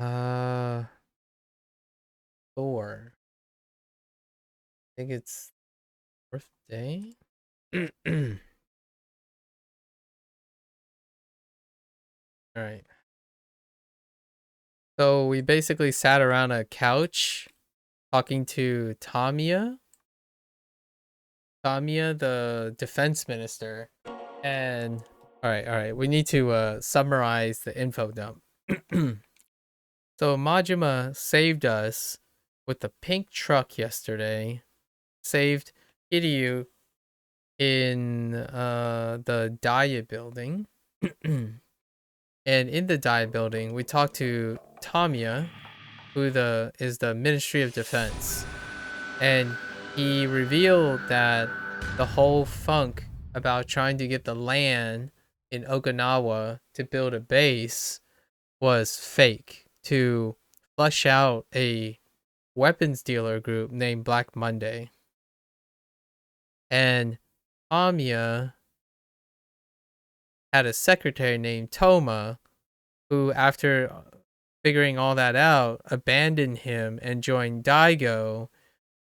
Uh, Thor. I think it's birthday. All right. So we basically sat around a couch talking to Tamiya, the defense minister. And all right, we need to summarize the info dump. So Majima saved us with the pink truck yesterday. Saved Kiryu in the diet building. And in the diet building, we talked to Tamiya, who is the Ministry of Defense. And he revealed that the whole funk about trying to get the land in Okinawa to build a base was fake to flush out a weapons dealer group named Black Monday. And Amiya had a secretary named Toma who, after figuring all that out, abandoned him and joined Daigo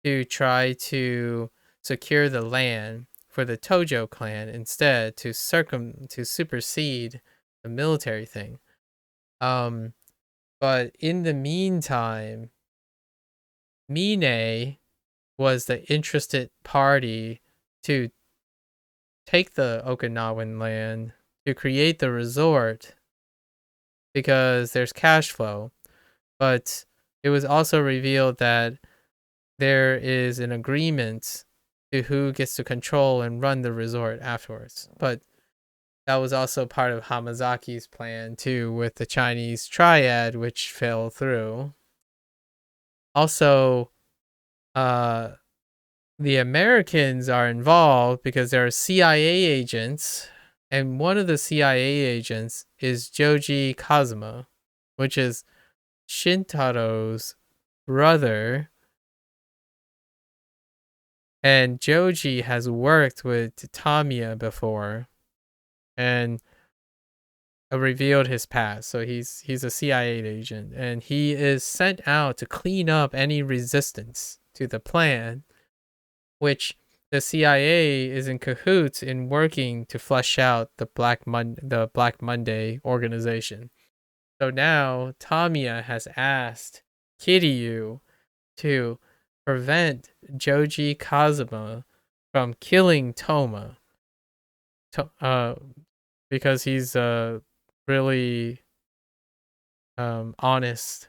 to try to secure the land for the Tojo clan instead to supersede the military thing. But in the meantime, Mine was the interested party to take the Okinawan land to create the resort because there's cash flow. But it was also revealed that there is an agreement to who gets to control and run the resort afterwards. But that was also part of Hamazaki's plan too, with the Chinese triad, which fell through. Also, the Americans are involved because there are CIA agents, and one of the CIA agents is Joji Kazuma, which is Shintaro's brother. And Joji has worked with Tamiya before and revealed his past. So he's a CIA agent, and he is sent out to clean up any resistance to the plan, which the CIA is in cahoots in working to flesh out the Black Monday organization. So now Tamiya has asked Kiryu to prevent Joji Kazuma from killing Toma, because he's a really honest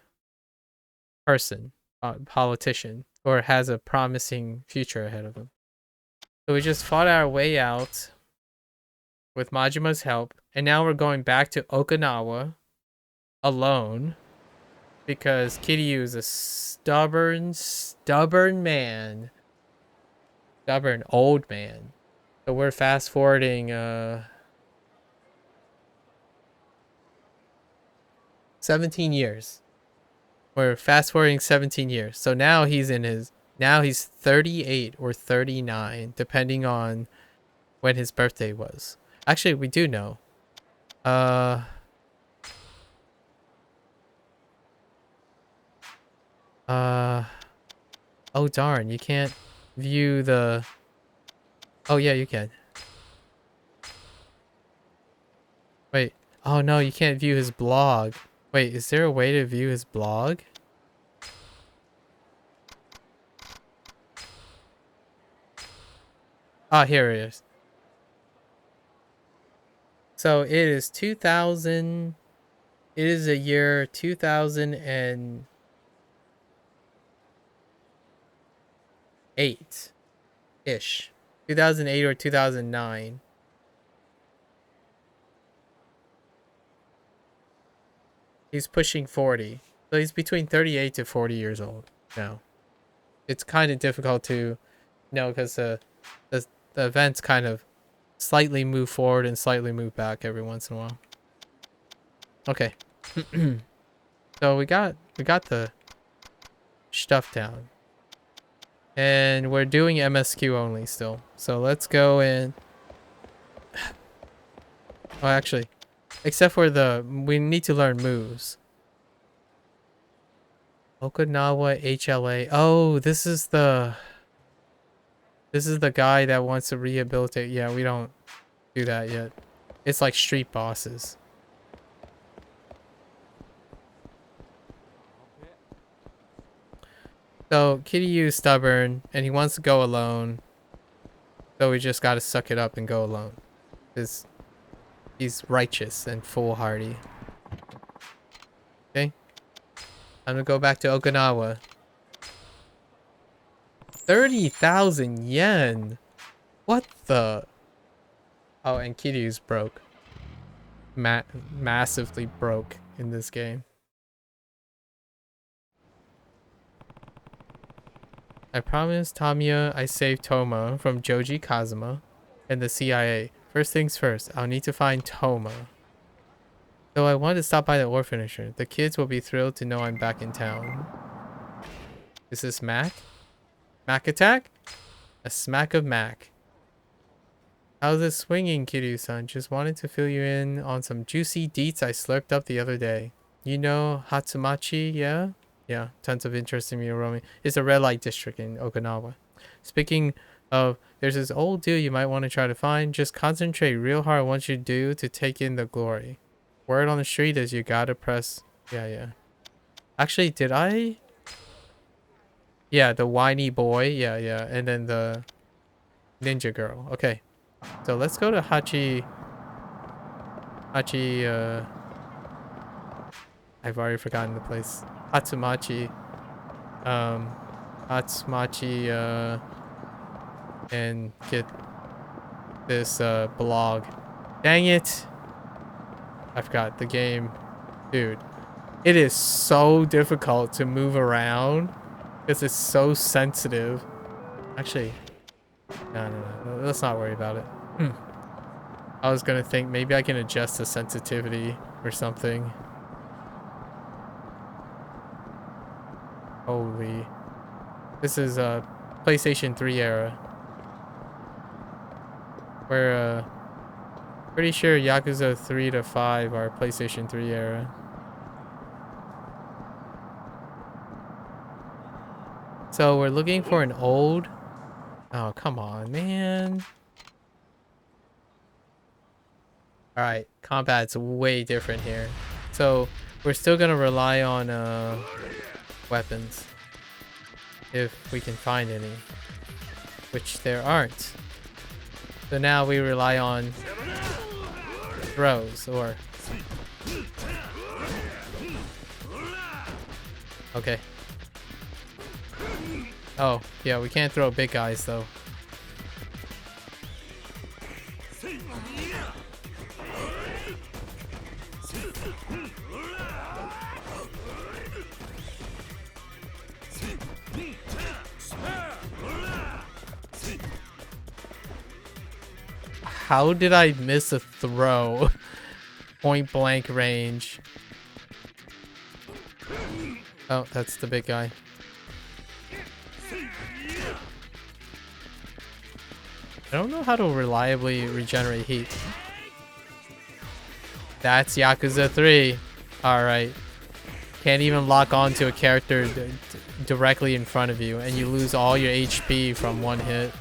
person, politician, or has a promising future ahead of him. So we just fought our way out with Majima's help, and now we're going back to Okinawa alone because Kiryu is a stubborn man. Stubborn old man. So we're fast forwarding 17 years. We're fast forwarding 17 years. So now he's 38 or 39, depending on when his birthday was. Actually, we do know. Oh darn, you can't view the... Oh yeah, you can. Wait. Oh no, you can't view his blog. Wait, is there a way to view his blog? Ah, here it is. So it is 2000. It is a year 2008-ish. 2008 or 2009. He's pushing 40. So he's between 38 to 40 years old now. It's kind of difficult to know because the events kind of slightly move forward and slightly move back every once in a while. Okay. So we got the stuff down. And we're doing MSQ only still. So let's go in. Oh, actually, except for we need to learn moves. Okinawa HLA. Oh, this is the guy that wants to rehabilitate. Yeah, we don't do that yet. It's like street bosses. So Kiryu's stubborn and he wants to go alone. So we just gotta suck it up and go alone. Because he's righteous and foolhardy. Okay. I'm gonna go back to Okinawa. 30,000 yen. What the? Oh, and Kiryu's broke. Massively broke in this game. I promised Tamiya I saved Toma from Joji Kazuma and the CIA. First things first, I'll need to find Toma. Though I want to stop by the orphanage. The kids will be thrilled to know I'm back in town. Is this Mac? Mac attack? A smack of Mac. How's it swinging, Kiryu-san? Just wanted to fill you in on some juicy deets I slurped up the other day. You know Hatsumachi, yeah? Yeah, tons of interest in Miyoromi. It's a red light district in Okinawa. Speaking of, there's this old deal you might want to try to find. Just concentrate real hard on what you do to take in the glory. Word on the street is you gotta press... Yeah. Actually, did I... Yeah, the whiny boy. Yeah. And then the ninja girl. Okay. So let's go to I've already forgotten the place. Hatsumachi. Hatsumachi, and get this, blog. Dang it! I forgot the game. Dude, it is so difficult to move around because it's so sensitive. Actually, no, let's not worry about it. I was gonna think maybe I can adjust the sensitivity or something. Holy. This is a PlayStation 3 era. We're pretty sure Yakuza 3 to 5 are PlayStation 3 era. So we're looking for an old... Oh, come on, man. Alright, combat's way different here. So we're still gonna rely on weapons. If we can find any. Which there aren't. So now we rely on throws or... Okay. Oh, yeah, we can't throw big guys though. How did I miss a throw? Point blank range. Oh, that's the big guy. I don't know how to reliably regenerate heat. That's Yakuza 3. Alright. Can't even lock on to a character directly in front of you, and you lose all your HP from one hit.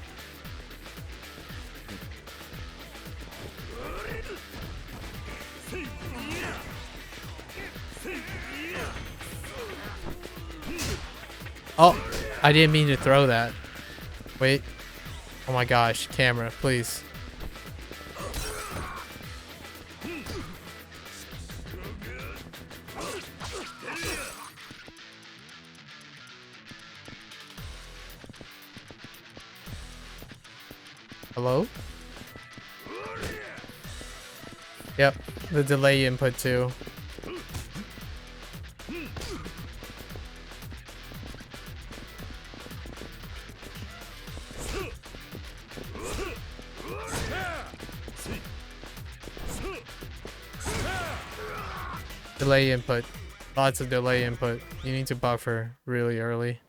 Oh, I didn't mean to throw that. Wait. Oh my gosh, camera, please. Hello? Yep, the delay input too. Delay input. Lots of delay input. You need to buffer really early.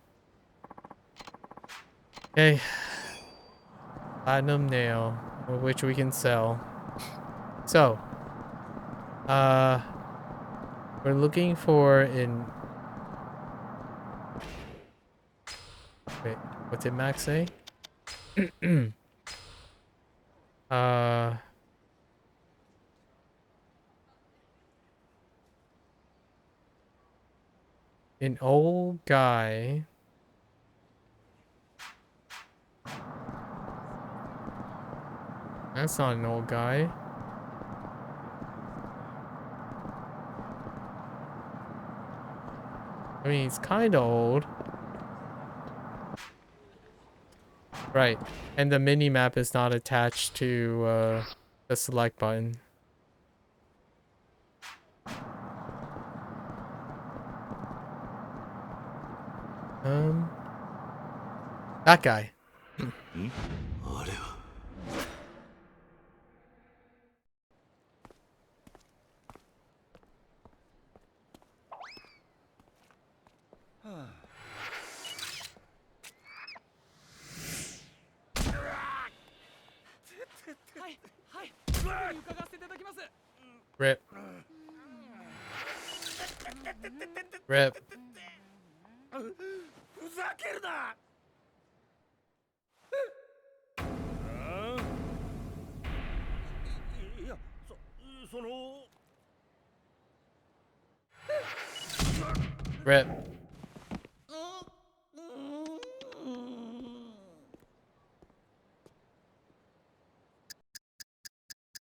Okay. Platinum nail, which we can sell. So, we're looking for an Wait, what did Max say? uh, an old guy. That's not an old guy. I mean, he's kind of old. Right. And the mini map is not attached to the select button. That guy. Rip. Rip. Rip.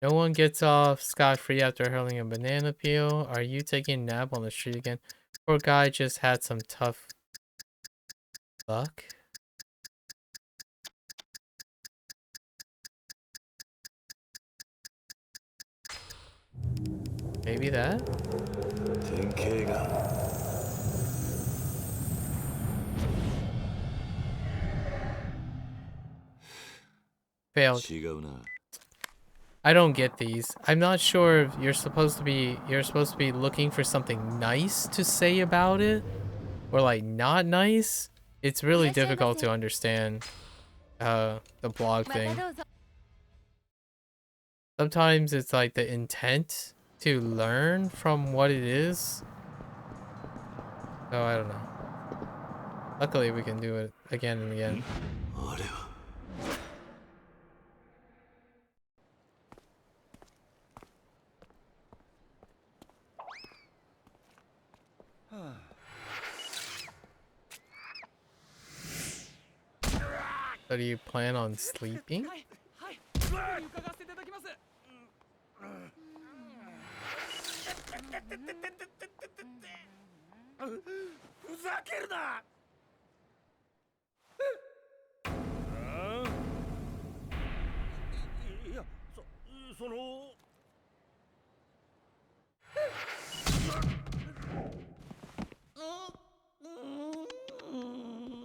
No one gets off scot-free after hurling a banana peel. Are you taking a nap on the street again? Poor guy just had some tough luck. Maybe that? Failed. I don't get these. I'm not sure if you're supposed to be looking for something nice to say about it or like not nice. It's really difficult to understand the blog thing. Sometimes it's like the intent to learn from what it is. So I don't know. Luckily we can do it again and again. So do you plan on sleeping?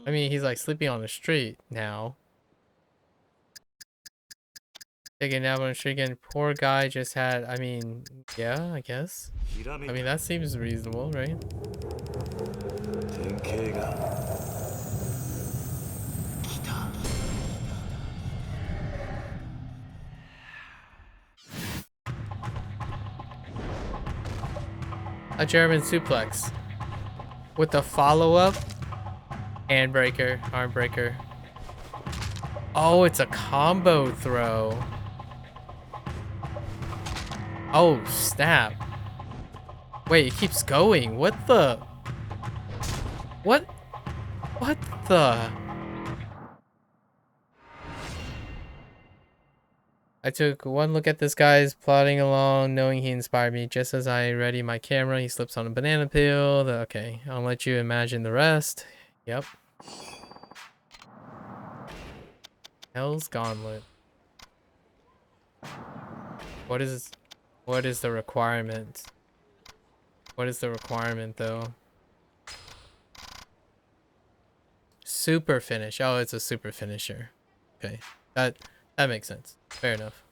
I mean, he's like sleeping on the street now. Taking a nap on the street again. Poor guy just had, I mean, yeah, I guess. I mean, that seems reasonable, right? A German suplex. With the follow-up. Handbreaker, arm breaker. Oh, it's a combo throw. Oh, snap. Wait, it keeps going. What the? What? What the? I took one look at this guy's plodding along, knowing he inspired me. Just as I ready my camera, he slips on a banana peel. Okay, I'll let you imagine the rest. Yep. Hell's Gauntlet. What is the requirement? What is the requirement though? Super finish. Oh, it's a super finisher. Okay. That makes sense. Fair enough.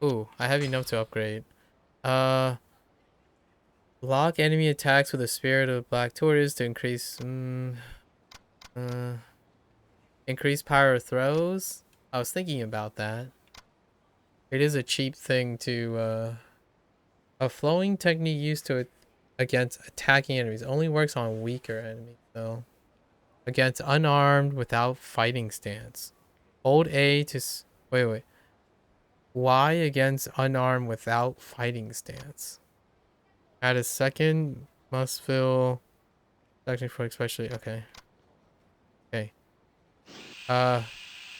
Ooh, I have enough to upgrade. Block enemy attacks with a spirit of black tortoise to increase increase power of throws. I was thinking about that. It is a cheap thing to a flowing technique used to against attacking enemies only works on weaker enemies though. against unarmed without fighting stance. Hold A to wait. Y against unarmed without fighting stance. Add a second must fill section for especially okay. Okay.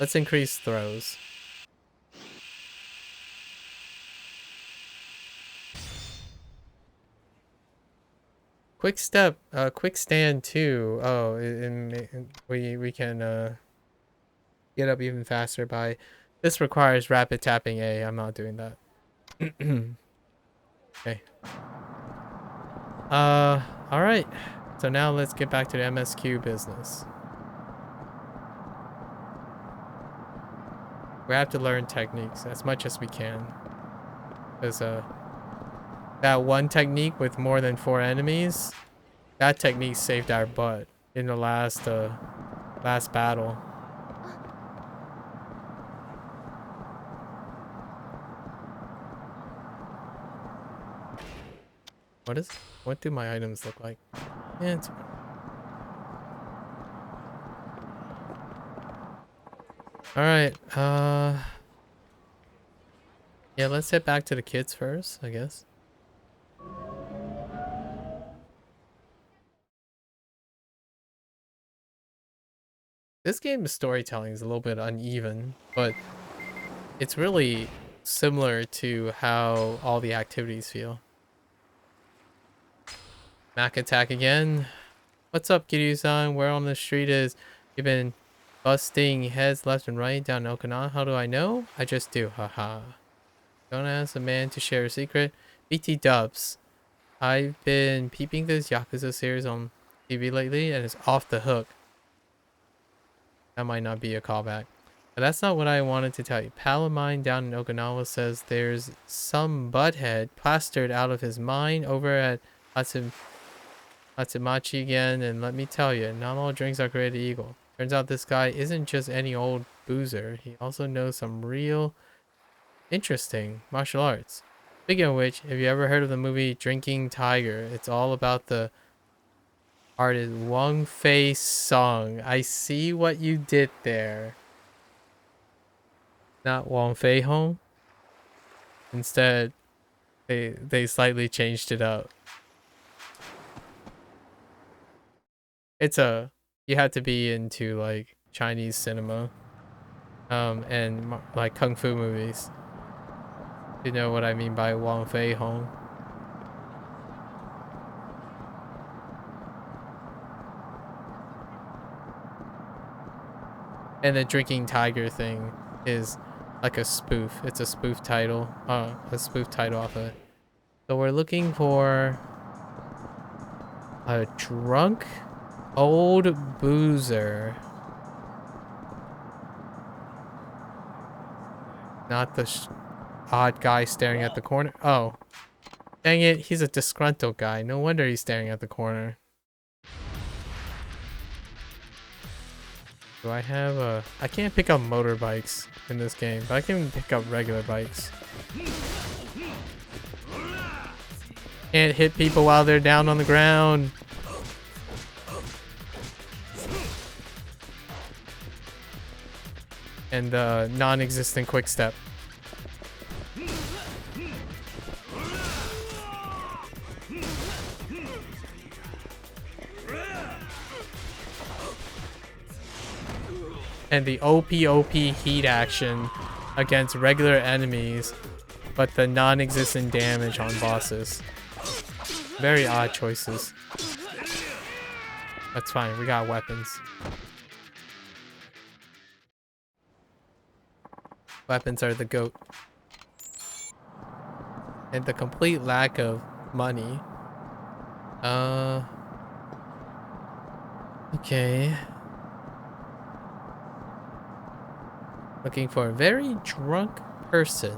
Let's increase throws. Quick step, quick stand too. Oh, we can get up even faster by. This requires rapid tapping A. I'm not doing that. Okay. All right. So now let's get back to the MSQ business. We have to learn techniques as much as we can. Because that one technique with more than 4 enemies, that technique saved our butt in the last battle. What do my items look like? Yeah, it's all right. Yeah, let's head back to the kids first, I guess. This game's storytelling is a little bit uneven, but it's really similar to how all the activities feel. Mac attack again. What's up, Kiryu-san? Where on the street is you've been busting heads left and right down Okinawa? How do I know? I just do. Haha. Don't ask a man to share a secret. BT dubs. I've been peeping this Yakuza series on TV lately and it's off the hook. That might not be a callback. But that's not what I wanted to tell you. Pal of mine down in Okinawa says there's some butthead plastered out of his mind over at Atsumachi again, and let me tell you, not all drinks are created equal. Turns out this guy isn't just any old boozer. He also knows some real interesting martial arts. Speaking of which, have you ever heard of the movie Drinking Tiger? It's all about the artist Wang Fei Song. I see what you did there. Not Wang Fei Hong. Instead, they slightly changed it up. It's you have to be into like Chinese cinema, and like kung fu movies. You know what I mean by Wang Fei Hong. And the Drinking Tiger thing is like a spoof. It's a spoof title. A spoof title off of it. So we're looking for a drunk old boozer. Not the odd guy staring at the corner. Oh, dang it. He's a disgruntled guy. No wonder he's staring at the corner. Do I have a... I can't pick up motorbikes in this game, but I can pick up regular bikes. Can't hit people while they're down on the ground. And non-existent quick step. And the OP heat action against regular enemies, but the non-existent damage on bosses. Very odd choices. That's fine, we got weapons. Weapons are the GOAT. And the complete lack of money. Okay. Looking for a very drunk person.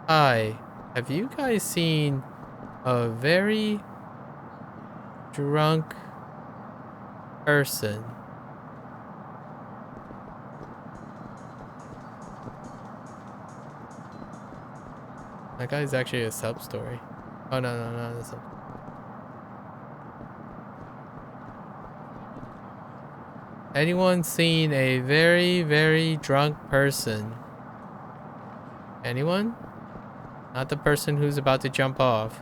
Hi, have you guys seen a very drunk person? That guy's actually a sub story. Oh no, that's a... Anyone seen a very, very drunk person? Anyone? Not the person who's about to jump off.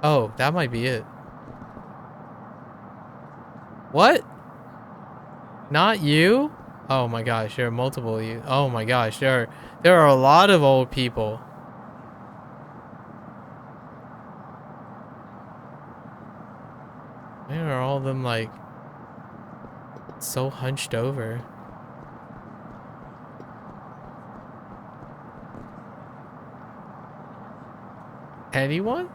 Oh, that might be it. What? Not you? Oh my gosh, there are multiple of you. Oh my gosh, there are a lot of old people. Why are all of them like so hunched over? Anyone?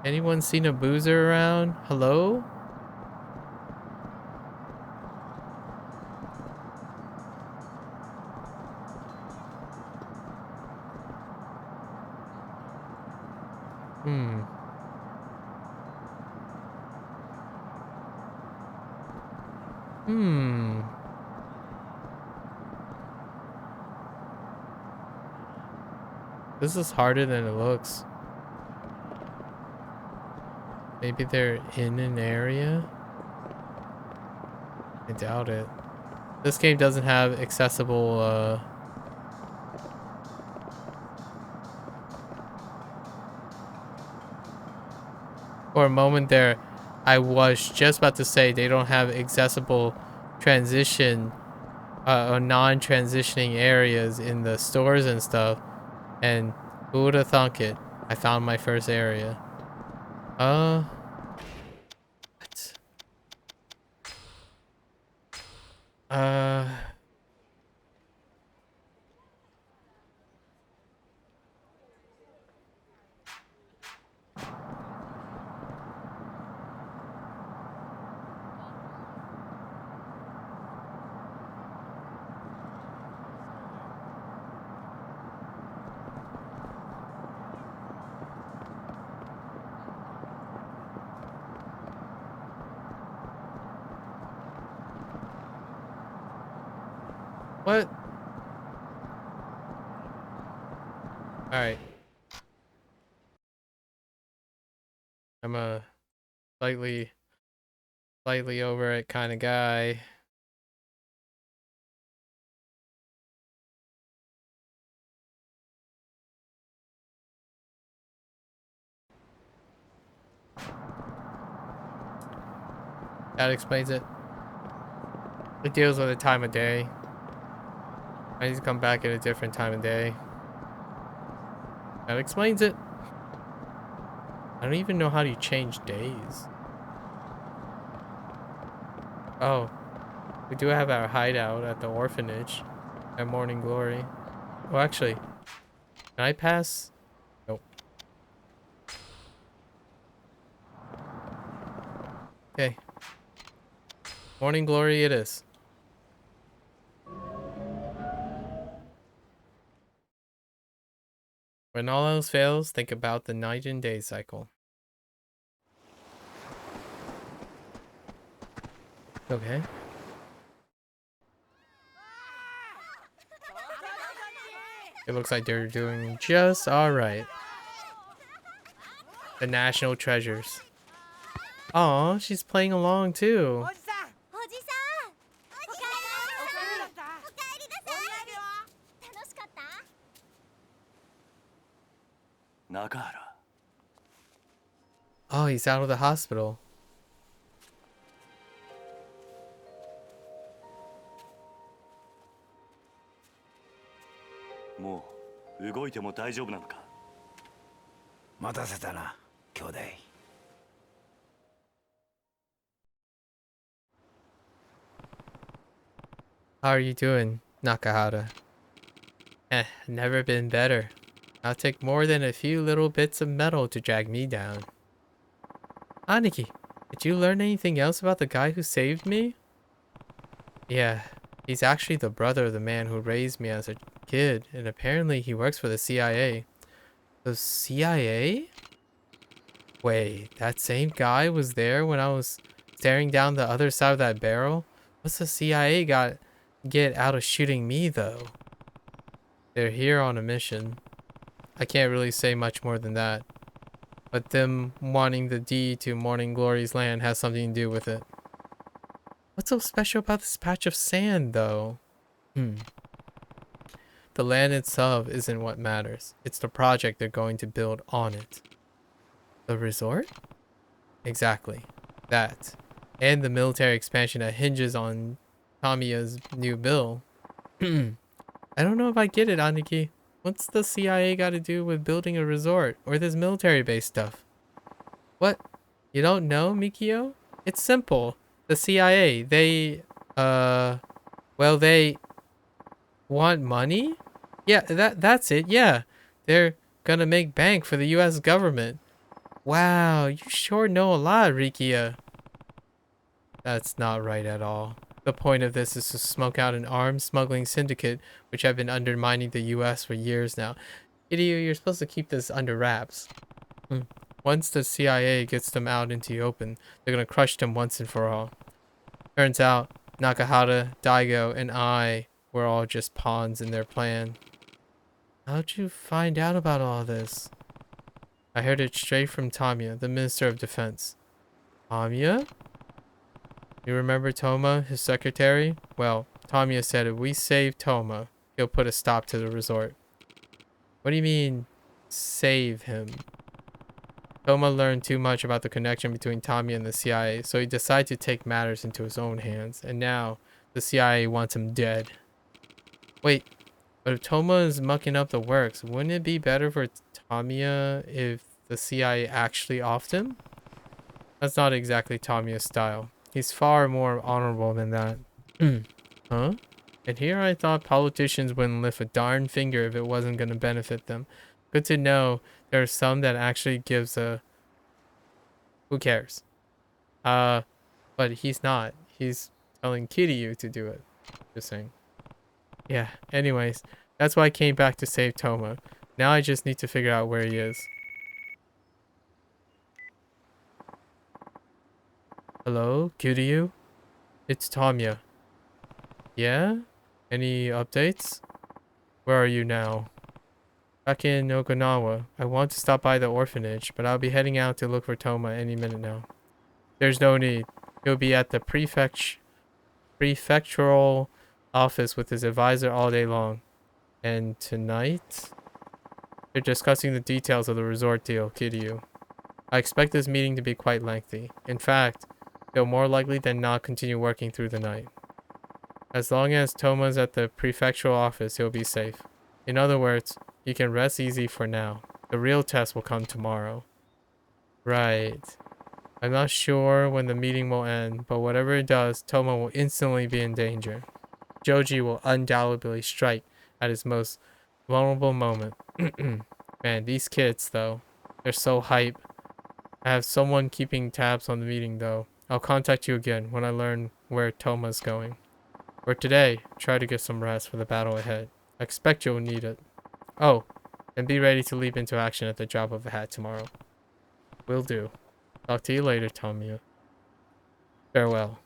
Anyone seen a boozer around? Hello? Hmm. Hmm. This is harder than it looks. Maybe they're in an area? I doubt it. This game doesn't have accessible, For a moment there, I was just about to say they don't have accessible transition, or non-transitioning areas in the stores and stuff. And who would have thunk it? I found my first area. What? Uh, what? Alright. I'm a slightly over it kind of guy. That explains it. It deals with the time of day. I need to come back at a different time of day. That explains it. I don't even know how to change days. Oh, we do have our hideout at the orphanage at Morning Glory. Well, actually, can I pass? Nope. Okay. Morning Glory it is. When all else fails, think about the night and day cycle. Okay. It looks like they're doing just alright. The national treasures. Aw, she's playing along too. Oh, he's out of the hospital. How are you doing, Nakahara? Never been better. I'll take more than a few little bits of metal to drag me down. Aniki, did you learn anything else about the guy who saved me? Yeah, he's actually the brother of the man who raised me as a kid, and apparently he works for the CIA. The CIA? Wait, that same guy was there when I was staring down the other side of that barrel? What's the CIA got get out of shooting me, though? They're here on a mission. I can't really say much more than that. but them wanting the D to Morning Glory's land has something to do with it. What's so special about this patch of sand, though? The land itself isn't what matters. It's the project they're going to build on it. The resort? Exactly. That. And the military expansion that hinges on Tamiya's new bill. I don't know if I get it, Aniki. What's the CIA got to do with building a resort or this military base stuff? What? You don't know, Mikio? It's simple. The CIA, they want money? Yeah, that's it. Yeah. They're gonna make bank for the US government. Wow, you sure know a lot, Rikia. That's not right at all. The point of this is to smoke out an arms smuggling syndicate which have been undermining the US for years now. Idiot, you're supposed to keep this under wraps. Once the CIA gets them out into the open, they're gonna crush them once and for all. Turns out, Nakahara, Daigo, and I were all just pawns in their plan. How'd you find out about all this? I heard it straight from Tamiya, the Minister of Defense. Tamiya? You remember Toma, his secretary? Well, Tamiya said if we save Toma, he'll put a stop to the resort. What do you mean, save him? Toma learned too much about the connection between Tamiya and the CIA, so he decided to take matters into his own hands, and now the CIA wants him dead. Wait, but if Toma is mucking up the works, wouldn't it be better for Tamiya if the CIA actually offed him? That's not exactly Tamiya's style. He's far more honorable than that. Huh? And here I thought politicians wouldn't lift a darn finger if it wasn't going to benefit them. Good to know there are some that actually gives a... Who cares? But he's not. He's telling Kiryu to do it. Just saying. Yeah, anyways. That's why I came back to save Toma. Now I just need to figure out where he is. Hello, Kiryu? It's Tamiya. Yeah? Any updates? Where are you now? Back in Okinawa. I want to stop by the orphanage, but I'll be heading out to look for Toma any minute now. There's no need. He'll be at the prefectural office with his advisor all day long. And tonight? They're discussing the details of the resort deal, Kiryu. I expect this meeting to be quite lengthy. In fact, they'll more likely than not continue working through the night. As long as Toma's at the prefectural office, he'll be safe. In other words, he can rest easy for now. The real test will come tomorrow. Right. I'm not sure when the meeting will end, but whatever it does, Toma will instantly be in danger. Joji will undoubtedly strike at his most vulnerable moment. Man, these kids, though, they're so hype. I have someone keeping tabs on the meeting, though. I'll contact you again when I learn where Toma's going. For today, try to get some rest for the battle ahead. I expect you'll need it. Oh, and be ready to leap into action at the drop of a hat tomorrow. Will do. Talk to you later, Tamiya. Farewell.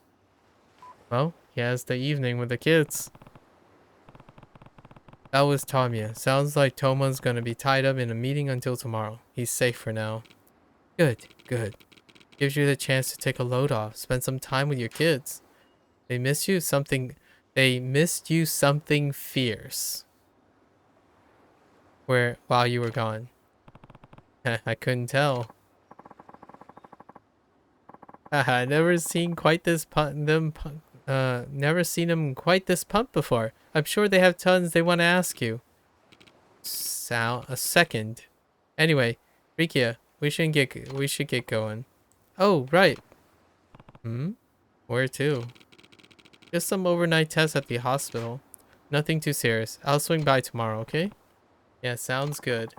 Well, he has the evening with the kids. That was Tamiya. Sounds like Toma's gonna be tied up in a meeting until tomorrow. He's safe for now. Good, good. Gives you the chance to take a load off, spend some time with your kids. They missed you something fierce. While you were gone. I couldn't tell. Haha, never seen them quite this pumped before. I'm sure they have tons they want to ask you. A second. Anyway, Rikia, we should get going. Oh, right. Where to? Just some overnight tests at the hospital. Nothing too serious. I'll swing by tomorrow, okay? Yeah, sounds good.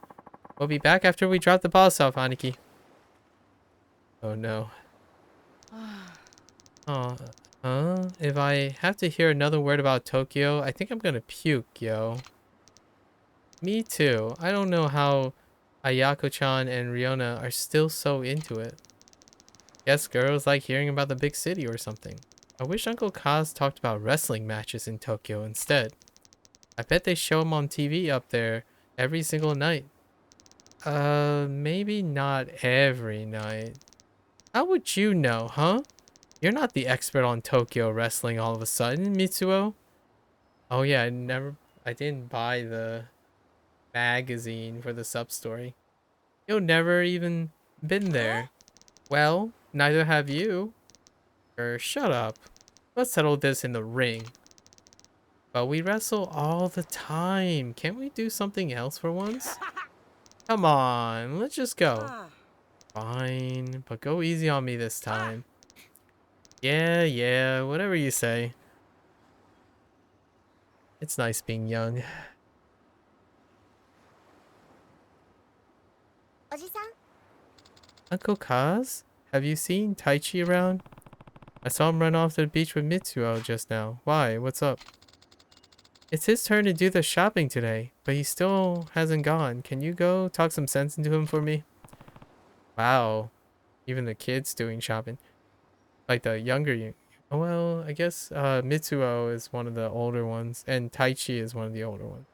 We'll be back after we drop the boss off, Aniki. Oh no. Oh, if I have to hear another word about Tokyo, I think I'm gonna puke, yo. Me too. I don't know how Ayako-chan and Riona are still so into it. Guess girls like hearing about the big city or something. I wish Uncle Kaz talked about wrestling matches in Tokyo instead. I bet they show them on TV up there every single night. Maybe not every night. How would you know, huh? You're not the expert on Tokyo wrestling all of a sudden, Mitsuo. Oh yeah, I didn't buy the magazine for the sub-story. You've never even been there. Well, neither have you. Shut up. Let's settle this in the ring. But we wrestle all the time. Can't we do something else for once? Come on, let's just go. Fine, but go easy on me this time. Yeah, whatever you say. It's nice being young. Uncle Kaz, have you seen Taichi around? I saw him run off to the beach with Mitsuo just now. Why? What's up? It's his turn to do the shopping today, but he still hasn't gone. Can you go talk some sense into him for me? Wow. Even the kids doing shopping. Like the younger. Oh, well, I guess Mitsuo is one of the older ones, and Taichi is one of the older ones.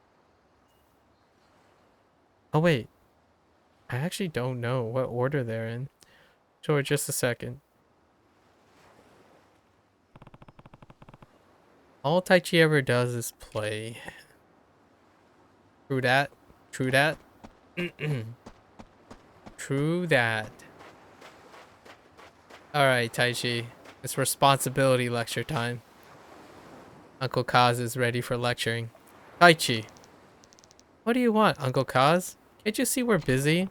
Oh, wait. I actually don't know what order they're in. Sure, just a second. All Taichi ever does is play. True that. True that. True that. Alright, Taichi. It's responsibility lecture time. Uncle Kaz is ready for lecturing. Taichi. What do you want, Uncle Kaz? Can't you see we're busy?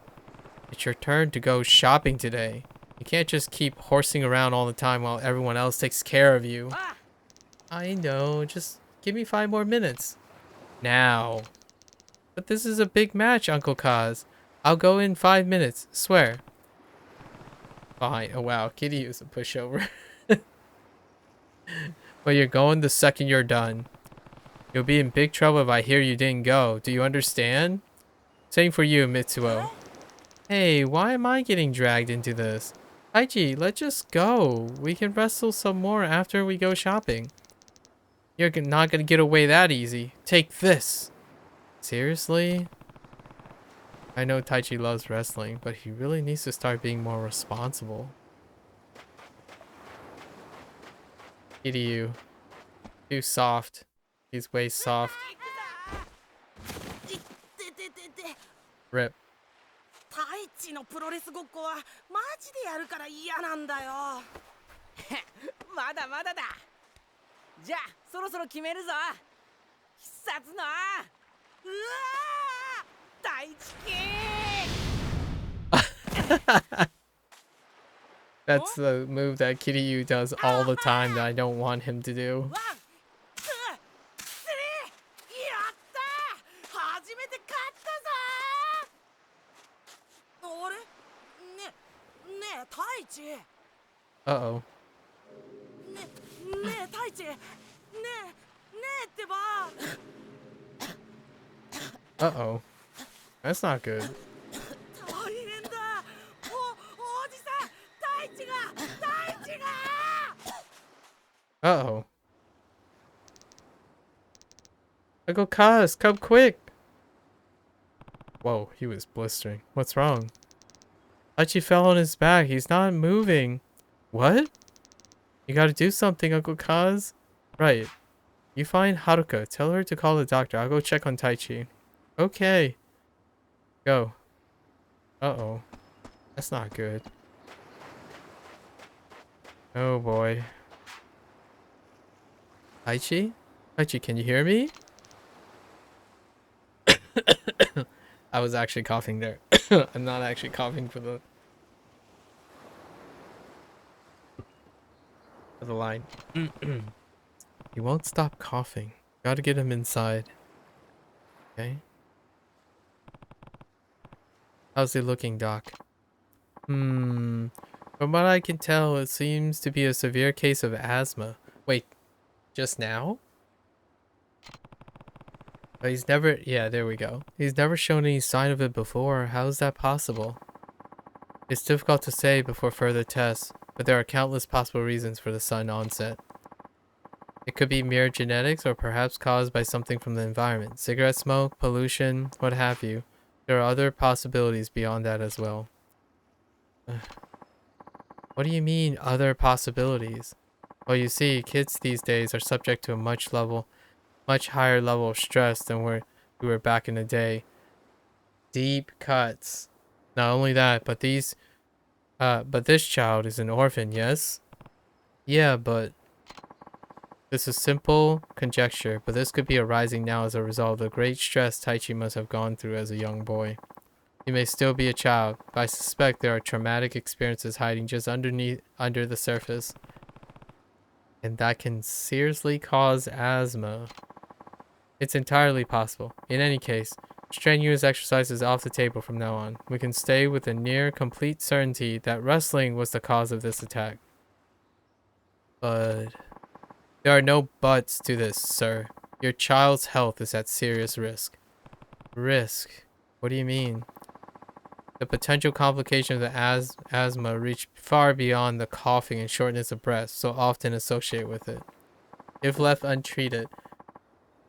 It's your turn to go shopping today. You can't just keep horsing around all the time while everyone else takes care of you. I know, just give me 5 more minutes. Now. But this is a big match, Uncle Kaz. I'll go in 5 minutes, swear. Fine. Oh wow, Kitty is a pushover. But you're going the second you're done. You'll be in big trouble if I hear you didn't go. Do you understand? Same for you, Mitsuo. Hey, why am I getting dragged into this? Taichi, let's just go. We can wrestle some more after we go shopping. You're not gonna get away that easy. Take this. Seriously? I know Taichi loves wrestling, but he really needs to start being more responsible. Kiryu. Too soft. He's way soft. Rip. 太一のプロレスごっこはマジでやるから嫌なんだよ。まだまだだ。じゃあそろそろ決めるぞ。必殺のうわー大地形。 That's the move that Kiryu does all the time that I don't want him to do. 太一。 Uh-oh. ねえ太一。ねえってば。 Uh-oh. That's not good. 大変だ。おじさん、太一が。 Uh-oh. Uncle Kaz, come quick! Whoa, he was blistering. What's wrong? Taichi fell on his back. He's not moving. What? You gotta do something, Uncle Kaz. Right. You find Haruka. Tell her to call the doctor. I'll go check on Taichi. Okay. Go. Uh-oh. That's not good. Oh boy. Taichi? Taichi, can you hear me? I was actually coughing there. I'm not actually coughing for the line. He won't stop coughing. Gotta get him inside. Okay. How's he looking, Doc? From what I can tell, it seems to be a severe case of asthma. Wait, just now? But he's never... Yeah, there we go. He's never shown any sign of it before. How is that possible? It's difficult to say before further tests, but there are countless possible reasons for the sudden onset. It could be mere genetics or perhaps caused by something from the environment. Cigarette smoke, pollution, what have you. There are other possibilities beyond that as well. What do you mean, other possibilities? Well, you see, kids these days are subject to a much higher level of stress than we were back in the day. Deep cuts. Not only that, but this child is an orphan, yes? Yeah, but this is simple conjecture, but this could be arising now as a result of the great stress Taichi must have gone through as a young boy. He may still be a child, but I suspect there are traumatic experiences hiding just under the surface. And that can seriously cause asthma. It's entirely possible. In any case, strenuous exercise is off the table from now on. We can stay with a near complete certainty that wrestling was the cause of this attack. But there are no buts to this, sir. Your child's health is at serious risk. Risk? What do you mean? The potential complications of asthma reach far beyond the coughing and shortness of breath so often associated with it. If left untreated,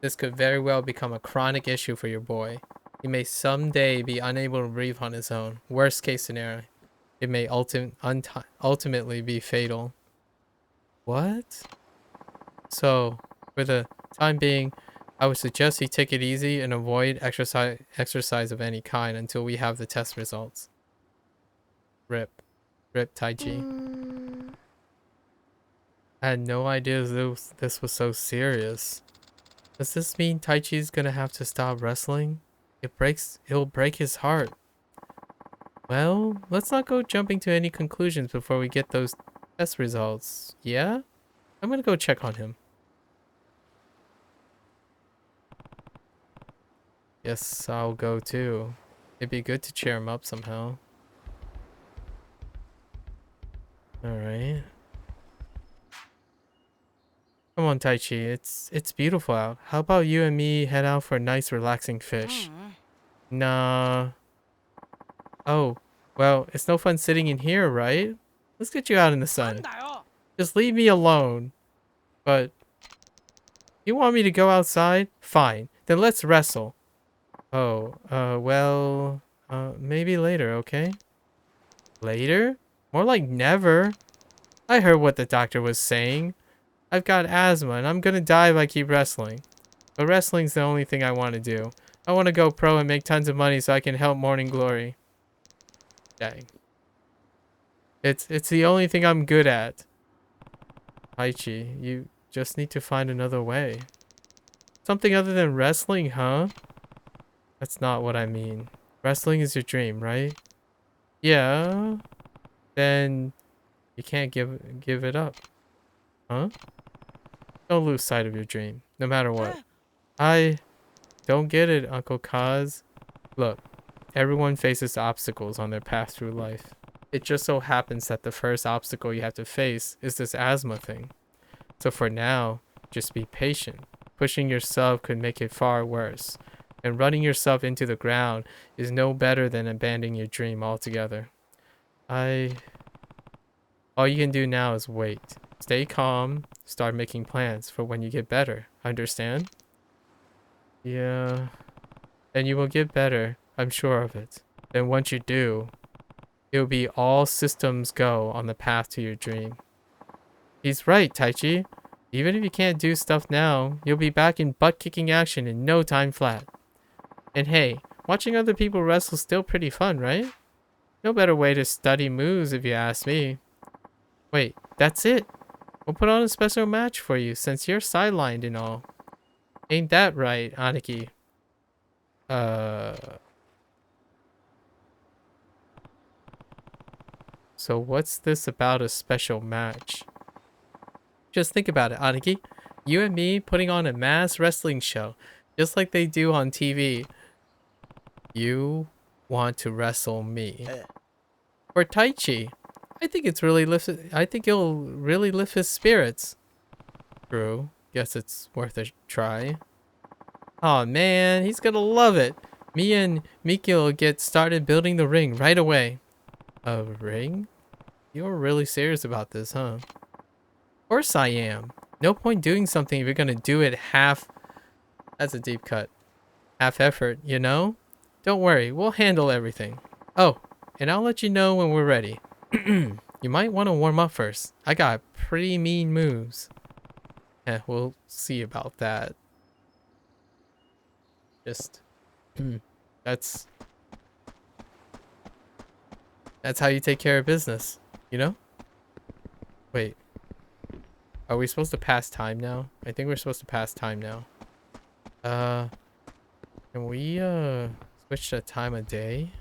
this could very well become a chronic issue for your boy. He may someday be unable to breathe on his own. Worst case scenario, it may ultimately be fatal. What? So, for the time being, I would suggest he take it easy and avoid exercise of any kind until we have the test results. Rip. Rip Taichi. I had no idea this was so serious. Does this mean Taichi's gonna have to stop wrestling? It'll break his heart. Well, let's not go jumping to any conclusions before we get those test results. Yeah? I'm gonna go check on him. Yes, I'll go too. It'd be good to cheer him up somehow. Alright. Come on, Taichi. It's beautiful out. How about you and me head out for a nice relaxing fish? Nah. Oh, well, it's no fun sitting in here, right? Let's get you out in the sun. Just leave me alone. But you want me to go outside? Fine. Then let's wrestle. Oh, well, maybe later, okay? Later? More like never. I heard what the doctor was saying. I've got asthma and I'm gonna die if I keep wrestling. But wrestling's the only thing I want to do. I want to go pro and make tons of money so I can help Morning Glory. Dang. It's the only thing I'm good at. Taichi, you just need to find another way. Something other than wrestling, huh? That's not what I mean. Wrestling is your dream, right? Yeah. Then you can't give it up. Huh? Don't lose sight of your dream, no matter what. I don't get it, Uncle Kaz. Look, everyone faces obstacles on their path through life. It just so happens that the first obstacle you have to face is this asthma thing. So for now, just be patient. Pushing yourself could make it far worse. And running yourself into the ground is no better than abandoning your dream altogether. All you can do now is wait. Stay calm. Start making plans for when you get better. Understand? Yeah. And you will get better. I'm sure of it. Then once you do, it will be all systems go on the path to your dream. He's right, Taichi. Even if you can't do stuff now, you'll be back in butt-kicking action in no time flat. And hey, watching other people wrestle is still pretty fun, right? No better way to study moves if you ask me. Wait, that's it? We'll put on a special match for you since you're sidelined and all. Ain't that right, Aniki? So what's this about a special match? Just think about it, Aniki. You and me putting on a mass wrestling show, just like they do on TV. You want to wrestle me. For Taichi, I think it'll really lift his spirits. True. Guess it's worth a try. Oh man, he's gonna love it. Me and Miki will get started building the ring right away. A ring? You're really serious about this, huh? Of course I am. No point doing something if you're gonna do it half... That's a deep cut. Half effort, you know? Don't worry, we'll handle everything. Oh, and I'll let you know when we're ready. You might want to warm up first. I got pretty mean moves. We'll see about that. Just that's how you take care of business, you know? Wait. Are we supposed to pass time now? I think we're supposed to pass time now. Can we switch the time of day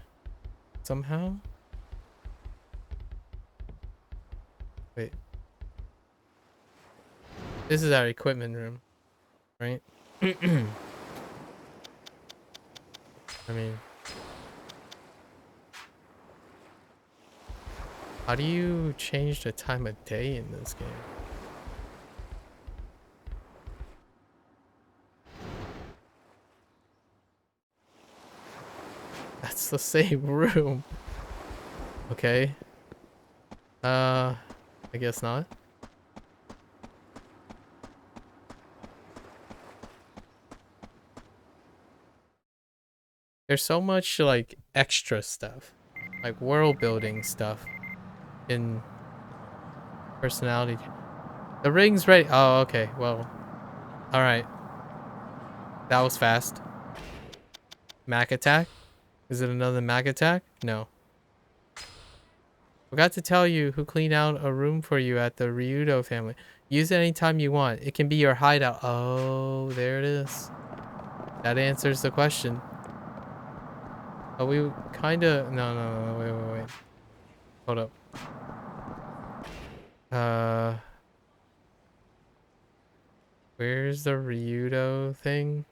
somehow? Wait. This is our equipment room, right? I mean, how do you change the time of day in this game? That's the same room. Okay. I guess not. There's so much like extra stuff, like world building stuff in personality. The ring's ready. Oh, okay. Well, all right. That was fast. Mac attack? Is it another Mac attack? No. Forgot to tell you who cleaned out a room for you at the Ryudo family. Use it anytime you want. It can be your hideout. Oh, there it is. That answers the question. But we kind of... No. Wait. Hold up. Where's the Ryudo thing?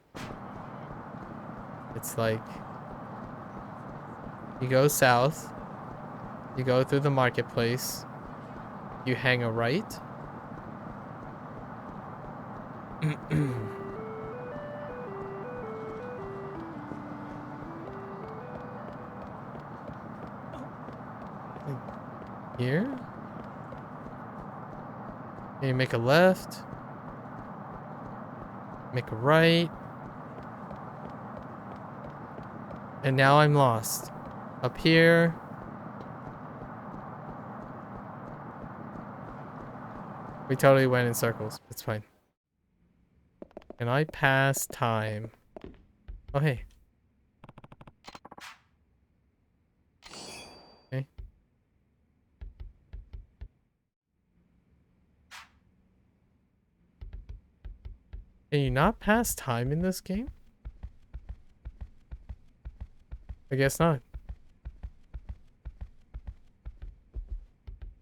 It's like... You go south. You go through the marketplace. You hang a right. Here? And you make a left. Make a right. And now I'm lost. Up here. We totally went in circles. It's fine. Can I pass time? Oh, hey. Okay. Can you not pass time in this game? I guess not.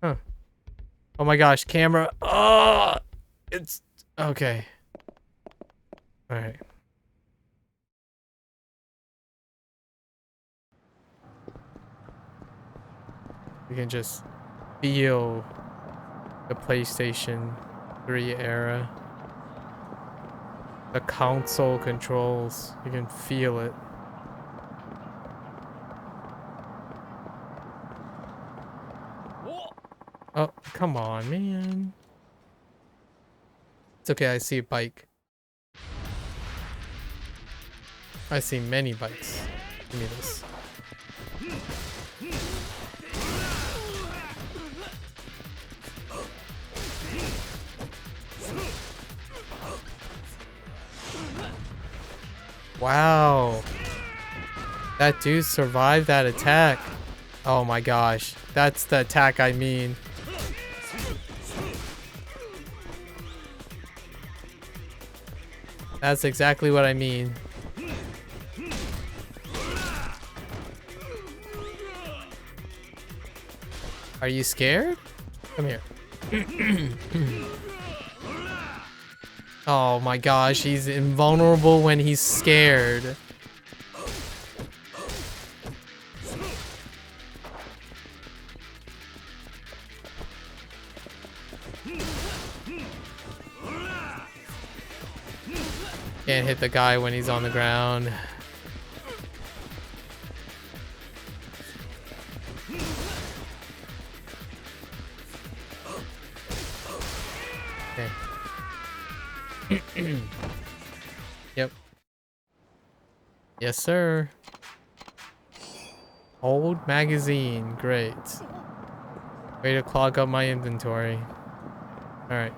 Huh. Oh my gosh, camera. Oh, it's okay. All right. We can just feel the PlayStation 3 era. The console controls. You can feel it. Oh, come on, man. It's okay, I see a bike. I see many bikes. Give me this. Wow. That dude survived that attack. Oh my gosh. That's the attack I mean. That's exactly what I mean. Are you scared? Come here. Oh my gosh, he's invulnerable when he's scared. Can't hit the guy when he's on the ground. Okay. Yep. Yes, sir. Old magazine. Great. Way to clog up my inventory. Alright.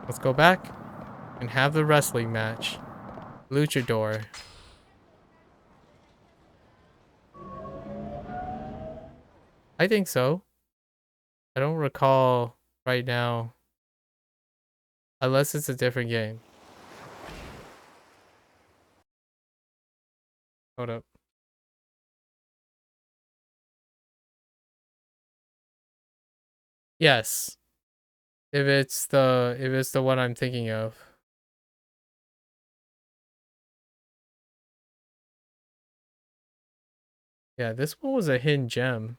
Let's go back and have the wrestling match. Luchador. I think so. I don't recall right now. Unless it's a different game. Hold up. Yes. If it's the one I'm thinking of. Yeah, this one was a hidden gem.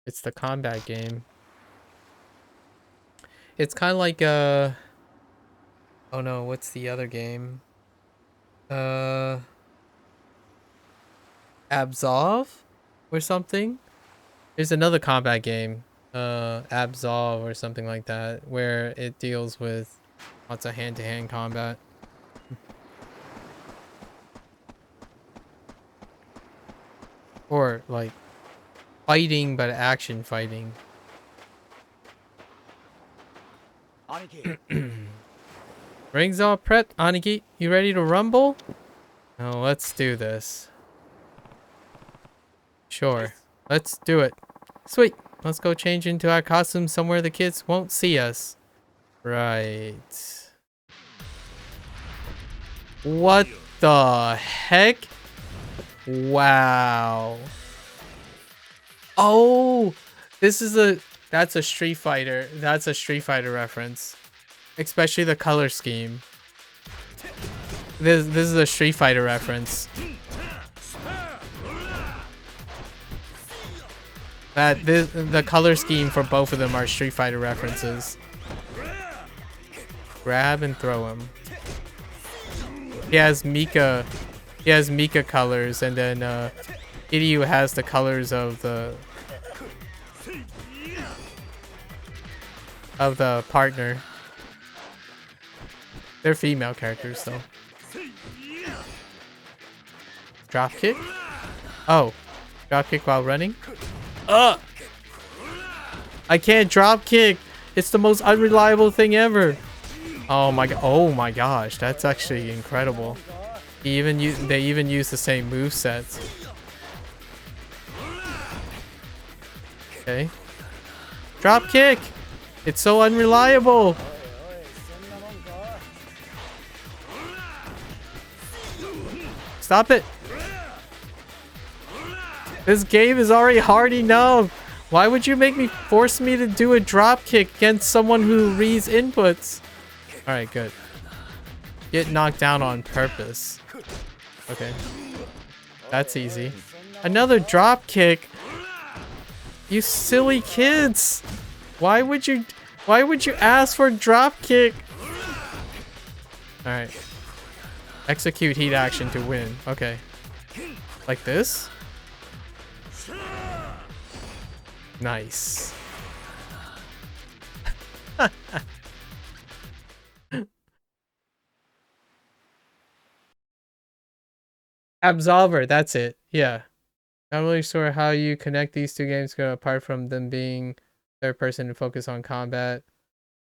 It's the combat game. It's kind of like oh no, what's the other game? Absolve or something? There's another combat game, Absolve or something like that, where it deals with lots of hand-to-hand combat. Or like fighting, but action fighting. Rings all prepped, Aniki. You ready to rumble? Oh, let's do this. Sure, let's do it. Sweet. Let's go change into our costumes somewhere the kids won't see us. Right. What the heck? Wow. Oh, that's a Street Fighter. That's a Street Fighter reference. Especially the color scheme. This is a Street Fighter reference. The color scheme for both of them are Street Fighter references. Grab and throw him. He has Mika colors, and then Kiryu has the colors of the partner. They're female characters though. Drop kick? Oh, drop kick while running? Ugh! I can't drop kick. It's the most unreliable thing ever. Oh my god! Oh my gosh, that's actually incredible. They even use the same movesets. Okay. Drop kick! It's so unreliable! Stop it! This game is already hard enough! Why would you force me to do a drop kick against someone who reads inputs? Alright, good. Get knocked down on purpose. Okay. That's easy. Another drop kick? You silly kids! Why would you ask for a drop kick? Alright. Execute heat action to win. Okay. Like this? Nice. Absolver, that's it. Yeah. Not really sure how you connect these two games apart from them being third person and focus on combat.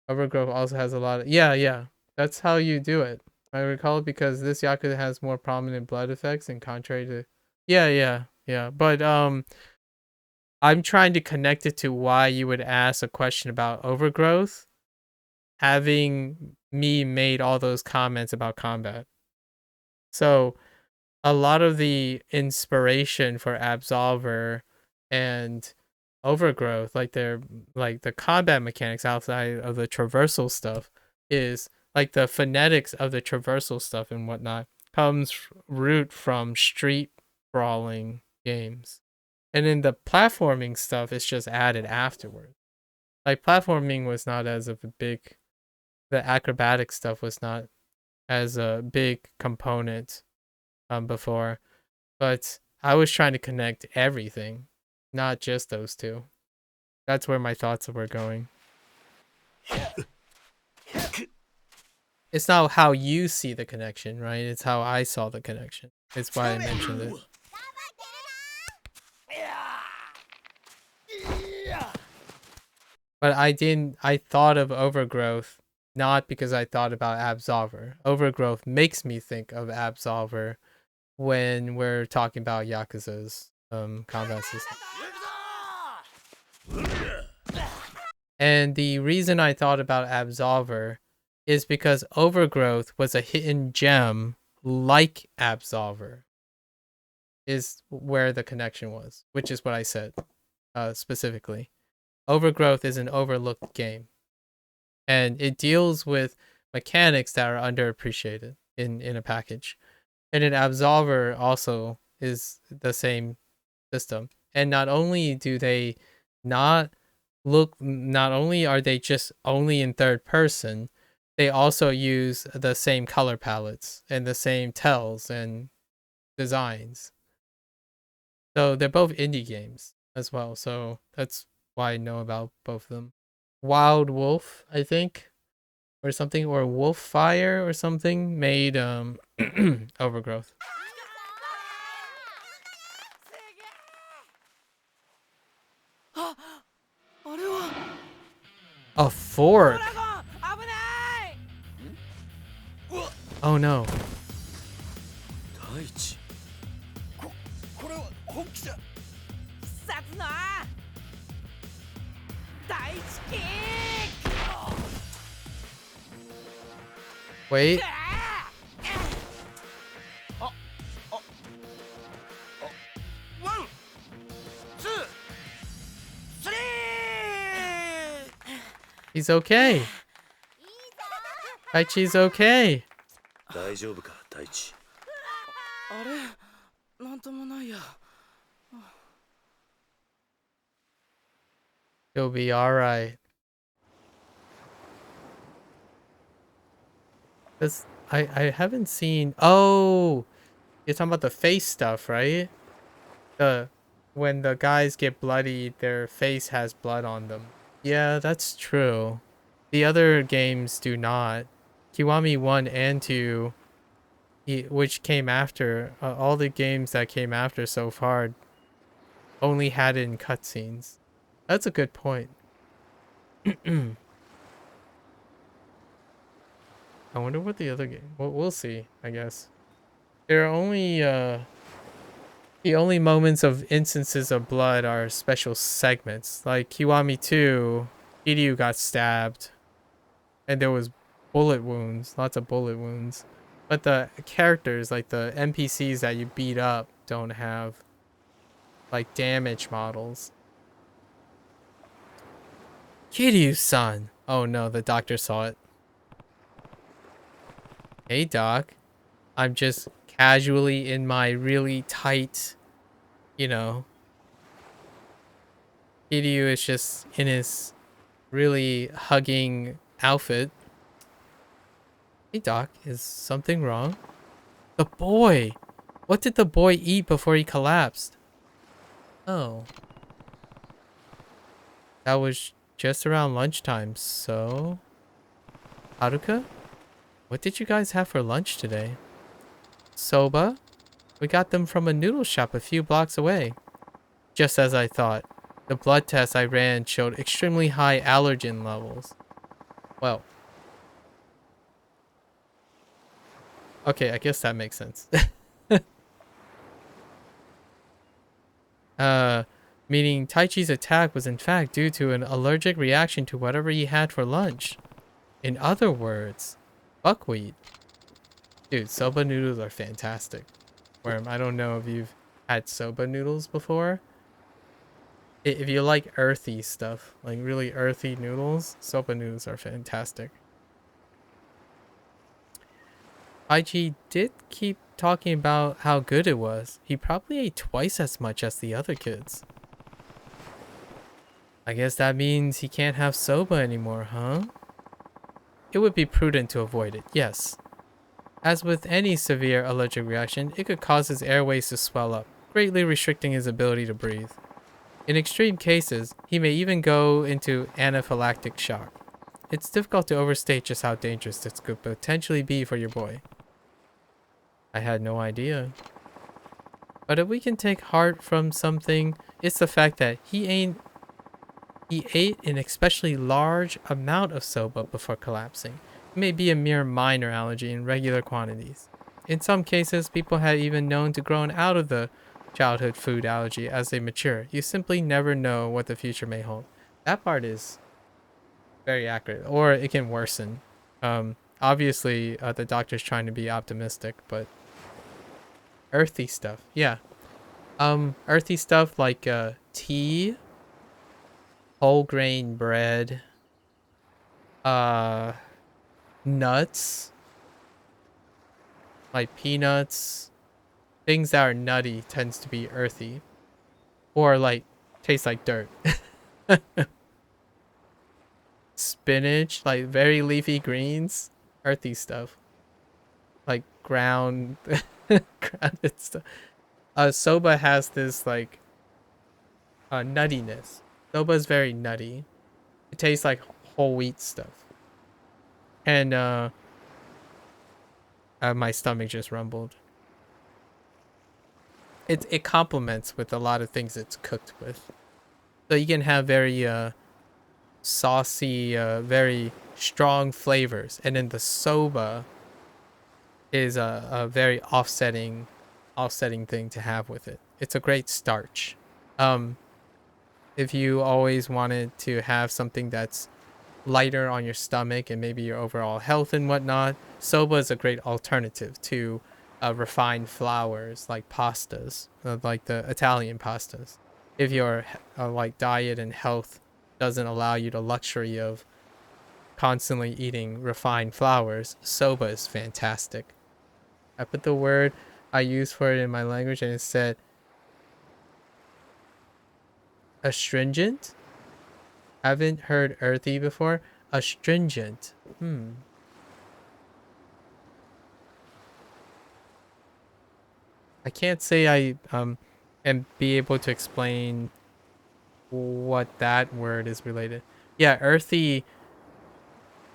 Overgrowth also has a lot of yeah. That's how you do it. I recall it because this Yakuza has more prominent blood effects in contrary to yeah. But I'm trying to connect it to why you would ask a question about overgrowth, having me made all those comments about combat. So a lot of the inspiration for Absolver and Overgrowth, like the combat mechanics outside of the traversal stuff, is like the phonetics of the traversal stuff and whatnot comes root from street brawling games. And then the platforming stuff is just added afterward. Like platforming was not as of a big, the acrobatic stuff was not as a big component before, but I was trying to connect everything, not just those two. That's where my thoughts were going. it's not how you see the connection, right? It's how I saw the connection. It's why I mentioned it. But I thought of Overgrowth not because I thought about Absolver. Overgrowth makes me think of Absolver when we're talking about Yakuza's combat system. And the reason I thought about Absolver is because Overgrowth was a hidden gem like Absolver, is where the connection was, which is what I said specifically. Overgrowth is an overlooked game, and it deals with mechanics that are underappreciated in a package. And an Absolver also is the same system. And not only do they not not only are they just only in third person, they also use the same color palettes and the same tells and designs. So they're both indie games as well. So that's why I know about both of them. Wild Wolf, I think, or something, or Wolf Fire or something made Overgrowth. A fork. Oh no. Wait. He's okay. Taichi's okay. He'll be alright. Cause I haven't seen. Oh, you're talking about the face stuff, right? When the guys get bloodied, their face has blood on them. Yeah, that's true. The other games do not. Kiwami 1 and 2, which came after, all the games that came after so far only had it in cutscenes. That's a good point. I wonder what the other game. Well, we'll see, I guess. There are only the only moments of instances of blood are special segments. Like Kiwami 2, Kiryu got stabbed and there was bullet wounds, lots of bullet wounds. But the characters, like the NPCs that you beat up, don't have like damage models. Kiryu-san. Oh no, the doctor saw it. Hey doc, I'm just casually in my really tight, you know. Kiryu is just in his really hugging outfit. Hey doc, is something wrong? The boy! What did the boy eat before he collapsed? Oh. That was just around lunchtime, so... Haruka? What did you guys have for lunch today? Soba? We got them from a noodle shop a few blocks away. Just as I thought. The blood test I ran showed extremely high allergen levels. Well. Okay, I guess that makes sense. Meaning Taichi's attack was in fact due to an allergic reaction to whatever he had for lunch. In other words, buckwheat. Dude, soba noodles are fantastic. Worm, I don't know if you've had soba noodles before. If you like earthy stuff, like really earthy noodles, soba noodles are fantastic. Taichi did keep talking about how good it was. He probably ate twice as much as the other kids. I guess that means he can't have soba anymore, huh? It would be prudent to avoid it, yes. As with any severe allergic reaction, it could cause his airways to swell up, greatly restricting his ability to breathe. In extreme cases, he may even go into anaphylactic shock. It's difficult to overstate just how dangerous this could potentially be for your boy. I had no idea. But if we can take heart from something, it's the fact that he ate an especially large amount of soba before collapsing. It may be a mere minor allergy in regular quantities. In some cases, people have even known to grow out of the childhood food allergy as they mature. You simply never know what the future may hold. That part is very accurate, or it can worsen. Obviously, the doctor's trying to be optimistic, but earthy stuff, yeah. Earthy stuff like tea, whole grain bread, uh, nuts, like peanuts, things that are nutty tends to be earthy, or like taste like dirt. Spinach, like very leafy greens, earthy stuff, like ground, grounded stuff. Soba has this like nuttiness. Soba is very nutty. It tastes like whole wheat stuff, and my stomach just rumbled. It complements with a lot of things it's cooked with. So you can have very saucy, very strong flavors, and then the soba is a very offsetting thing to have with it. It's a great starch. Um, if you always wanted to have something that's lighter on your stomach and maybe your overall health and whatnot, soba is a great alternative to refined flours like pastas, like the Italian pastas. If your like diet and health doesn't allow you the luxury of constantly eating refined flours, soba is fantastic. I put the word I used for it in my language and it said astringent. Haven't heard earthy before. Astringent. I can't say I and be able to explain what that word is related. Yeah, earthy.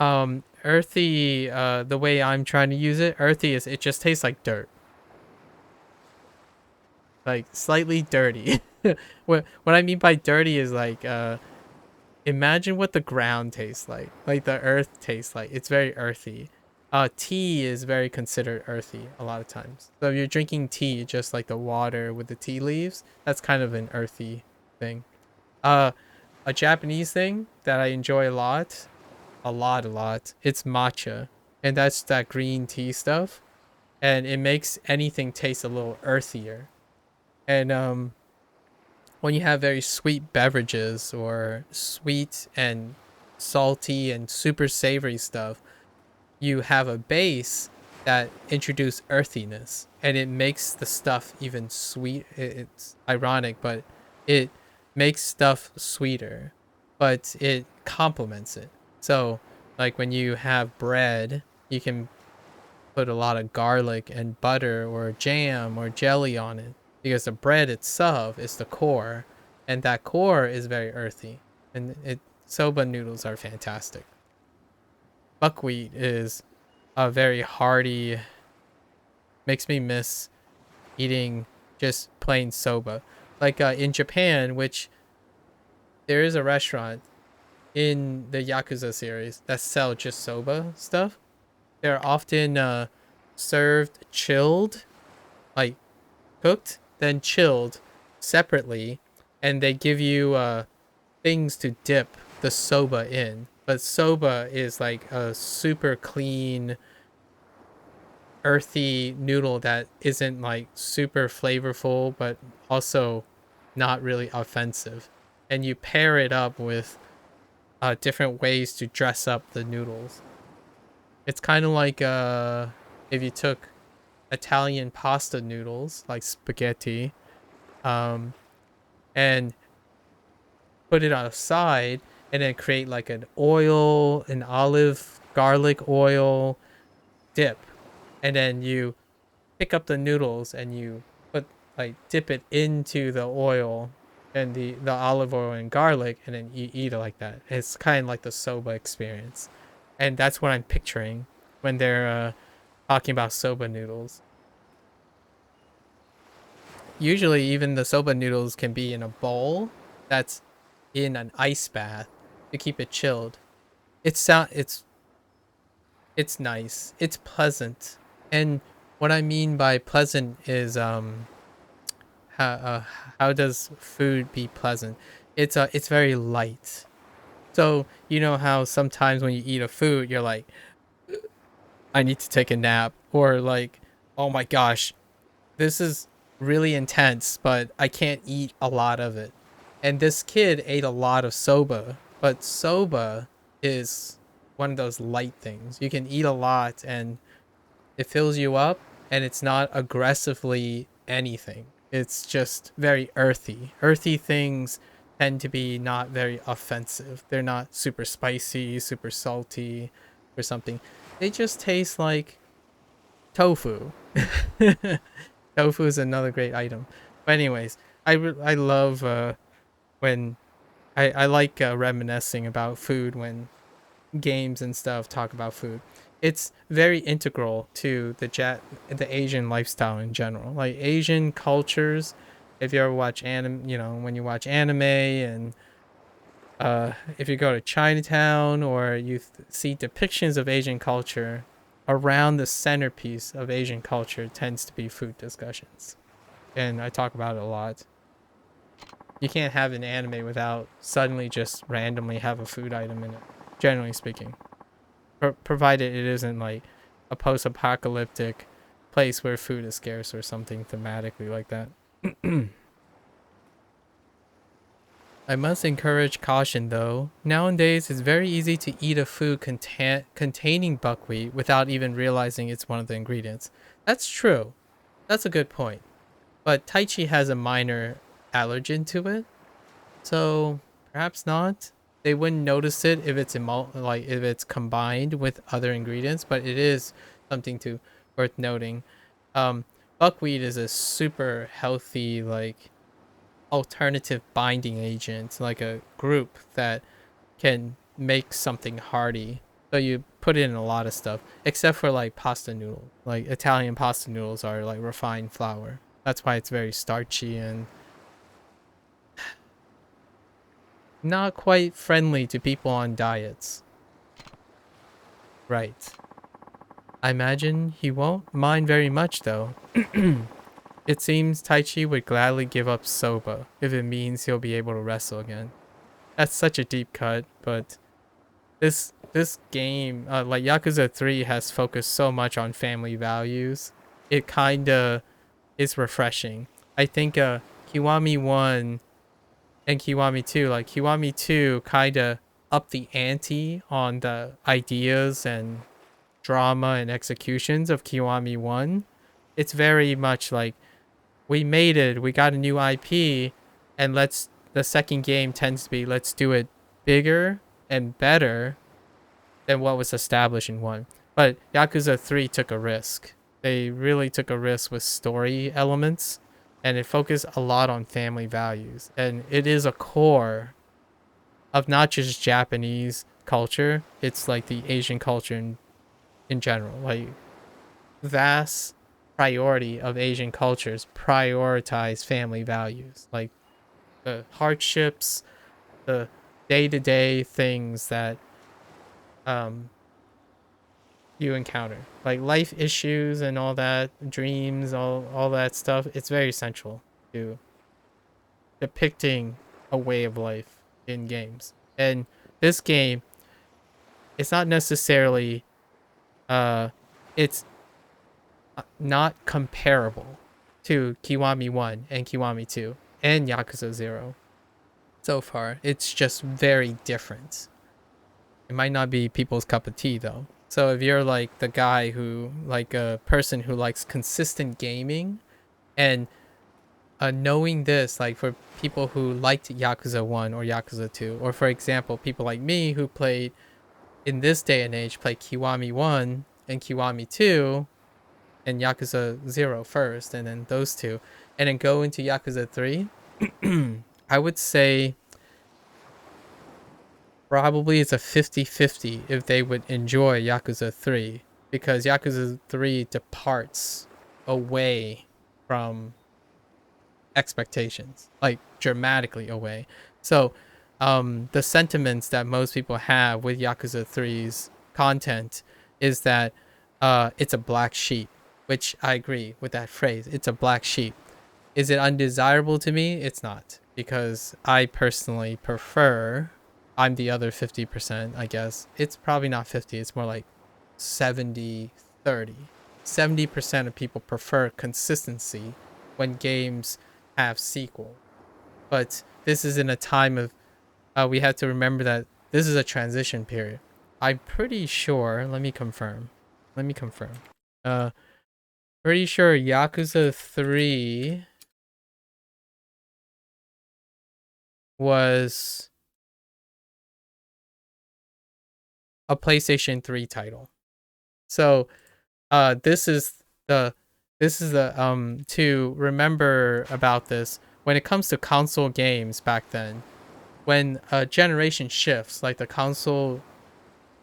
Earthy. The way I'm trying to use it, earthy is it just tastes like dirt, like slightly dirty. What I mean by dirty is like imagine what the ground tastes like the earth tastes like. It's very earthy. Tea is very considered earthy a lot of times. So if you're drinking tea, just like the water with the tea leaves, that's kind of an earthy thing. Uh, a Japanese thing that I enjoy a lot. It's matcha, and that's that green tea stuff, and it makes anything taste a little earthier. And when you have very sweet beverages or sweet and salty and super savory stuff, you have a base that introduce earthiness and it makes the stuff even sweet. It's ironic, but it makes stuff sweeter, but it complements it. So like when you have bread, you can put a lot of garlic and butter or jam or jelly on it because the bread itself is the core, and that core is very earthy. And it soba noodles are fantastic. Buckwheat is a very hearty, makes me miss eating just plain soba. Like in Japan, which there is a restaurant in the Yakuza series that sell just soba stuff. They're often served chilled, like cooked, then chilled separately, and they give you things to dip the soba in. But soba is like a super clean, earthy noodle that isn't like super flavorful, but also not really offensive. And you pair it up with different ways to dress up the noodles. It's kind of like if you took Italian pasta noodles like spaghetti, um, and put it on a side, and then create like an olive garlic oil dip, and then you pick up the noodles and you put like dip it into the oil and the olive oil and garlic, and then you eat it like that. It's kind of like the soba experience, and that's what I'm picturing when they're talking about soba noodles. Usually, even the soba noodles can be in a bowl that's in an ice bath to keep it chilled. It's nice. It's pleasant, and what I mean by pleasant is how how does food be pleasant? It's very light. So you know how sometimes when you eat a food, you're like, I need to take a nap, or like, oh my gosh, this is really intense, but I can't eat a lot of it. And this kid ate a lot of soba, but soba is one of those light things. You can eat a lot and it fills you up, and it's not aggressively anything. It's just very earthy. Earthy things tend to be not very offensive. They're not super spicy, super salty, or something. They just taste like tofu. Tofu is another great item. But anyways, I love when I like reminiscing about food when games and stuff talk about food. It's very integral to the Asian lifestyle in general. Like Asian cultures, if you ever watch anime, when you watch anime, and if you go to Chinatown or you see depictions of Asian culture, around the centerpiece of Asian culture tends to be food discussions. And I talk about it a lot. You can't have an anime without suddenly just randomly have a food item in it, generally speaking. Provided it isn't like a post-apocalyptic place where food is scarce or something thematically like that. I must encourage caution though. Nowadays, it's very easy to eat a food containing buckwheat without even realizing it's one of the ingredients. That's true. That's a good point. But Taichi has a minor allergen to it, so perhaps not. They wouldn't notice it if it's if it's combined with other ingredients, but it is something to worth noting. Um, Buckwheat is a super healthy alternative binding agent, like a group that can make something hearty. So you put it in a lot of stuff, except for like pasta noodle. Like Italian pasta noodles are like refined flour. That's why it's very starchy and not quite friendly to people on diets. Right. I imagine he won't mind very much though. It seems Taichi would gladly give up soba if it means he'll be able to wrestle again. That's such a deep cut, but this game, like Yakuza 3, has focused so much on family values. It kinda is refreshing. I think Kiwami 1 and Kiwami 2, like Kiwami 2 kinda upped the ante on the ideas and drama and executions of Kiwami 1. It's very much like, we made it, we got a new IP, and the second game tends to be, let's do it bigger and better than what was established in 1. But Yakuza 3 took a risk. They really took a risk with story elements, and it focused a lot on family values. And it is a core of not just Japanese culture, it's like the Asian culture in general. Like, vast priority of Asian cultures prioritize family values, like the hardships, the day-to-day things that um you encounter, like life issues and all that, dreams, all that stuff. It's very central to depicting a way of life in games. And this game, it's not necessarily it's not comparable to Kiwami 1 and Kiwami 2 and Yakuza 0 so far. It's just very different. It might not be people's cup of tea though. So if you're like the guy who, like a person who likes consistent gaming, and knowing this, like for people who liked Yakuza 1 or Yakuza 2, or for example, people like me who played in this day and age, play Kiwami 1 and Kiwami 2 and Yakuza 0 first, and then those two, and then go into Yakuza 3, I would say probably it's a 50-50 if they would enjoy Yakuza 3, because Yakuza 3 departs away from expectations, like dramatically away. So the sentiments that most people have with Yakuza 3's content is that it's a black sheep, which I agree with that phrase. It's a black sheep. Is it undesirable to me? It's not, because I personally prefer, I'm the other 50%, I guess. It's probably not 50, it's more like 70-30. 70% of people prefer consistency when games have sequel. But this is in a time of, we have to remember that this is a transition period. I'm pretty sure, let me confirm. Uh, Pretty sure Yakuza 3 was a PlayStation 3 title. So this is the to remember about this, when it comes to console games back then, when a generation shifts, like the console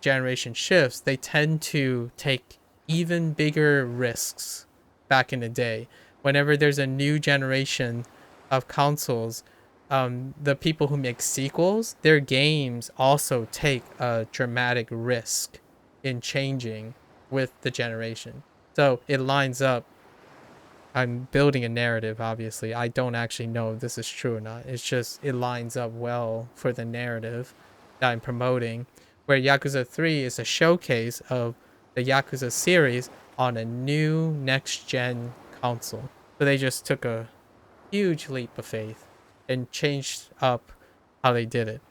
generation shifts, they tend to take even bigger risks back in the day. Whenever there's a new generation of consoles, the people who make sequels, their games also take a dramatic risk in changing with the generation. So it lines up. I'm building a narrative, obviously. I don't actually know if this is true or not. It's just, it lines up well for the narrative that I'm promoting, where Yakuza 3 is a showcase of the Yakuza series on a new next-gen console. So they just took a huge leap of faith and changed up how they did it.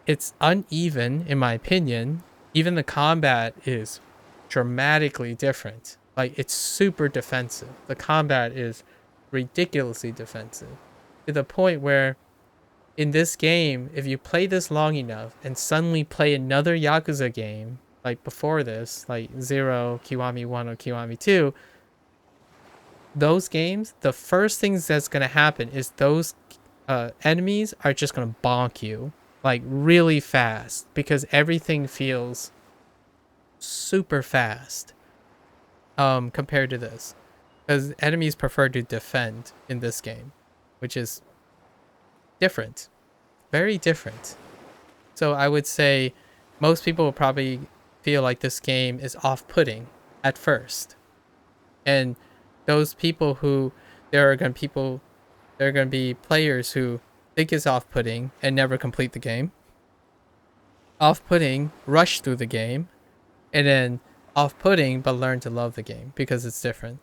It's uneven, in my opinion. Even the combat is dramatically different. Like, it's super defensive. The combat is ridiculously defensive, to the point where in this game, if you play this long enough and suddenly play another Yakuza game, like before this, like 0, Kiwami 1, or Kiwami 2, those games, the first things that's going to happen is those enemies are just going to bonk you, like, really fast, because everything feels super fast compared to this, because enemies prefer to defend in this game, which is different, very different. So I would say most people will probably feel like this game is off-putting at first, and those people who there are going to be players who think it's off-putting and never complete the game, off-putting rush through the game, and then off-putting but learn to love the game because it's different.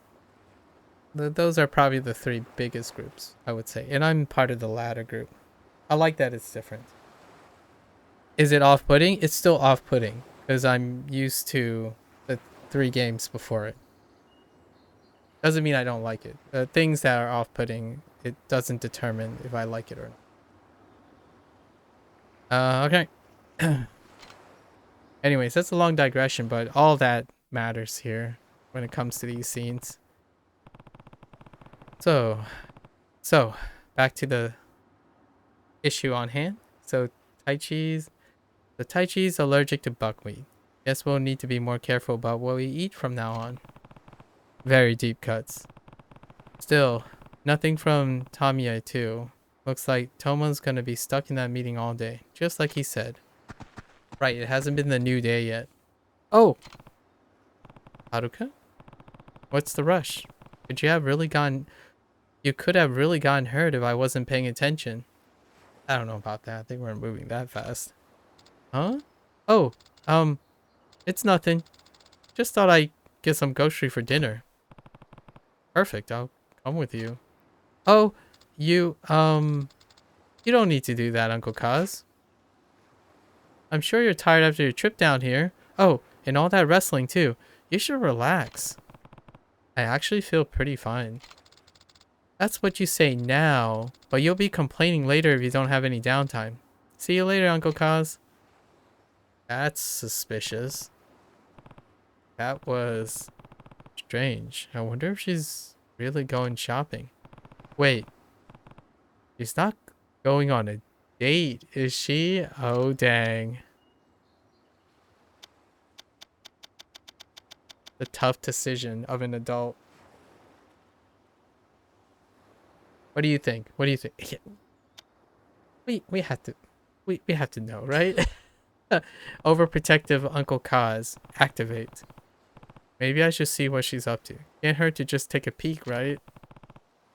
Those are probably the three biggest groups, I would say, and I'm part of the latter group. I like that it's different. Is it off-putting? It's still off-putting because I'm used to the 3 games before it. Doesn't mean I don't like it. The things that are off-putting, it doesn't determine if I like it or not. Okay. Anyways, that's a long digression, but all that matters here when it comes to these scenes. So back to the issue on hand. So the Taichi's allergic to buckwheat. Guess we'll need to be more careful about what we eat from now on. Very deep cuts. Still, nothing from Tamiya too. Looks like Toma's gonna be stuck in that meeting all day, just like he said. Right, it hasn't been the new day yet. Oh! Haruka? What's the rush? You could have really gotten hurt if I wasn't paying attention. I don't know about that. They weren't moving that fast. Huh? Oh, it's nothing. Just thought I'd get some grocery for dinner. Perfect, I'll come with you. Oh, you don't need to do that, Uncle Kaz. I'm sure you're tired after your trip down here. Oh, and all that wrestling too. You should relax. I actually feel pretty fine. That's what you say now, but you'll be complaining later if you don't have any downtime. See you later, Uncle Kaz. That's suspicious. That was strange. I wonder if she's really going shopping. Wait. She's not... Going on a date, is she? Oh, dang. The tough decision of an adult. What do you think? What do you think? Yeah, we have to we have to know, right? Overprotective Uncle Kaz, activate. Maybe I should see what she's up to. Can't hurt to just take a peek, right?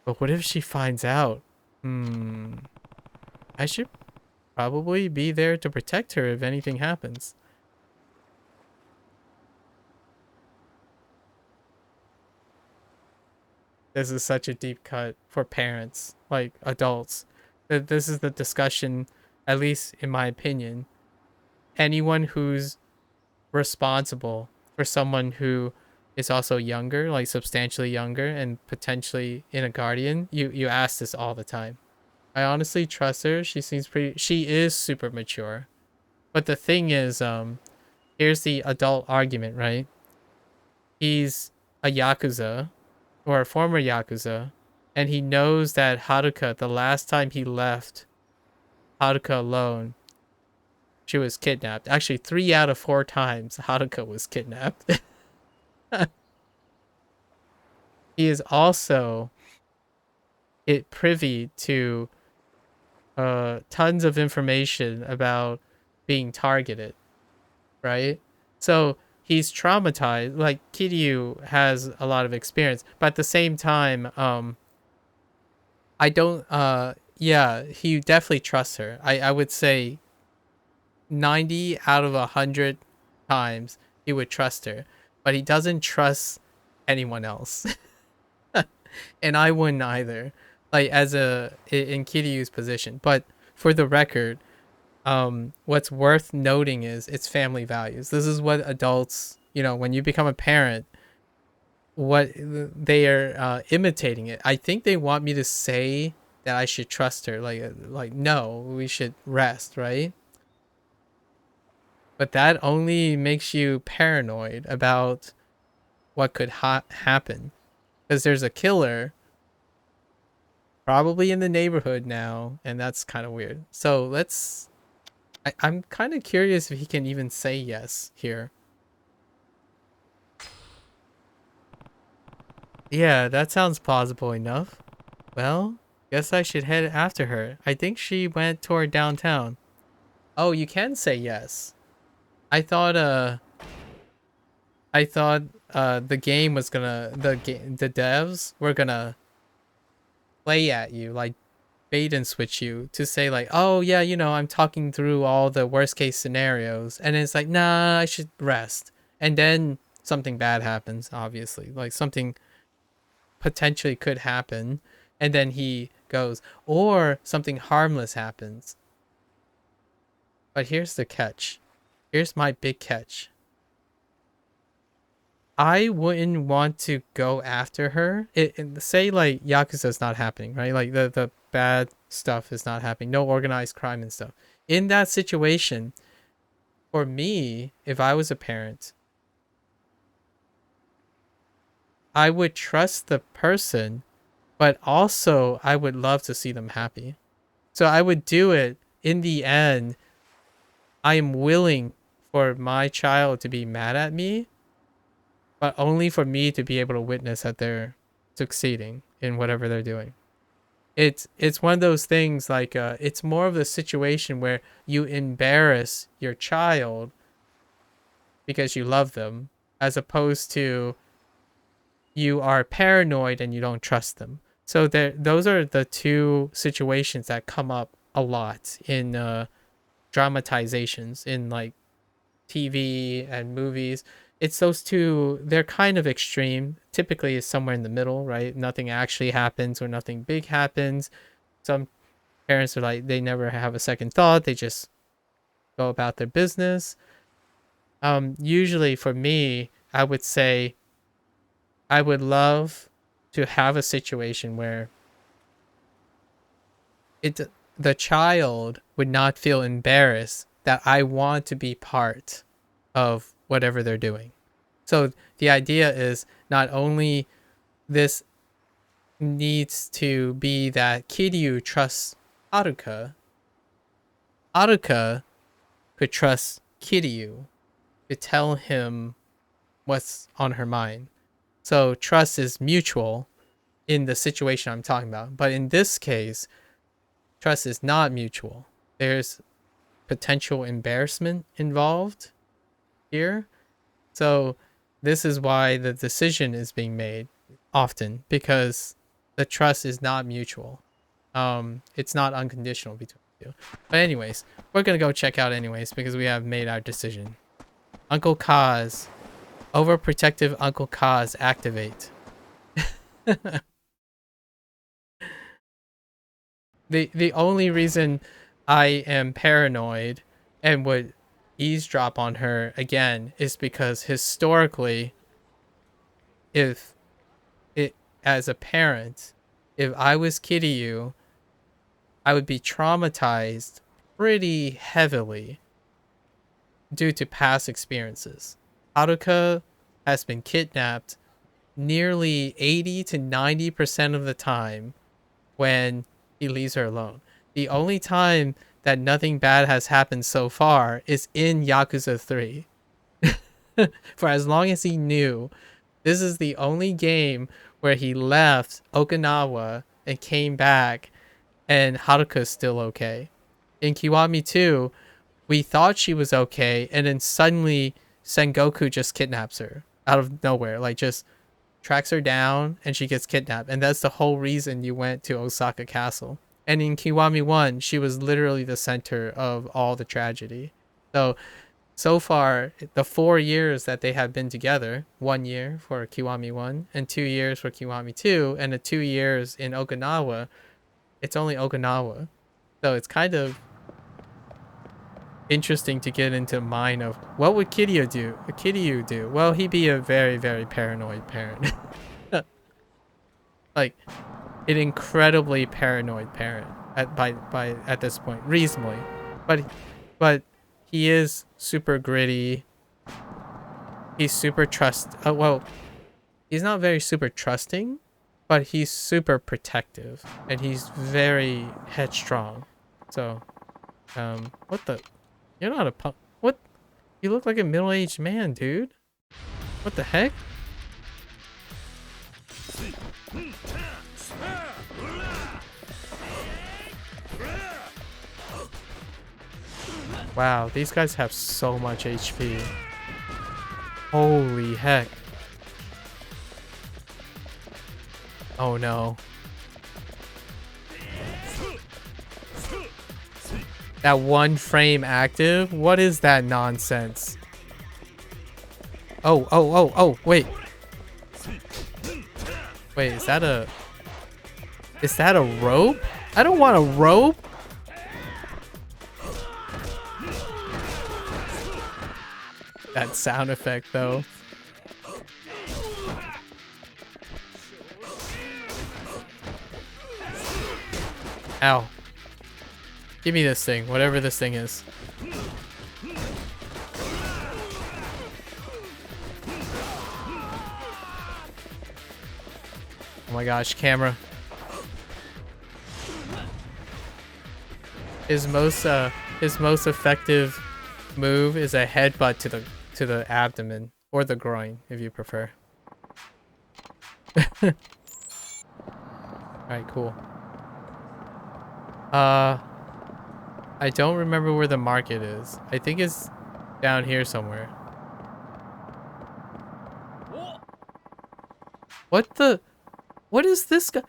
But what if she finds out? I should probably be there to protect her if anything happens. This is such a deep cut for parents, like adults. This is the discussion, at least in my opinion. Anyone who's responsible for someone who is also younger, like substantially younger and potentially in a guardian, you ask this all the time. I honestly trust her. She is super mature. But the thing is, here's the adult argument, right? He's a Yakuza or a former Yakuza, and he knows that Haruka, the last time he left Haruka alone, she was kidnapped. Actually, 3 out of 4 times Haruka was kidnapped. He is also privy to tons of information about being targeted, right? So he's traumatized. Like Kiryu has a lot of experience, but at the same time, I don't. Yeah, he definitely trusts her. I would say 90 out of 100 times he would trust her, but he doesn't trust anyone else. And I wouldn't either. Like as in Kiryu's position. But for the record, what's worth noting is it's family values. This is what adults, when you become a parent, what they are imitating it. I think they want me to say that I should trust her. Like no, we should rest, right? But that only makes you paranoid about what could happen because there's a killer probably in the neighborhood now, and that's kind of weird. So I'm kind of curious if he can even say yes here. Yeah, that sounds plausible enough. Well, guess I should head after her. I think she went toward downtown. Oh, you can say yes. I thought the game was gonna the devs were gonna play at you, like bait and switch you to say like, oh yeah, I'm talking through all the worst case scenarios, and it's like, nah, I should rest, and then something bad happens, obviously, like something potentially could happen, and then he goes, or something harmless happens. But here's the catch. Here's my big catch. I wouldn't want to go after her. Say like Yakuza's not happening, right? Like the bad stuff is not happening. No organized crime and stuff. In that situation, for me, if I was a parent, I would trust the person, but also I would love to see them happy. So I would do it. In the end, I am willing for my child to be mad at me, but only for me to be able to witness that they're succeeding in whatever they're doing. It's one of those things like it's more of the situation where you embarrass your child because you love them, as opposed to you are paranoid and you don't trust them. So those are the two situations that come up a lot in dramatizations in like TV and movies. It's those two, they're kind of extreme. Typically it's somewhere in the middle, right? Nothing actually happens or nothing big happens. Some parents are like, they never have a second thought. They just go about their business. Usually for me, I would say I would love to have a situation where it the child would not feel embarrassed that I want to be part of whatever they're doing. So the idea is not only this needs to be that Kiryu trusts Haruka, Haruka could trust Kiryu to tell him what's on her mind. So trust is mutual in the situation I'm talking about. But in this case, trust is not mutual. There's potential embarrassment involved here. So this is why the decision is being made often, because the trust is not mutual. It's not unconditional between you. But anyways, we're gonna go check out anyways because we have made our decision. Uncle Kaz, overprotective Uncle Kaz, activate. The only reason I am paranoid and would eavesdrop on her again is because historically, if it as a parent, if I was Kiryu, I would be traumatized pretty heavily due to past experiences. Haruka has been kidnapped nearly 80 to 90% of the time when he leaves her alone. The only time that nothing bad has happened so far is in Yakuza 3. For as long as he knew, this is the only game where he left Okinawa and came back and Haruka's still okay. In Kiwami 2, we thought she was okay, and then suddenly Sengoku just kidnaps her out of nowhere. Like, just tracks her down and she gets kidnapped. And that's the whole reason you went to Osaka Castle. And in Kiwami 1, she was literally the center of all the tragedy. So far, the 4 years that they have been together, 1 year for Kiwami 1 and 2 years for Kiwami 2, and the 2 years in Okinawa, it's only Okinawa. So it's kind of interesting to get into the mind of what would Kiryu do? Well, he'd be a very, very paranoid parent. Like an incredibly paranoid parent at this point, reasonably. But he is super gritty. He's super well, he's not very super trusting, but he's super protective and he's very headstrong. So, what the? You're not a punk. What? You look like a middle-aged man, dude. What the heck? Wow, these guys have so much HP. Holy heck. Oh no. That one frame active? What is that nonsense? Oh, wait. Wait, is that a rope? I don't want a rope. That sound effect though. Ow. Give me this thing, whatever this thing is. Oh my gosh, camera. His most effective move is a headbutt to the abdomen or the groin, if you prefer. All right, cool. I don't remember where the market is. I think it's down here somewhere. What is this guy?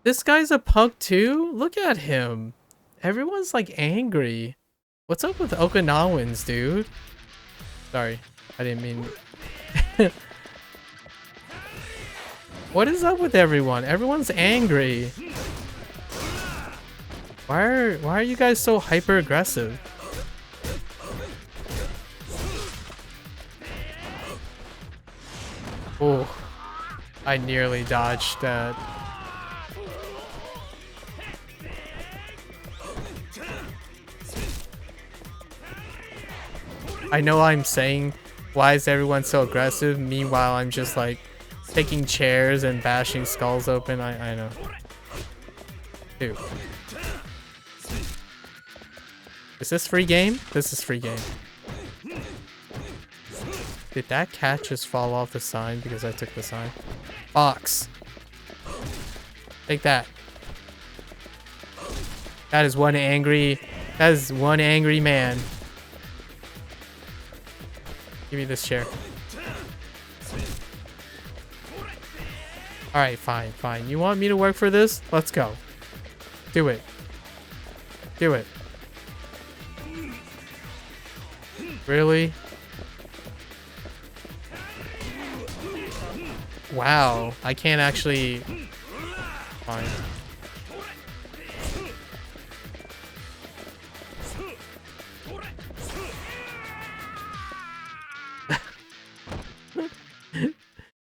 This guy's a punk too? Look at him. Everyone's like angry. What's up with Okinawans, dude? Sorry, I didn't mean... What is up with everyone? Everyone's angry. Why are you guys so hyper aggressive? Oh, I nearly dodged that. I know I'm saying, why is everyone so aggressive? Meanwhile, I'm just like taking chairs and bashing skulls open. I know. Dude. Is this free game? This is free game. Did that cat just fall off the sign because I took the sign? Fox. Take that. That is one angry man. Give me this chair. Alright, fine, fine. You want me to work for this? Let's go. Do it. Do it. Really? Wow, I can't actually... Fine.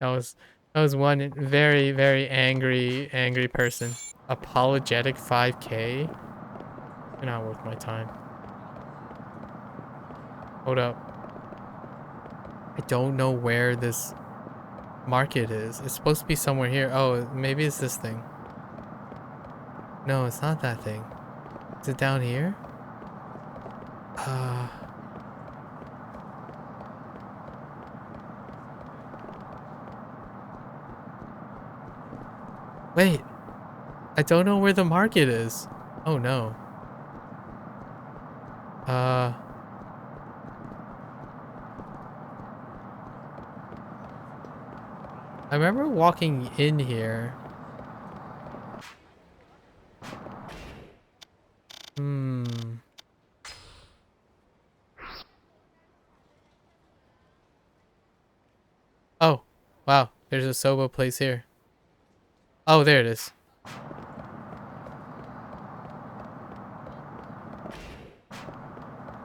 That was one very, very angry person. Apologetic 5K? You're not worth my time. Hold up. I don't know where this market is. It's supposed to be somewhere here. Oh, maybe it's this thing. No, it's not that thing. Is it down here? Wait. I don't know where the market is. Oh no. I remember walking in here. Oh, wow. There's a soba place here. Oh, there it is.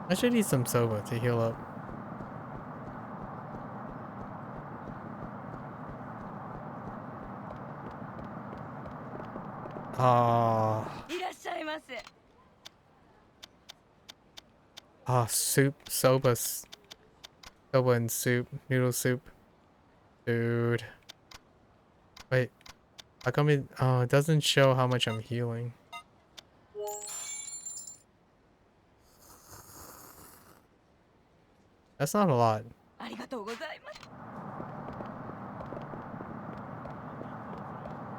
I should eat some soba to heal up. Oh. Oh, soup, soba and soup, noodle soup. Dude. Wait. How come it... Oh, it doesn't show how much I'm healing. That's not a lot.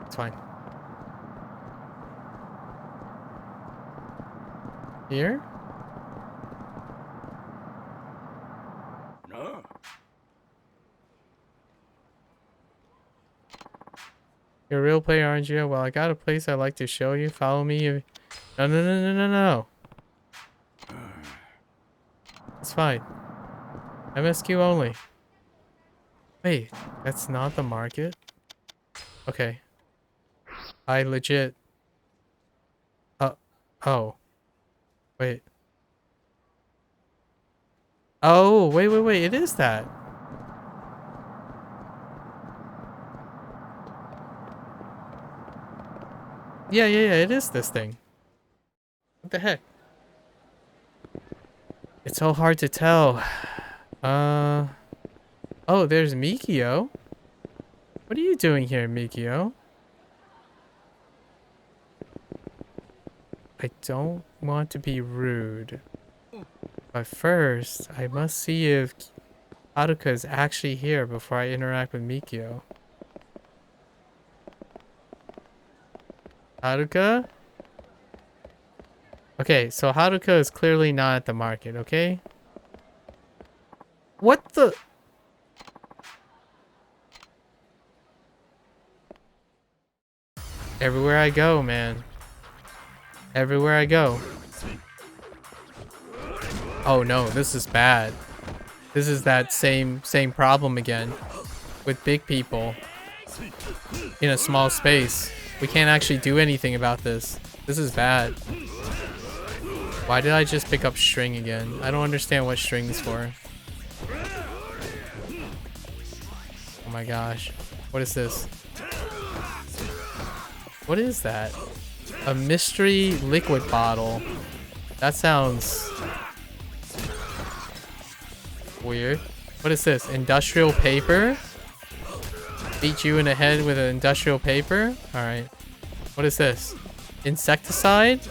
It's fine. Here? No. You're a real player, aren't you? Well, I got a place I'd like to show you. Follow me. No, no, no, no, no, no. It's fine. MSQ only. Wait, that's not the market? Okay. I legit... oh. Wait. Oh, wait. It is that. Yeah, it is this thing. What the heck? It's so hard to tell. Oh, there's Mikio. What are you doing here, Mikio? I don't want to be rude. But first, I must see if Haruka is actually here before I interact with Mikio. Haruka? Okay, so Haruka is clearly not at the market, okay? What the... Everywhere I go, man. Everywhere I go. Oh no, this is bad. This is that same problem again. With big people. In a small space. We can't actually do anything about this. This is bad. Why did I just pick up string again? I don't understand what string is for. Oh my gosh. What is this? What is that? A mystery liquid bottle. That sounds weird. What is this? Industrial paper? Beat you in the head with an industrial paper? Alright. What is this? Insecticide?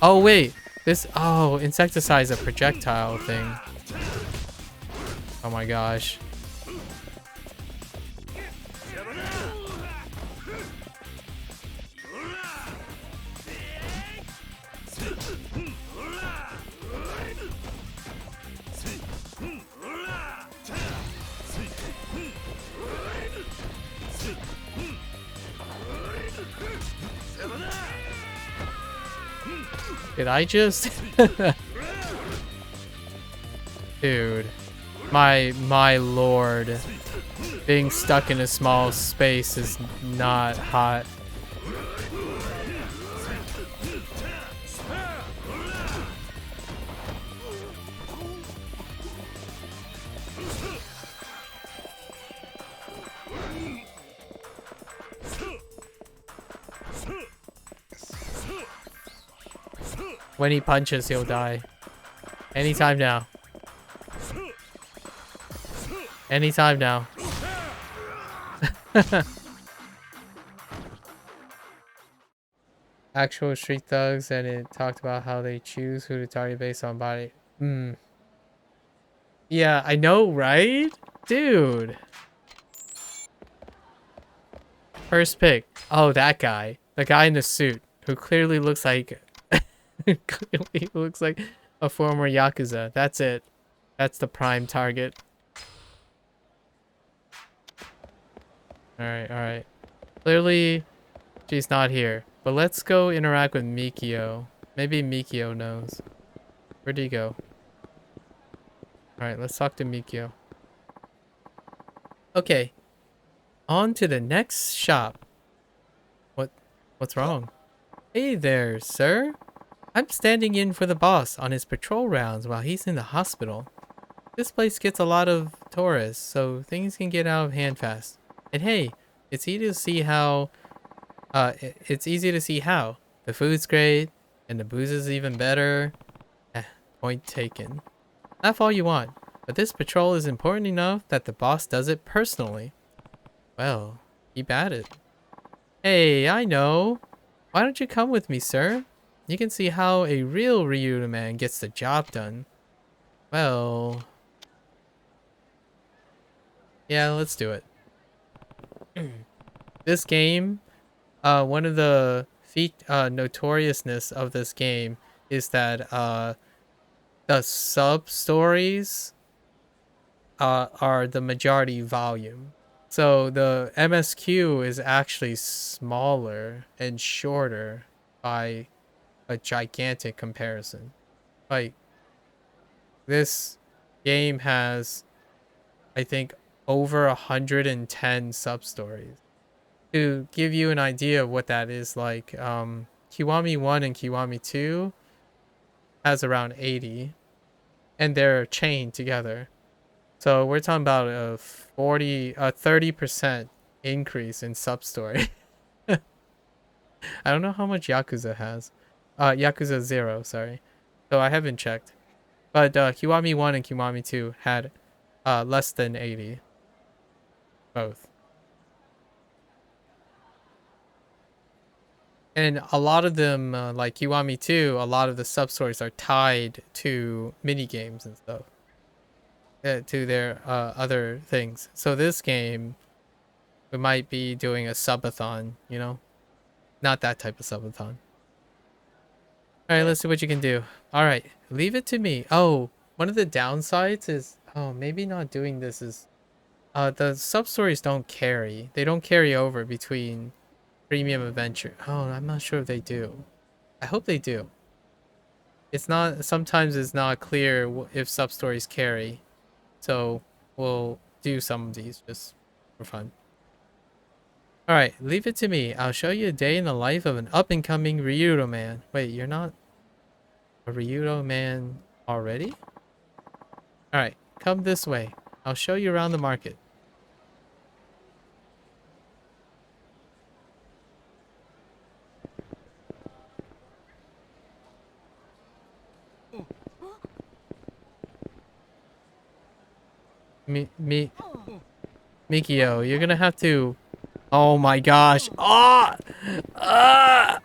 Oh, wait. This... Oh, insecticide is a projectile thing. Oh my gosh. Did I just... Dude. My lord. Being stuck in a small space is not hot. When he punches, he'll die. Anytime now. Anytime now. Actual street thugs, and it talked about how they choose who to target based on body. Yeah, I know, right? Dude. First pick. Oh, that guy. The guy in the suit who clearly looks like clearly looks like a former Yakuza. That's it. That's the prime target. Alright, alright. Clearly, she's not here. But let's go interact with Mikio. Maybe Mikio knows. Where'd he go? Alright, let's talk to Mikio. Okay. On to the next shop. What's wrong? Hey there, sir. I'm standing in for the boss on his patrol rounds while he's in the hospital. This place gets a lot of tourists, so things can get out of hand fast. And hey, it's easy to see how... it's easy to see how. The food's great, and the booze is even better. Point taken. Laugh all you want, but this patrol is important enough that the boss does it personally. Well, keep at it. Hey, I know. Why don't you come with me, sir? You can see how a real Ryuda man gets the job done. Well... Yeah, let's do it. This game, one of the notoriousness of this game is that the sub-stories are the majority volume. So the MSQ is actually smaller and shorter by a gigantic comparison. Like, this game has, I think, over 110 sub-stories. To give you an idea of what that is like, Kiwami 1 and Kiwami 2 has around 80, and they're chained together. So we're talking about a 30% increase in sub-story. I don't know how much Yakuza has. Yakuza 0, sorry. So I haven't checked. But Kiwami 1 and Kiwami 2 had less than 80. Both. And a lot of them, like Kiwami 2, a lot of the sub-stories are tied to mini-games and stuff. To their other things. So this game, we might be doing a subathon, you know? Not that type of subathon. Alright, let's see what you can do. Alright, leave it to me. Oh, one of the downsides is... Oh, maybe not doing this is... the sub-stories don't carry. They don't carry over between premium adventure. Oh, I'm not sure if they do. I hope they do. It's not... Sometimes it's not clear if sub-stories carry. So we'll do some of these just for fun. Alright, leave it to me. I'll show you a day in the life of an up-and-coming Ryudo man. Wait, you're not a Ryudo man already? Alright, come this way. I'll show you around the market. Mikio, you're gonna have to... Oh my gosh. Ah! Ah!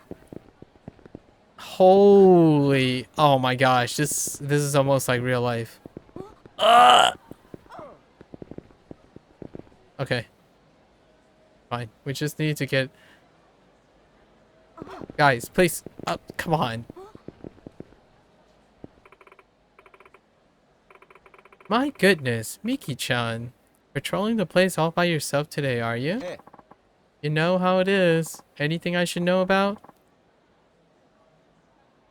Holy, oh my gosh, this is almost like real life. Okay, fine. We just need to get, guys, please, come on. My goodness, Miki-chan, patrolling the place all by yourself today, are you? You know how it is. Anything I should know about?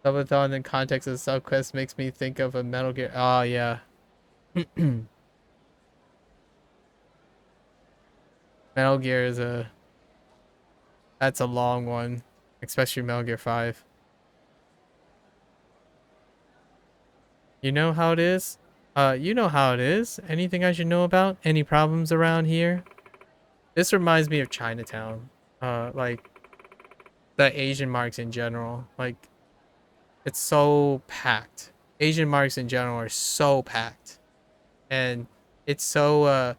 Subathon in the context of subquest makes me think of a Metal Gear. Oh yeah. Metal Gear is that's a long one, especially Metal Gear 5. You know how it is? You know how it is. Anything I should know about? Any problems around here? This reminds me of Chinatown. Like the Asian marks in general. Like it's so packed. Asian marks in general are so packed. And it's so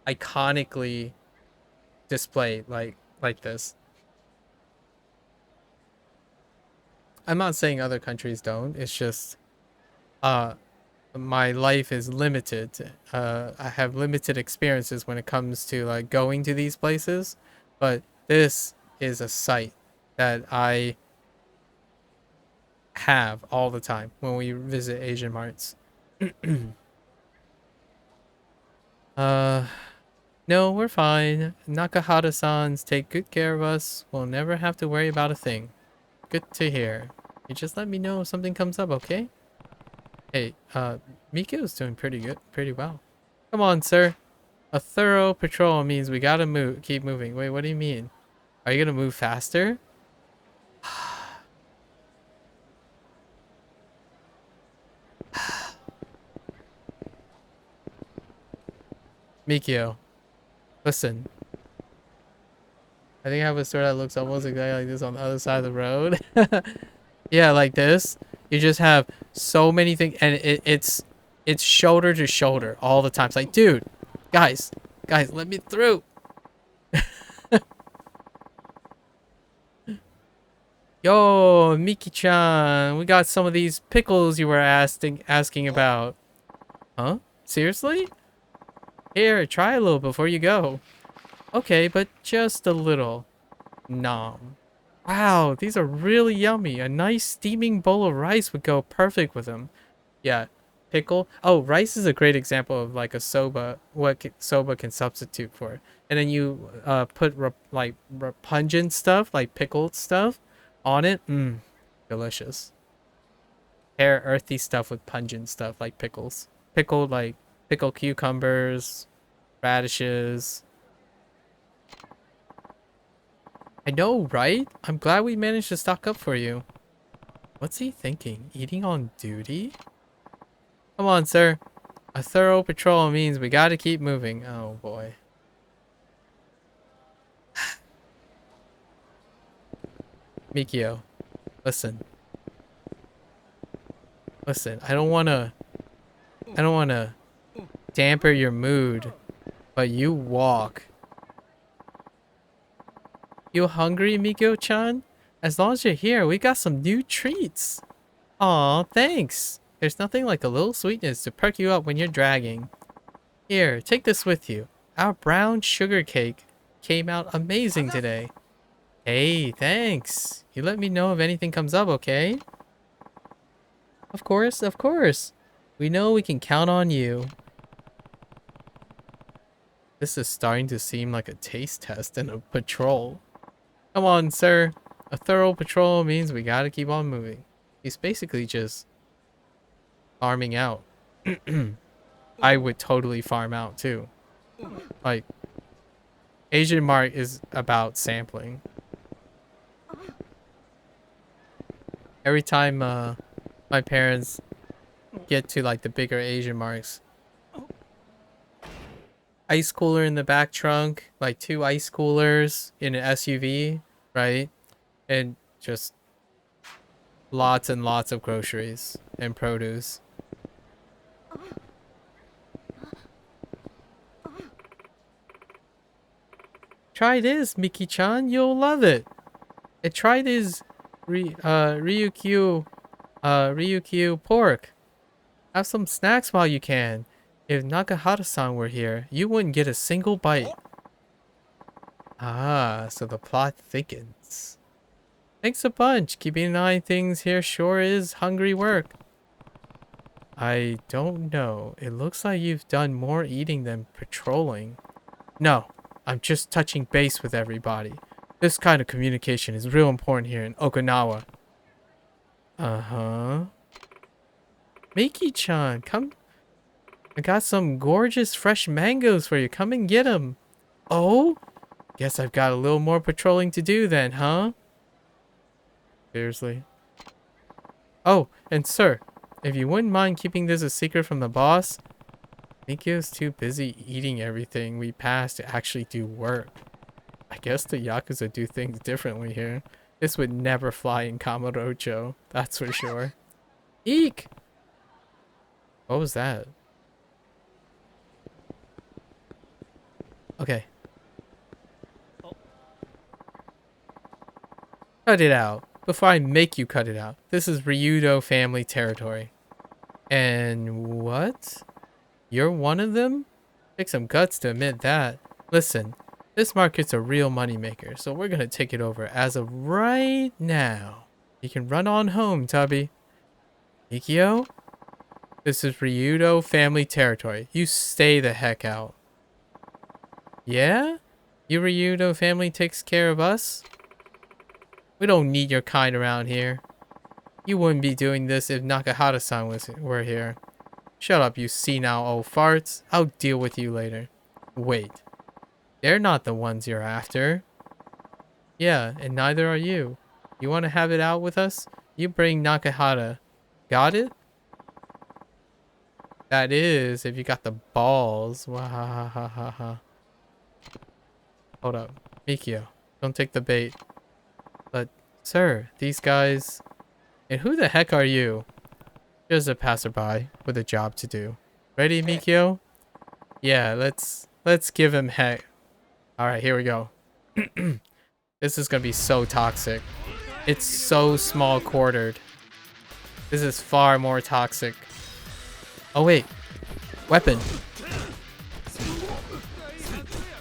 iconically displayed like this. I'm not saying other countries don't. It's just uh my life is limited. I have limited experiences when it comes to like going to these places, but this is a sight that I have all the time when we visit Asian marts. uh no, we're fine. Nakahata-sans take good care of us. We'll never have to worry about a thing. Good to hear. You just let me know if something comes up, okay? Hey, Miko's doing pretty good, pretty well. Come on, sir. A thorough patrol means we gotta move, keep moving. Wait, what do you mean? Are you gonna move faster? Mikio, listen. I think I have a store that looks almost exactly like this on the other side of the road. Yeah, like this. You just have so many things, and it's shoulder to shoulder all the time. It's like, dude, guys, let me through. Yo, Miki-chan, we got some of these pickles you were asking about. Huh? Seriously? Here, try a little before you go. Okay, but just a little. Nom. Wow, these are really yummy. A nice steaming bowl of rice would go perfect with them. Yeah, pickle. Oh, rice is a great example of like a soba, what soba can substitute for. And then you put like pungent stuff, like pickled stuff on it. Mmm, delicious. Pair earthy stuff with pungent stuff like pickles. Pickled cucumbers, radishes. I know, right? I'm glad we managed to stock up for you. What's he thinking? Eating on duty? Come on, sir. A thorough patrol means we gotta keep moving. Oh, boy. Mikio, listen. Listen, I don't wanna damper your mood, but you walk. You hungry, Mikio-chan? As long as you're here, we got some new treats. Aw, thanks. There's nothing like a little sweetness to perk you up when you're dragging. Here, take this with you. Our brown sugar cake came out amazing today. Hey, thanks. You let me know if anything comes up, okay? Of course, of course. We know we can count on you. This is starting to seem like a taste test and a patrol. Come on, sir. A thorough patrol means we gotta keep on moving. He's basically just farming out. I would totally farm out too. Like, Asian Mart is about sampling. Every time my parents get to like the bigger Asian marks, ice cooler in the back trunk, like 2 ice coolers in an SUV, right? And just lots and lots of groceries and produce. Try this, Miki-chan. You'll love it. And try this Ryukyu pork. Have some snacks while you can. If Nakahara-san were here, you wouldn't get a single bite. Ah, so the plot thickens. Thanks a bunch. Keeping an eye on things here sure is hungry work. I don't know. It looks like you've done more eating than patrolling. No, I'm just touching base with everybody. This kind of communication is real important here in Okinawa. Uh-huh. Miki-chan, come. I got some gorgeous fresh mangoes for you. Come and get them. Oh? Guess I've got a little more patrolling to do then, huh? Seriously. Oh, and sir, if you wouldn't mind keeping this a secret from the boss, Mikio's too busy eating everything we passed to actually do work. I guess the Yakuza do things differently here. This would never fly in Kamurocho, that's for sure. Eek! What was that? Okay. Cut it out. Before I make you cut it out. This is Ryudo family territory. And what? You're one of them? Take some guts to admit that. Listen, this market's a real moneymaker, so we're gonna take it over as of right now. You can run on home, Tubby. Mikio? This is Ryudo family territory. You stay the heck out. Yeah? Your Ryudo family takes care of us? We don't need your kind around here. You wouldn't be doing this if Nakahara-san were here. Shut up, you senile old farts. I'll deal with you later. Wait. They're not the ones you're after. Yeah, and neither are you. You want to have it out with us? You bring Nakahara. Got it? That is, if you got the balls. Wahahaha. Hold up. Mikio, don't take the bait. But, sir, these guys... And who the heck are you? Just a passerby with a job to do. Ready, Mikio? Yeah, let's give him heck. Alright, here we go. This is gonna be so toxic. It's so small quartered. This is far more toxic. Oh wait. Weapon.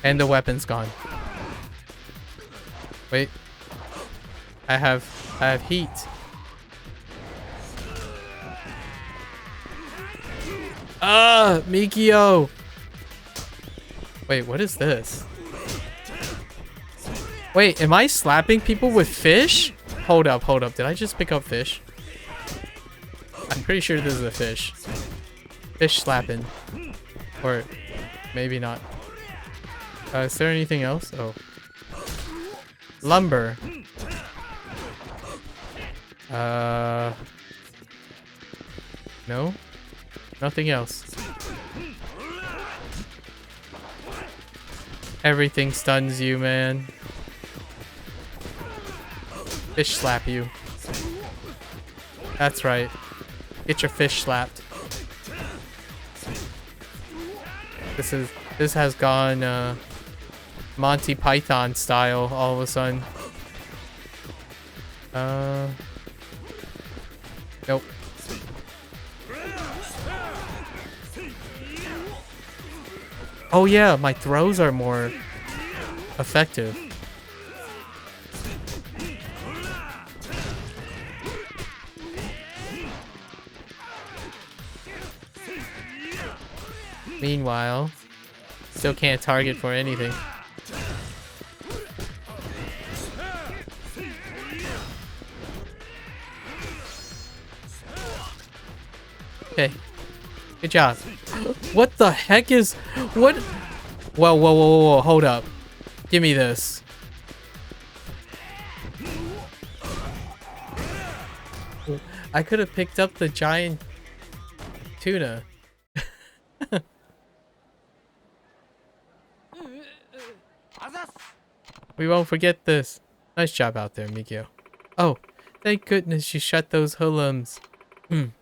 And the weapon's gone. Wait. I have heat. Ah, Mikio. Wait, what is this? Wait, am I slapping people with fish? Hold up, hold up. Did I just pick up fish? I'm pretty sure this is a fish. Fish slapping. Or maybe not. Is there anything else? Oh. Lumber. No? Nothing else. Everything stuns you, man. Fish slap you. That's right. Get your fish slapped. This has gone Monty Python style all of a sudden. Nope. Oh yeah, my throws are more effective. Meanwhile, still can't target for anything. Okay. Good job. What the heck is... What? Whoa, whoa, whoa, whoa, whoa. Hold up. Give me this. I could have picked up the giant tuna. We won't forget this. Nice job out there, Mikio. Oh, thank goodness you shut those hoodlums. You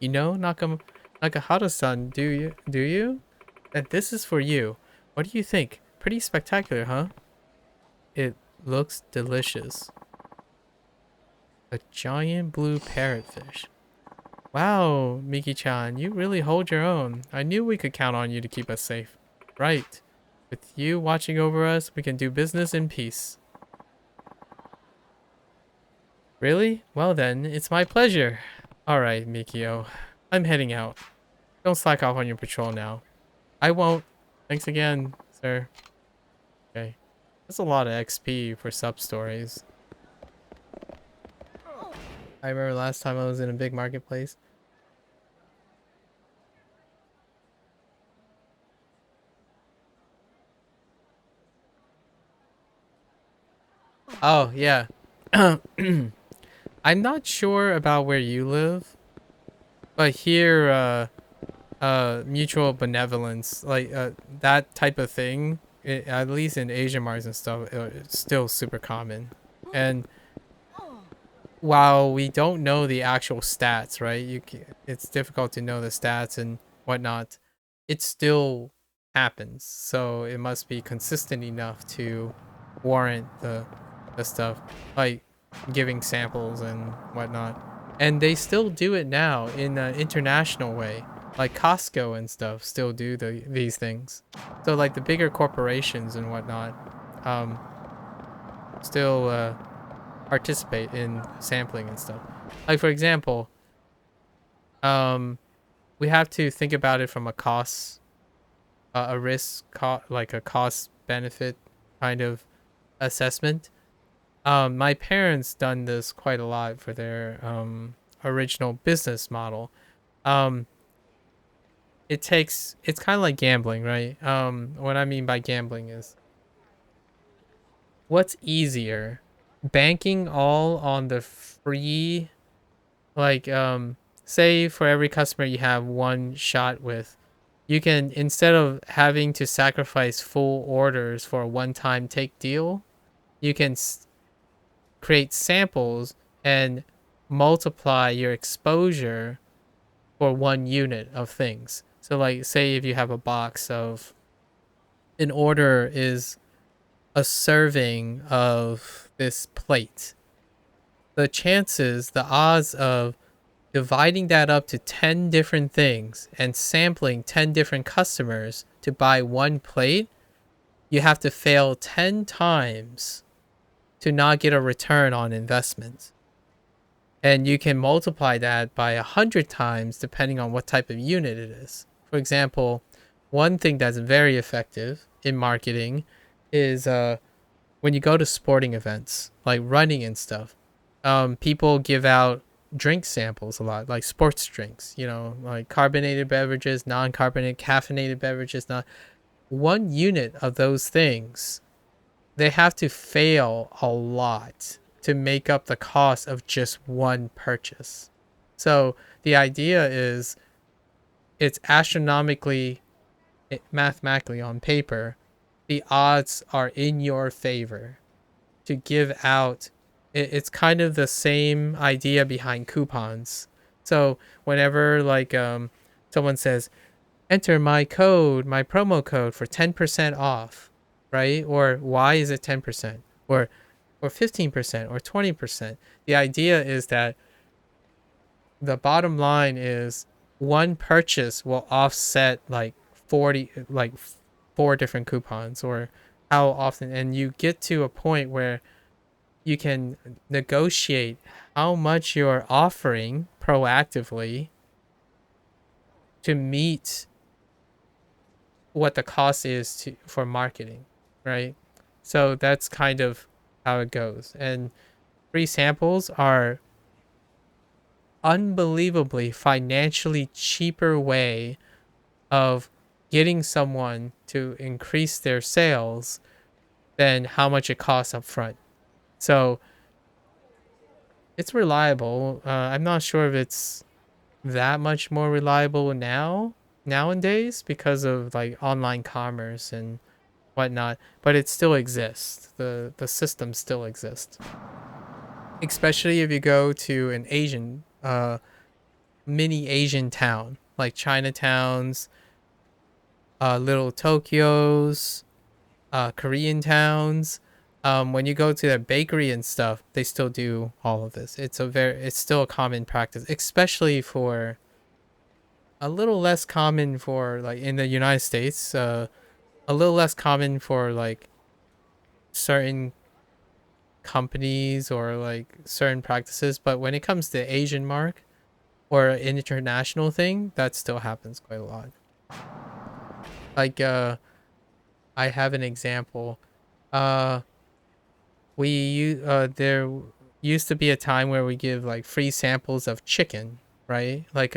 know, Nakahara-san, do you? And this is for you. What do you think? Pretty spectacular, huh? It looks delicious. A giant blue parrotfish. Wow, Miki-chan, you really hold your own. I knew we could count on you to keep us safe. Right. With you watching over us, we can do business in peace. Really? Well then, it's my pleasure. Alright, Mikio. I'm heading out. Don't slack off on your patrol now. I won't. Thanks again, sir. Okay. That's a lot of XP for sub-stories. I remember last time I was in a big marketplace. Oh, yeah. I'm not sure about where you live, but here, mutual benevolence, like, that type of thing, at least in Asian markets and stuff, it's still super common. And while we don't know the actual stats, right? It's difficult to know the stats and whatnot. It still happens, so it must be consistent enough to warrant the stuff, like giving samples and whatnot. And they still do it now in an international way, like Costco and stuff still do these things. So like the bigger corporations and whatnot, still participate in sampling and stuff. Like for example, we have to think about it from a cost, a risk, like a cost benefit kind of assessment. My parents done this quite a lot for their original business model. Um, it's kind of like gambling, right? What I mean by gambling is what's easier, banking all on the free, like say for every customer you have one shot with, you can, instead of having to sacrifice full orders for a one-time take deal, you can create samples and multiply your exposure for one unit of things. So like say if you have a box of, an order is a serving of this plate, the odds of dividing that up to 10 different things and sampling 10 different customers to buy one plate, you have to fail 10 times to not get a return on investment. And you can multiply that by 100 times depending on what type of unit it is. For example, one thing that's very effective in marketing is when you go to sporting events, like running and stuff, people give out drink samples a lot, like sports drinks, like carbonated beverages, non-carbonated, caffeinated beverages. Not one unit of those things, they have to fail a lot to make up the cost of just one purchase. So the idea is it's astronomically, mathematically on paper, the odds are in your favor to give out. It's kind of the same idea behind coupons. So whenever like someone says, enter my promo code for 10% off, right? Or why is it 10%? Or 15% or 20%. The idea is that the bottom line is one purchase will offset like 40, like four different coupons, or how often, and you get to a point where you can negotiate how much you're offering proactively to meet what the cost is for marketing, right? So that's kind of how it goes. And free samples are unbelievably financially cheaper way of getting someone to increase their sales than how much it costs up front. So it's reliable. I'm not sure if it's that much more reliable nowadays because of like online commerce and whatnot, but it still exists. The system still exists. Especially if you go to an Asian mini Asian town, like Chinatowns, little Tokyos, Korean towns. When you go to the bakery and stuff, they still do all of this. It's still a common practice, especially for a little less common for like in the United States, a little less common for like certain companies or like certain practices, but when it comes to Asian mark or an international thing, that still happens quite a lot. Like I have an example. Uh there used to be a time where we give like free samples of chicken, right? Like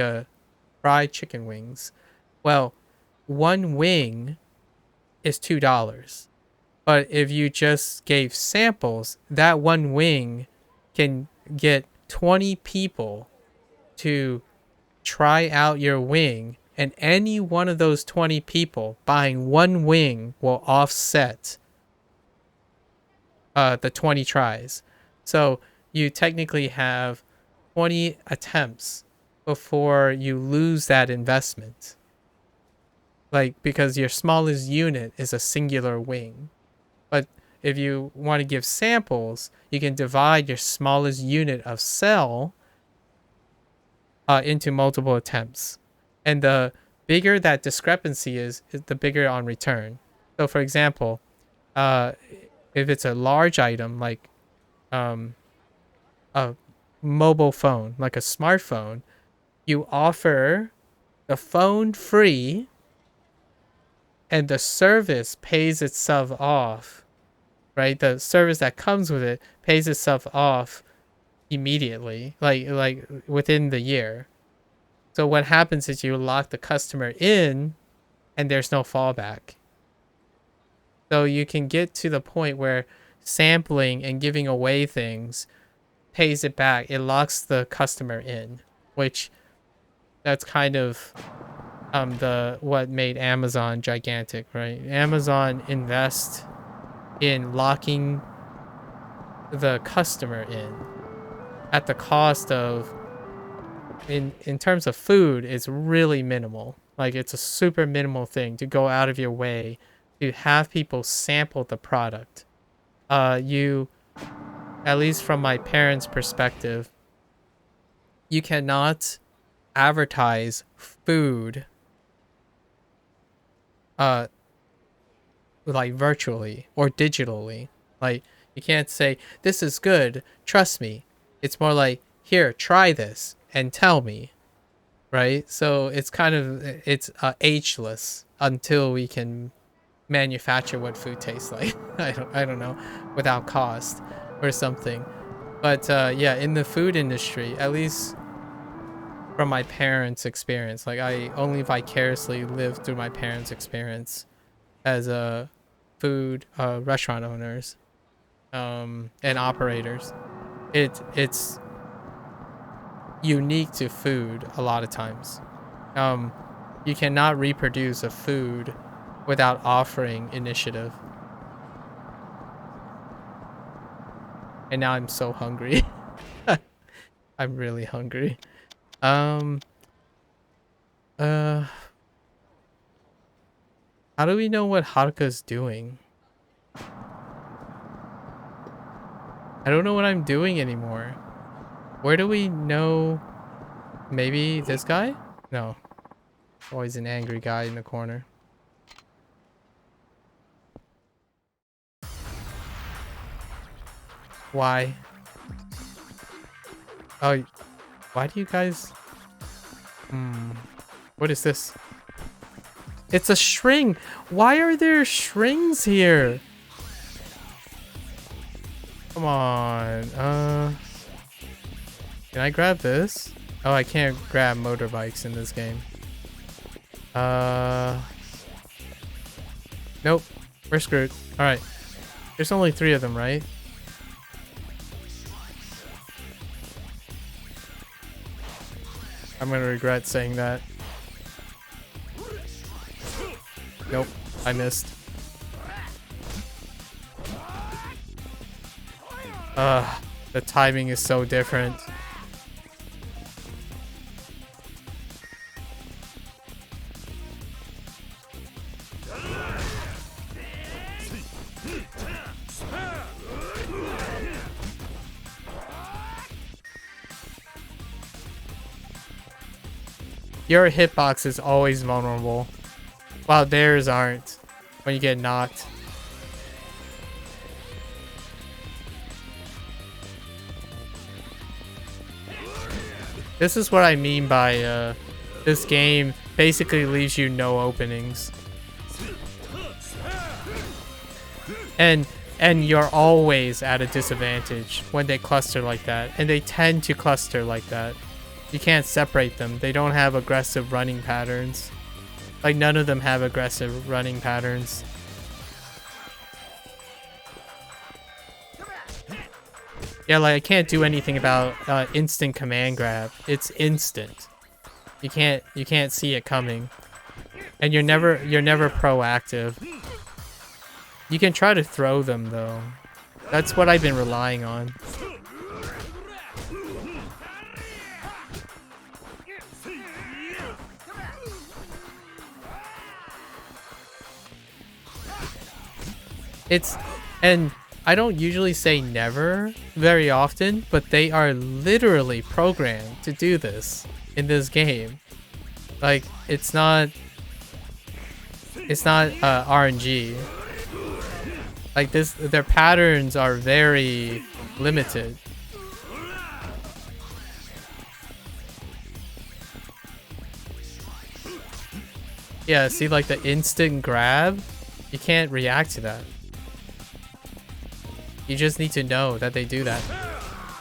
fried chicken wings. Well, one wing is $2. But if you just gave samples, that one wing can get 20 people to try out your wing, and any one of those 20 people buying one wing will offset the 20 tries. So you technically have 20 attempts before you lose that investment. Like, because your smallest unit is a singular wing. But if you want to give samples, you can divide your smallest unit of cell into multiple attempts. And the bigger that discrepancy is the bigger on return. So for example, if it's a large item like a mobile phone, like a smartphone, you offer the phone free and the service pays itself off, right? The service that comes with it pays itself off immediately, like within the year. So what happens is you lock the customer in and there's no fallback. So you can get to the point where sampling and giving away things pays it back. It locks the customer in, which that's kind of the what made Amazon gigantic, right? Amazon invests in locking the customer in at the cost of, in terms of food, it's really minimal. Like, it's a super minimal thing to go out of your way to have people sample the product. You, at least from my parents' perspective, you cannot advertise food like virtually or digitally. Like, you can't say this is good, trust me. It's more like, here, try this and tell me, right? So it's kind of, it's ageless until we can manufacture what food tastes like. I don't know, without cost or something. But yeah, in the food industry, at least from my parents' experience, like I only vicariously lived through my parents' experience as a food restaurant owners and operators. It's unique to food a lot of times. You cannot reproduce a food without offering initiative. And now I'm so hungry. I'm really hungry. How do we know what Haruka's doing? I don't know what I'm doing anymore. Where do we know? Maybe this guy? No. Always an angry guy in the corner. Why? Oh, why do you guys... What is this? It's a string! Why are there strings here? Come on. Can I grab this? Oh, I can't grab motorbikes in this game. Nope. We're screwed. Alright. There's only 3 of them, right? I'm gonna regret saying that. Nope. I missed. The timing is so different. Your hitbox is always vulnerable, while theirs aren't when you get knocked. This is what I mean by this game basically leaves you no openings. And you're always at a disadvantage when they cluster like that. And they tend to cluster like that. You can't separate them. They don't have aggressive running patterns. Like, none of them have aggressive running patterns. Yeah, like, I can't do anything about instant command grab. It's instant. You can't see it coming. And you're never proactive. You can try to throw them though. That's what I've been relying on. And I don't usually say never very often, but they are literally programmed to do this in this game. Like, it's not RNG. Like, their patterns are very limited. Yeah, see, like the instant grab, you can't react to that. You just need to know that they do that.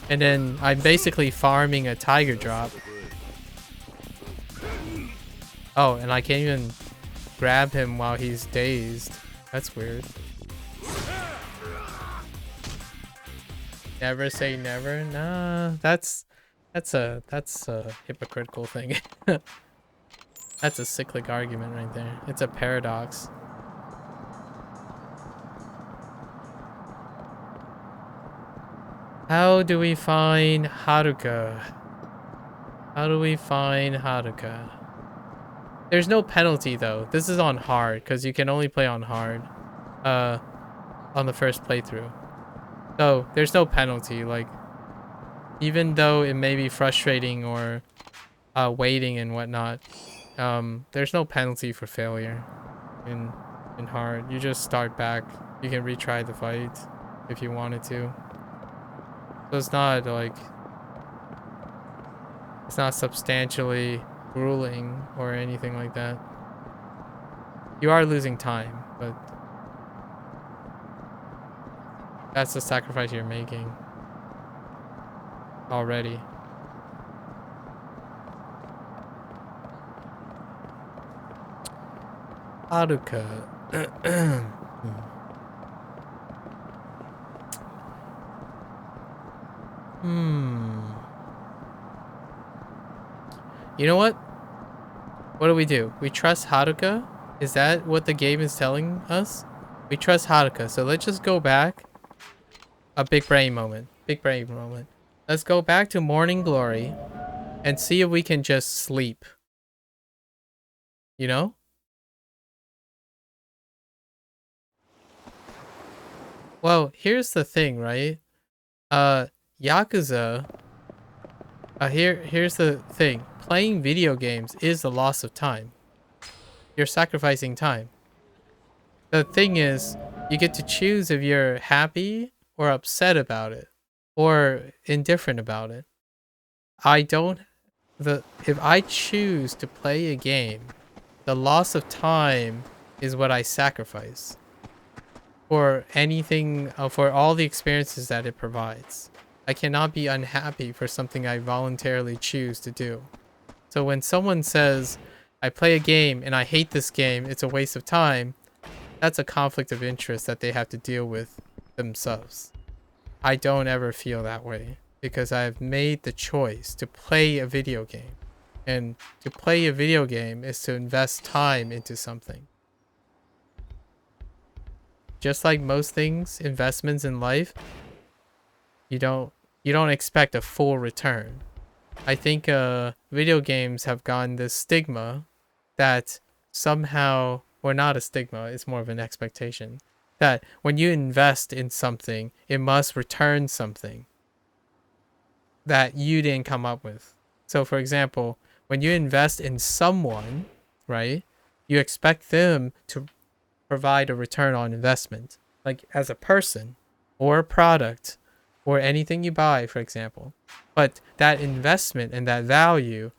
And then I'm basically farming a tiger drop. Oh, and I can't even grab him while he's dazed. That's weird. Never say never? Nah, that's a hypocritical thing. That's a cyclic argument right there. It's a paradox. How do we find Haruka? How do we find Haruka? There's no penalty though. This is on hard because you can only play on hard on the first playthrough. So there's no penalty. Like, even though it may be frustrating or waiting and whatnot, there's no penalty for failure in hard. You just start back. You can retry the fight if you wanted to. So it's not like, it's not substantially grueling or anything like that. You are losing time, but that's the sacrifice you're making already. Haruka. You know what? What do? We trust Haruka? Is that what the game is telling us? We trust Haruka, so let's just go back. A big brain moment. Big brain moment. Let's go back to Morning Glory and see if we can just sleep. You know? Well, here's the thing, right? Yakuza. Here's the thing. Playing video games is a loss of time. You're sacrificing time. The thing is, you get to choose if you're happy or upset about it, or indifferent about it. If I choose to play a game, the loss of time is what I sacrifice for anything, for all the experiences that it provides. I cannot be unhappy for something I voluntarily choose to do. So when someone says, I play a game and I hate this game, it's a waste of time, that's a conflict of interest that they have to deal with themselves. I don't ever feel that way because I've made the choice to play a video game. And to play a video game is to invest time into something. Just like most things, investments in life, you don't expect a full return. I think video games have gotten this stigma that somehow, or not a stigma, it's more of an expectation, that when you invest in something, it must return something that you didn't come up with. So for example, When you invest in someone, right, you expect them to provide a return on investment, like as a person or a product or anything you buy, for example. But that investment and that value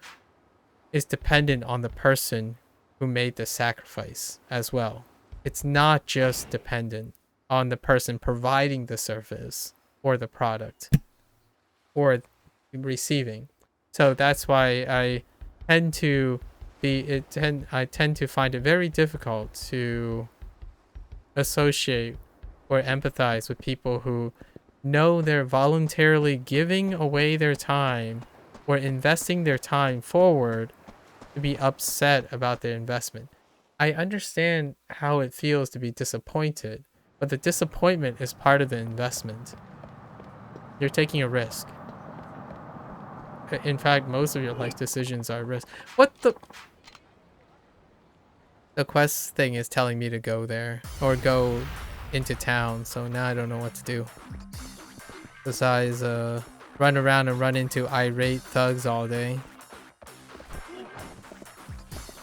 is dependent on the person who made the sacrifice as well. It's not just dependent on the person providing the service or the product or receiving. So that's why I tend to find it very difficult to associate or empathize with people who know they're voluntarily giving away their time or investing their time forward to be upset about their investment. I understand how it feels to be disappointed, but the disappointment is part of the investment. You're taking a risk. In fact, most of your life decisions are risk. What the? The quest thing is telling me to go there or go into town, so now I don't know what to do. Besides, run around and run into irate thugs all day.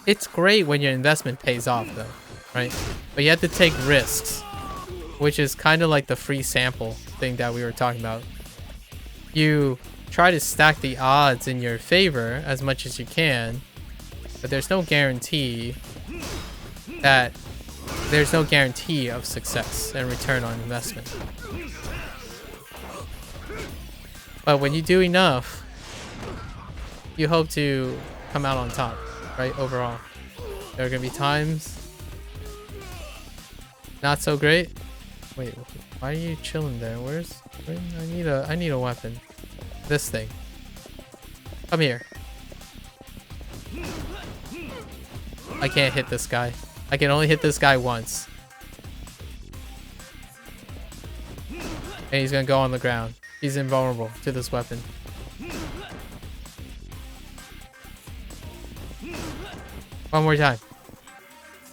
It's great when your investment pays off though, right? But you have to take risks, which is kind of like the free sample thing that we were talking about. You try to stack the odds in your favor as much as you can, but there's no guarantee of success and return on investment. But when you do enough, you hope to come out on top, right? Overall, there are gonna be times not so great. Wait, why are you chilling there? I need a weapon. This thing. Come here. I can't hit this guy. I can only hit this guy once. And he's gonna go on the ground. He's invulnerable to this weapon. One more time.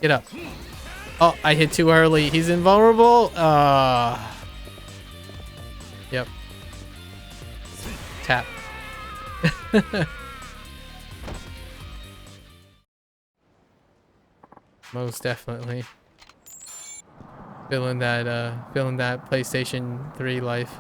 Get up. Oh, I hit too early. He's invulnerable. Yep. Tap. Most definitely. Feeling that PlayStation 3 life.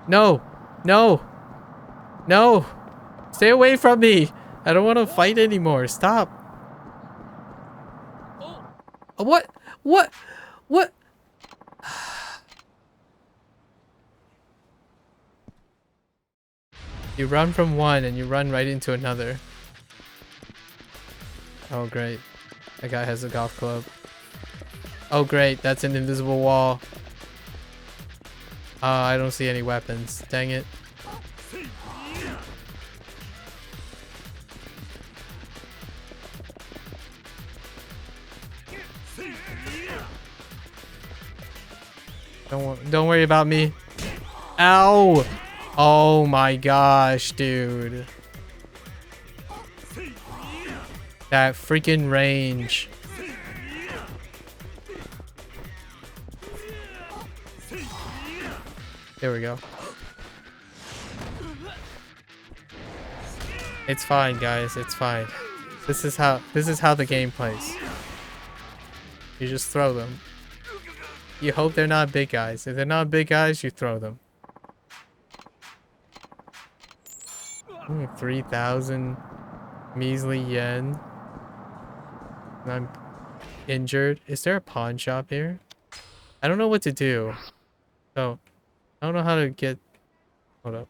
No. No. No. Stay away from me. I don't want to fight anymore. Stop. What? What? What? You run from one and you run right into another. Oh, great. That guy has a golf club. Oh, great. That's an invisible wall. I don't see any weapons. Dang it. Don't worry about me. Ow! Oh my gosh, dude. That freaking range. There we go. It's fine, guys. It's fine. This is how the game plays. You just throw them. You hope they're not big guys. If they're not big guys, you throw them. 3,000 measly yen. And I'm injured. Is there a pawn shop here? I don't know what to do. So, I don't know how to get... Hold up.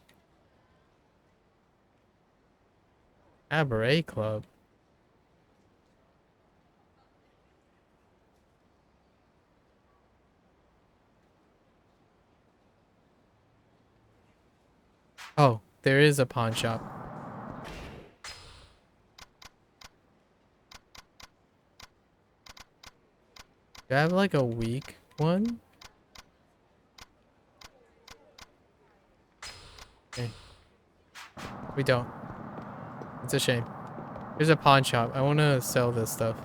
Cabaret Club. Oh, there is a pawn shop. Do I have like a weak one? Okay. We don't. It's a shame. Here's a pawn shop. I want to sell this stuff.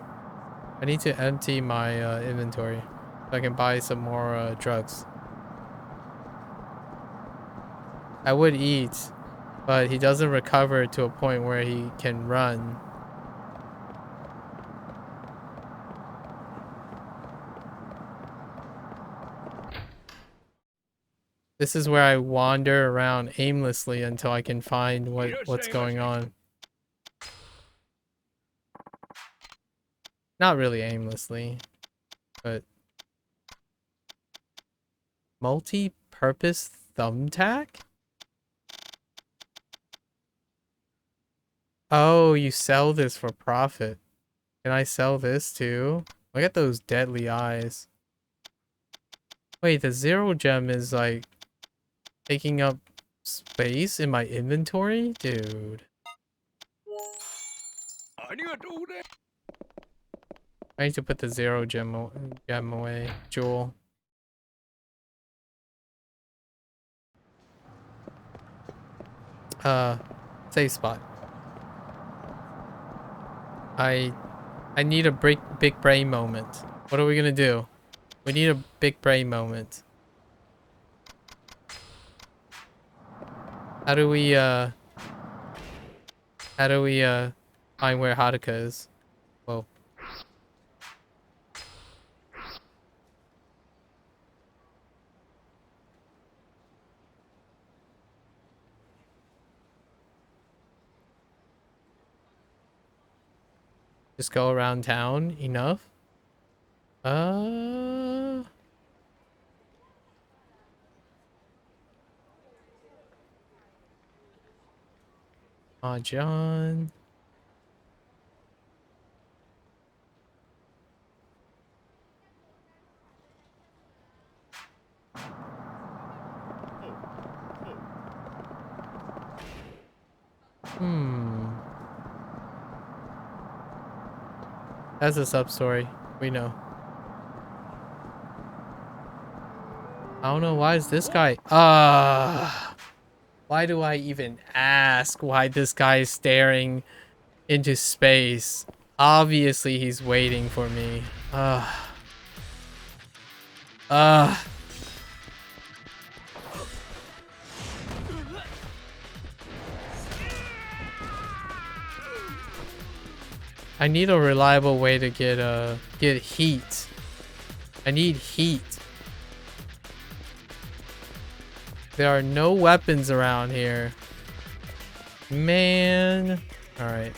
I need to empty my inventory. so I can buy some more drugs. I would eat, but he doesn't recover to a point where he can run. This is where I wander around aimlessly until I can find what's going on. Not really aimlessly, but multi-purpose thumbtack? Oh, you sell this for profit. Can I sell this too? Look at those deadly eyes. Wait, the zero gem is like taking up space in my inventory? Dude. I need to put the zero gem away. Jewel. Safe spot. I need a big brain moment. What are we gonna do? We need a big brain moment. How do we find where Haruka is? Whoa. Just go around town enough? John. That's a sub-story. We know. I don't know, why is this guy... why do I even ask why this guy is staring into space? Obviously, he's waiting for me. I need a reliable way to get heat. I need heat. There are no weapons around here. Man. Alright.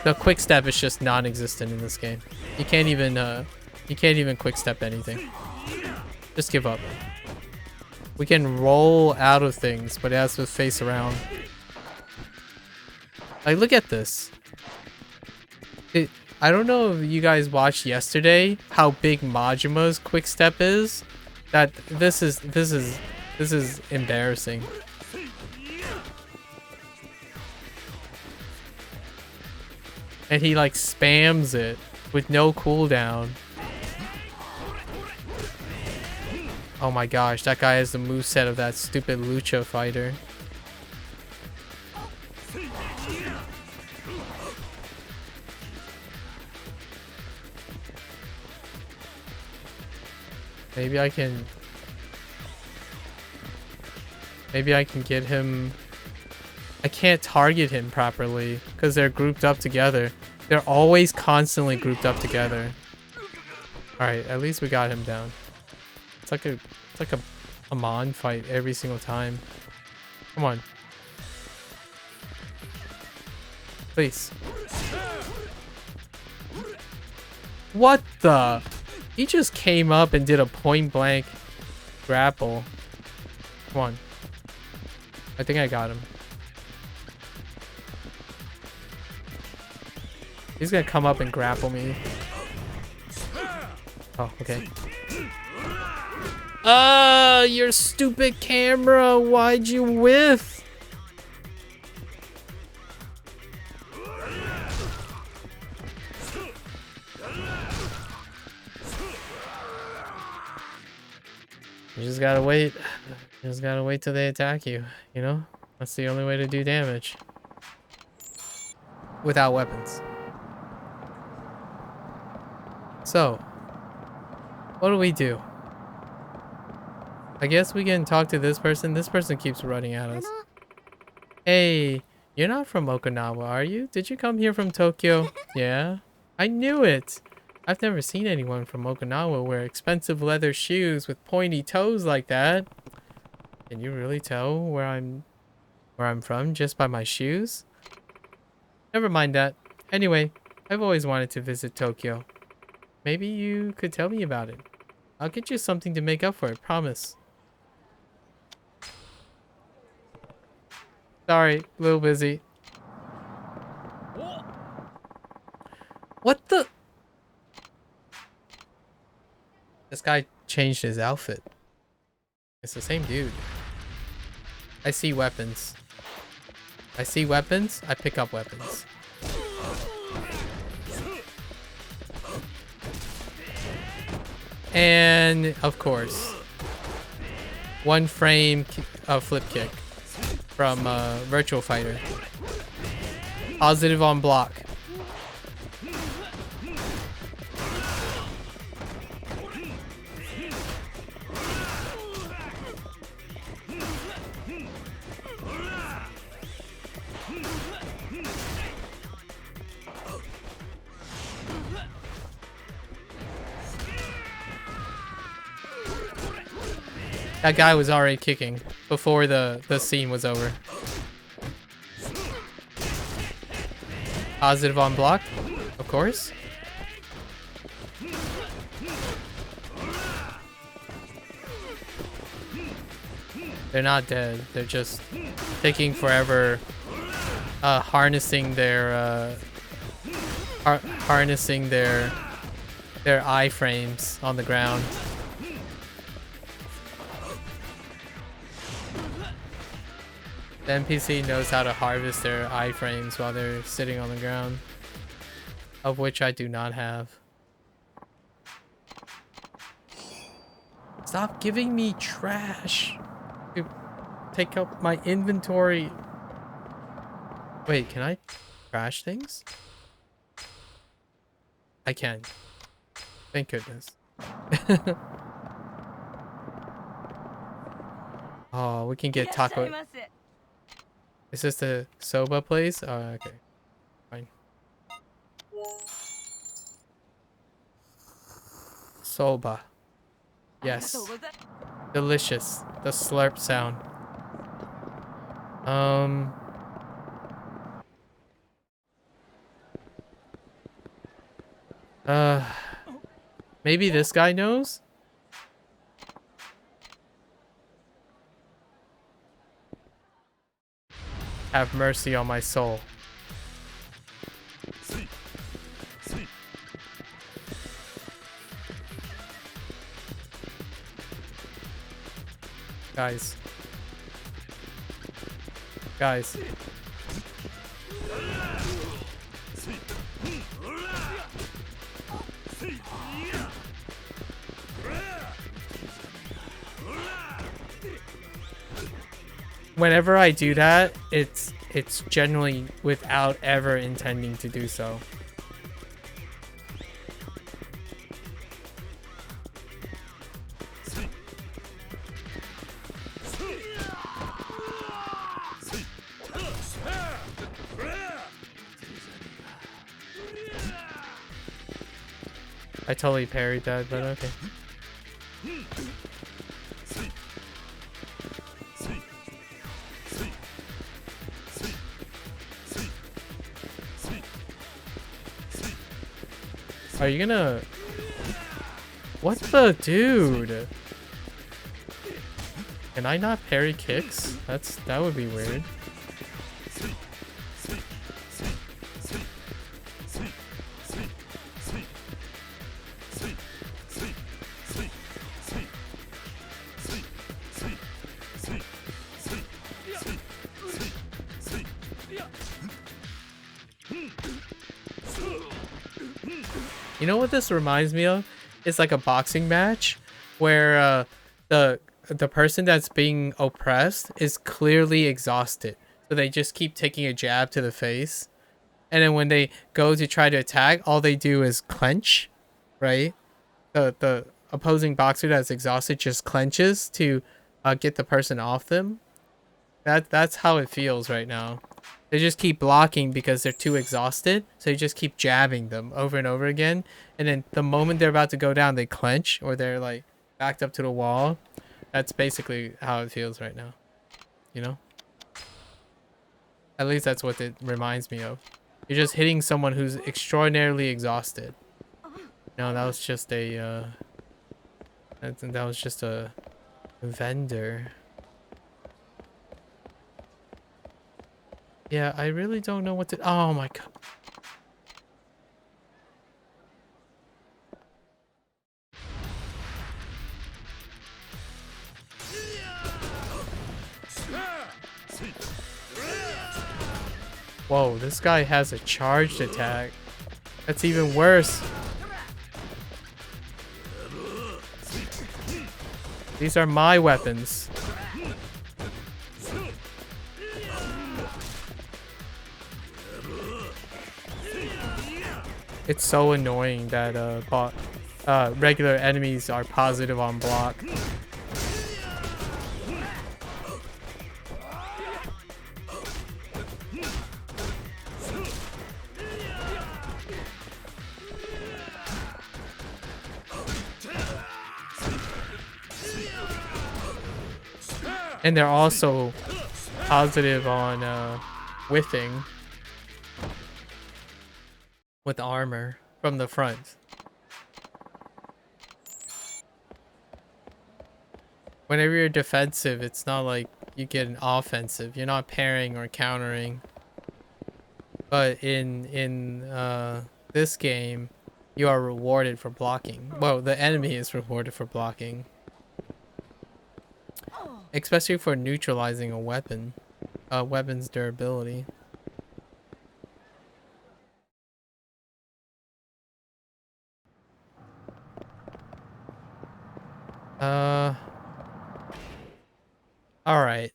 The quick step is just non-existent in this game. You can't even quick step anything. Just give up. We can roll out of things, but it has to face around. Like, look at this. I don't know if you guys watched yesterday how big Majima's quick step is. This is embarrassing. And he like spams it with no cooldown. Oh my gosh, that guy has the moveset of that stupid Lucha fighter. Maybe I can get him. I can't target him properly because they're grouped up together. They're always constantly grouped up together. Alright, at least we got him down. It's like a Amon fight every single time. Come on. Please. What the? He just came up and did a point blank grapple. Come on. I think I got him. He's gonna come up and grapple me. Oh, okay. Your stupid camera. Why'd you whiff? You just gotta wait. You just gotta wait till they attack you, you know? That's the only way to do damage. Without weapons. So, what do we do? I guess we can talk to this person. This person keeps running at us. Hey, you're not from Okinawa, are you? Did you come here from Tokyo? Yeah? I knew it! I've never seen anyone from Okinawa wear expensive leather shoes with pointy toes like that. Can you really tell where I'm from just by my shoes? Never mind that. Anyway, I've always wanted to visit Tokyo. Maybe you could tell me about it. I'll get you something to make up for it, promise. Sorry, a little busy. What the? This guy changed his outfit. It's the same dude. I see weapons. I see weapons, I pick up weapons. And, of course, one frame flip kick from Virtual Fighter. Positive on block. That guy was already kicking before the scene was over. Positive on block, of course. They're not dead. They're just taking forever harnessing their iframes on the ground. The NPC knows how to harvest their iframes while they're sitting on the ground, of which I do not have. Stop giving me trash to take up my inventory. Wait, can I trash things? I can. Thank goodness. Oh, we can get taco. Is this the soba place? Oh, okay. Fine. Soba. Yes. Delicious. The slurp sound. Maybe this guy knows? Have mercy on my soul. Guys. Guys. Whenever I do that, it's generally without ever intending to do so. I totally parried that, but okay. Are you gonna... What the dude? Can I not parry kicks? That would be weird. You know what this reminds me of? It's like a boxing match where the person that's being oppressed is clearly exhausted. So they just keep taking a jab to the face. And then when they go to try to attack, all they do is clench, right? The opposing boxer that's exhausted just clenches to get the person off them. That's how it feels right now. They just keep blocking because they're too exhausted, so you just keep jabbing them over and over again. And then the moment they're about to go down, they clench or they're like backed up to the wall. That's basically how it feels right now. You know? At least that's what it reminds me of. You're just hitting someone who's extraordinarily exhausted. No, that was just a that was just a vendor. Yeah, I really don't know what to. Oh my god. Whoa, this guy has a charged attack. That's even worse. These are my weapons. It's so annoying that regular enemies are positive on block. And they're also positive on whiffing with armor from the front. Whenever you're defensive, it's not like you get an offensive. You're not parrying or countering. But in this game, you are rewarded for blocking. Well, the enemy is rewarded for blocking. Especially for neutralizing a weapon. A weapon's durability. Alright.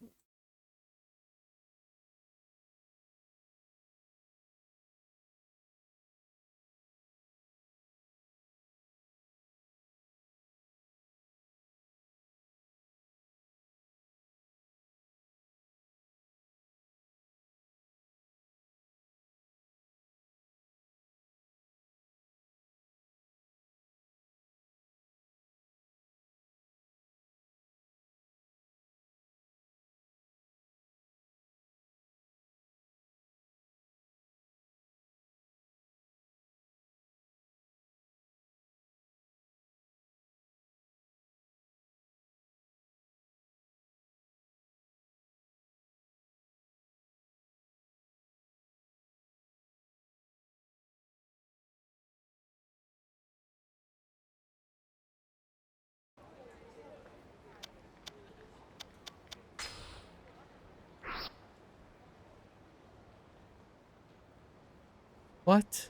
What?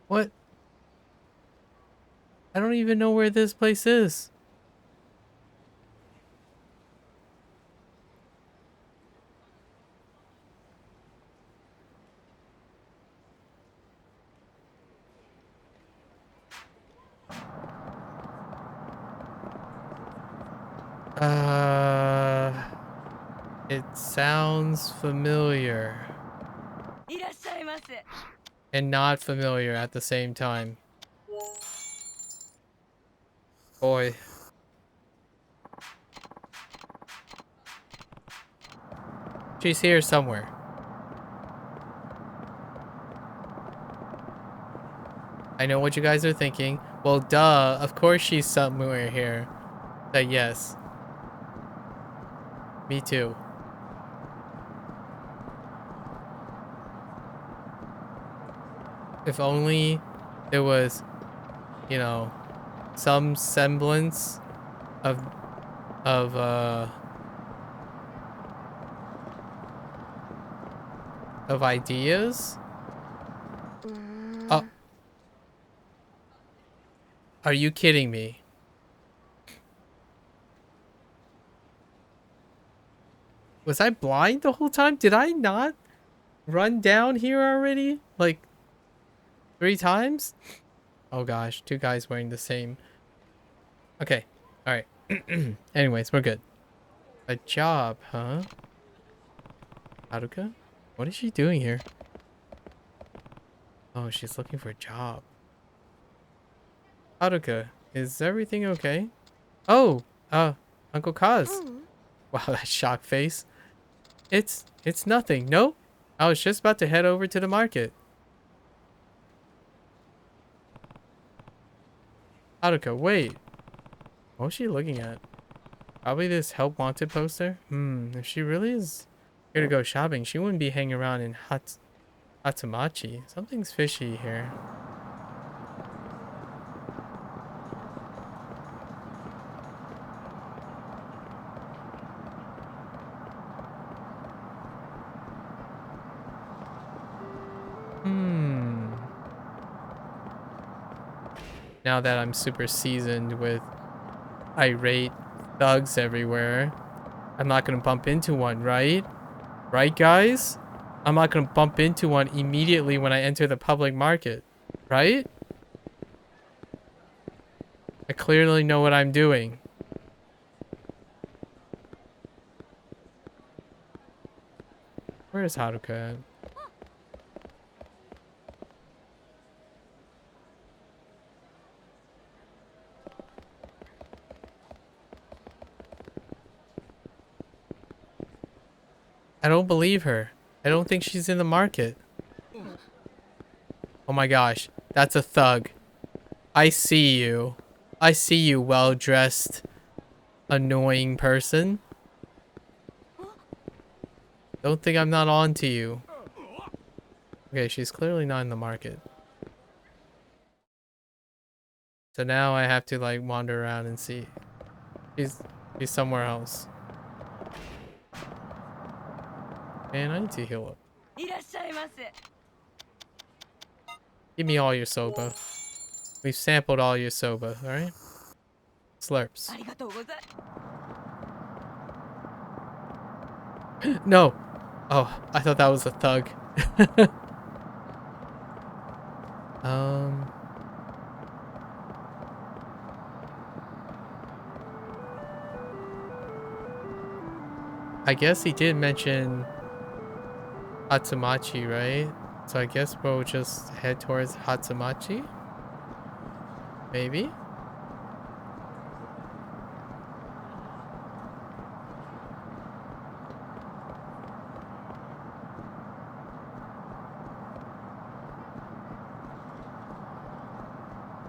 What? I don't even know where this place is. It sounds familiar. And not familiar at the same time. Boy. She's here somewhere. I know what you guys are thinking. Well, duh. Of course she's somewhere here. Yes. Me too. If only there was, you know, some semblance of of of ideas. Oh, are you kidding me? Was I blind the whole time? Did I not run down here already? Like 3 times? Oh gosh, 2 guys wearing the same. Okay, all right. Anyways, we're good. A job, huh? Haruka? What is she doing here? Oh, she's looking for a job. Haruka, is everything okay? Oh, Uncle Kaz. Wow, that shock face. It's nothing. No? I was just about to head over to the market. Haruka, wait. What was she looking at? Probably this help wanted poster? If she really is here to go shopping, she wouldn't be hanging around in Hatsumachi. Something's fishy here. Now that I'm super seasoned with irate thugs everywhere, I'm not gonna bump into one, right? Right, guys? I'm not gonna bump into one immediately when I enter the public market, right? I clearly know what I'm doing. Where is Haruka at? I don't believe her. I don't think she's in the market. Oh my gosh, that's a thug. I see you. I see you, well-dressed, annoying person. Don't think I'm not on to you. Okay, she's clearly not in the market. So now I have to like wander around and see. She's somewhere else. Man, I need to heal up. Give me all your soba. We've sampled all your soba, alright? Slurps. No! Oh, I thought that was a thug. I guess he did mention Hatsumachi, right? So I guess we'll just head towards Hatsumachi? Maybe?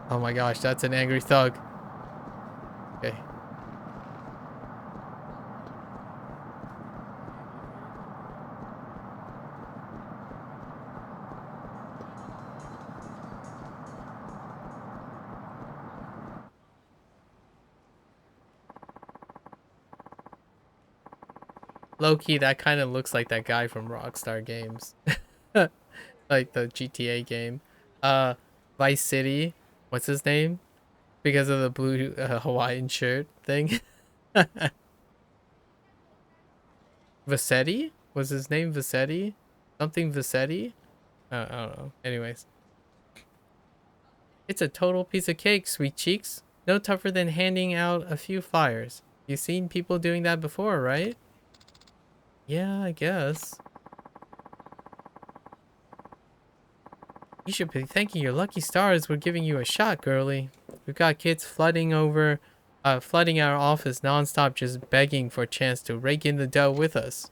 Oh my gosh, that's an angry thug. Okay. Low-key, that kind of looks like that guy from Rockstar Games. Like the GTA game. Vice City. What's his name? Because of the blue Hawaiian shirt thing. Vassetti? Was his name Vassetti? Something Vassetti? I don't know. Anyways. It's a total piece of cake, sweet cheeks. No tougher than handing out a few flyers. You've seen people doing that before, right? Yeah, I guess. You should be thanking your lucky stars we're giving you a shot, girly. We've got kids flooding our office nonstop, just begging for a chance to rake in the dough with us.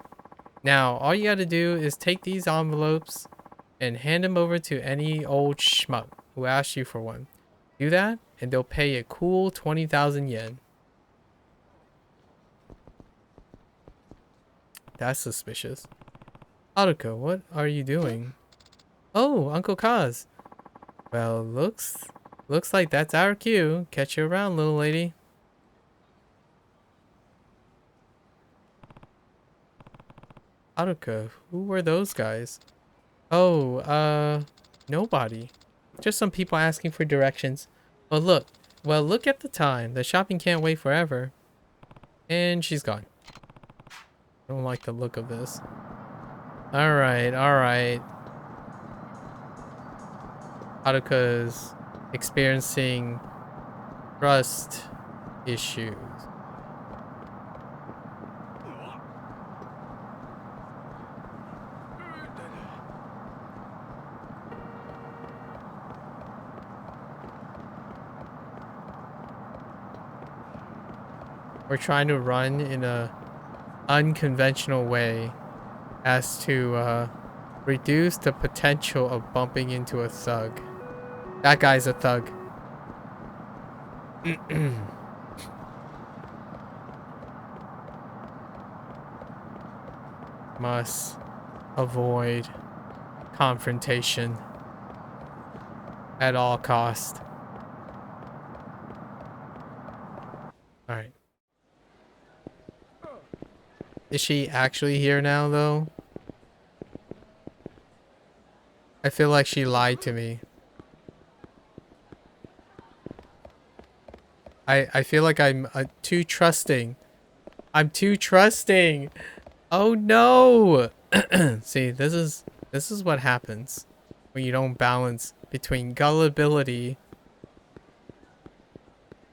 Now, all you gotta do is take these envelopes and hand them over to any old schmuck who asks you for one. Do that, and they'll pay a cool 20,000 yen. That's suspicious. Haruka, what are you doing? Oh, Uncle Kaz. Well, looks like that's our cue. Catch you around, little lady. Haruka, who were those guys? Oh, nobody. Just some people asking for directions. Oh, look at the time. The shopping can't wait forever. And she's gone. I don't like the look of this. Alright, alright. Haruka's experiencing trust issues. We're trying to run in a unconventional way as to reduce the potential of bumping into a thug. That guy's a thug. Must avoid confrontation at all cost. Alright. Is she actually here now, though? I feel like she lied to me. I feel like I'm too trusting. I'm too trusting. Oh no! See, this is what happens when you don't balance between gullibility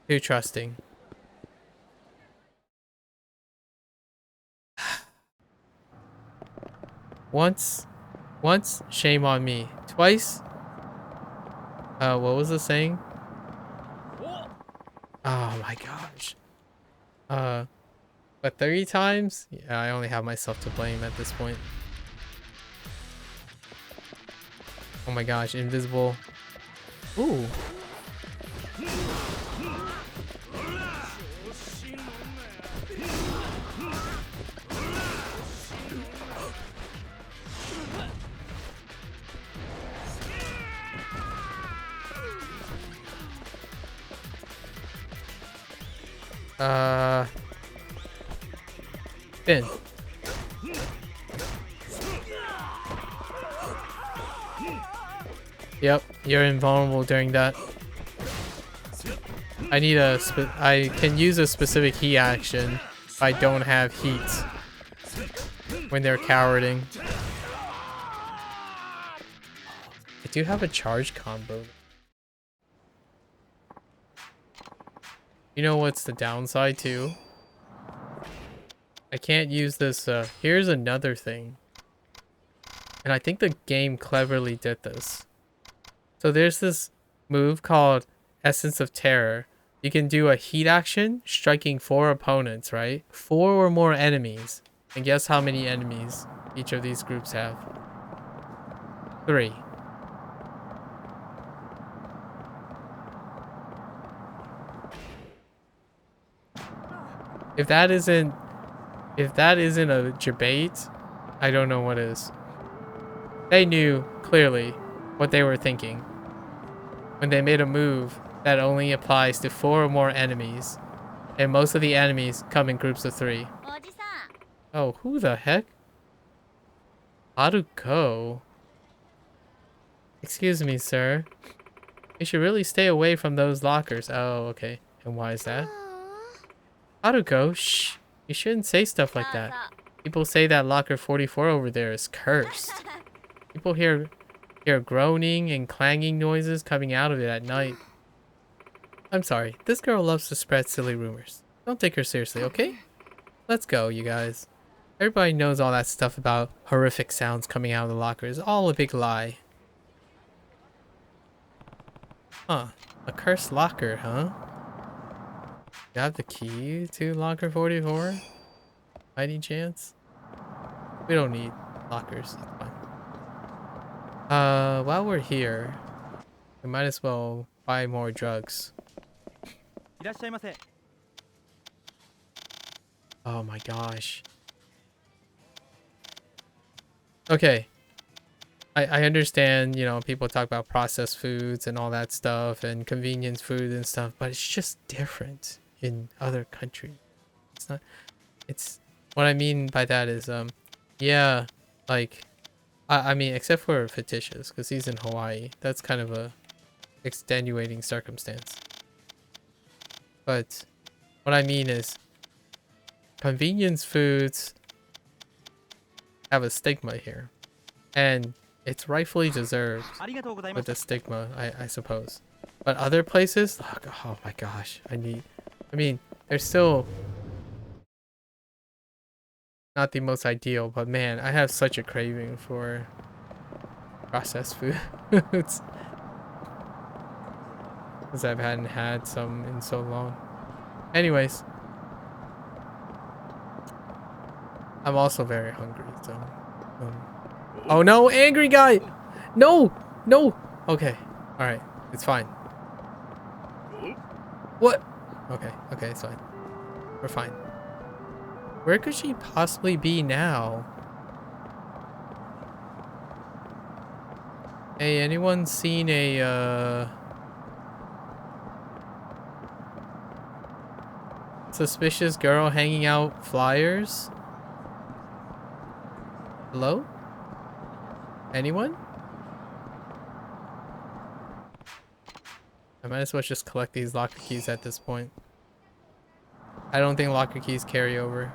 to trusting. Once, shame on me. Twice, what was the saying? Oh my gosh. But 30 times? Yeah, I only have myself to blame at this point. Oh my gosh, invisible. Ooh. Spin. Yep, you're invulnerable during that. I need I can use a specific heat action if I don't have heat when they're cowarding. I do have a charge combo. You know what's the downside too? I can't use this. Here's another thing. And I think the game cleverly did this. So there's this move called Essence of Terror. You can do a heat action, striking 4 opponents, right? 4 or more enemies. And guess how many enemies each of these groups have? 3. If that isn't a debate, I don't know what is. They knew clearly what they were thinking when they made a move that only applies to 4 or more enemies, and most of the enemies come in groups of 3. Oh, who the heck? Haruko? Excuse me, sir. You should really stay away from those lockers. Oh, okay. And why is that? Haruko, shh. You shouldn't say stuff like that. People say that locker 44 over there is cursed. People hear groaning and clanging noises coming out of it at night. I'm sorry. This girl loves to spread silly rumors. Don't take her seriously, okay? Let's go, you guys. Everybody knows all that stuff about horrific sounds coming out of the locker is all a big lie. Huh. A cursed locker, huh? You have the key to locker 44? By any chance? We don't need lockers. It's fine. While we're here, we might as well buy more drugs. Oh my gosh. Okay. I understand, you know, people talk about processed foods and all that stuff and convenience food and stuff, but it's just different in other countries. It's not, it's, what I mean by that is, yeah, like, I mean, except for Fictitious, because he's in Hawaii. That's kind of a extenuating circumstance. But what I mean is, convenience foods have a stigma here. And it's rightfully deserved with the stigma, I suppose. But other places, oh my gosh, I mean, they're still not the most ideal, but man, I have such a craving for processed food. It's because I hadn't had some in so long. Anyways, I'm also very hungry, so oh no, angry guy! No! No! Okay. Alright. It's fine. What? Okay. Okay, it's fine. We're fine. Where could she possibly be now? Hey, anyone seen a, suspicious girl hanging out flyers? Hello? Anyone? I might as well just collect these locker keys at this point. I don't think locker keys carry over.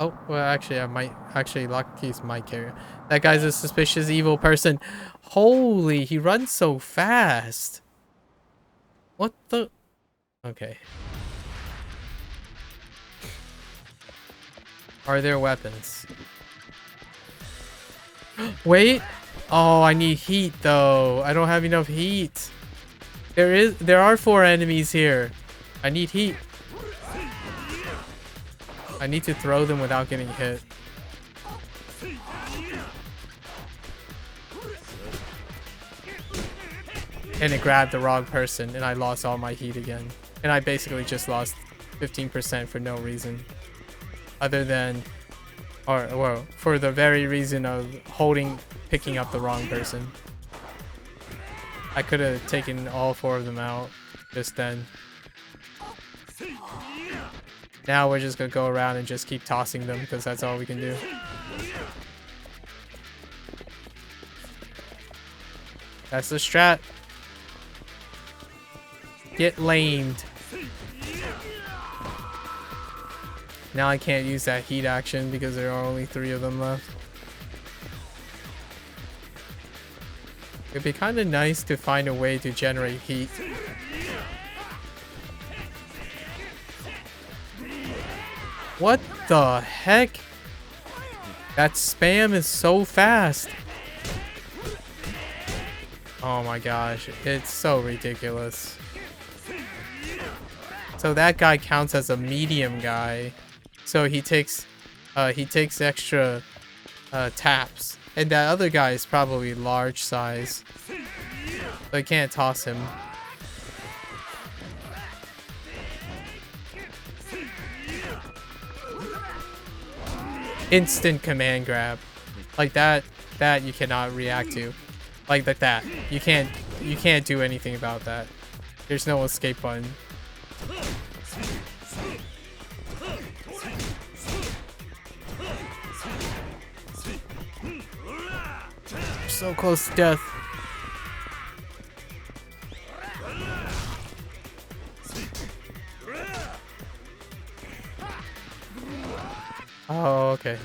Oh, well, actually, locker keys might carry. That guy's a suspicious evil person. Holy, he runs so fast. What the? Okay. Are there weapons? Wait. Oh, I need heat though. I don't have enough heat. There are 4 enemies here. I need heat. I need to throw them without getting hit. And it grabbed the wrong person and I lost all my heat again. And I basically just lost 15% for no reason. Other than, or well, for the very reason of picking up the wrong person. I could have taken all 4 of them out just then. Now we're just gonna go around and just keep tossing them because that's all we can do. That's the strat. Get lamed. Now I can't use that heat action because there are only 3 of them left. It'd be kind of nice to find a way to generate heat. What the heck? That spam is so fast. Oh my gosh, it's so ridiculous. So that guy counts as a medium guy. So he takes extra taps. And that other guy is probably large size. So I can't toss him. Instant command grab. Like that you cannot react to. Like that. You can't do anything about that. There's no escape button. So close to death. Oh, okay.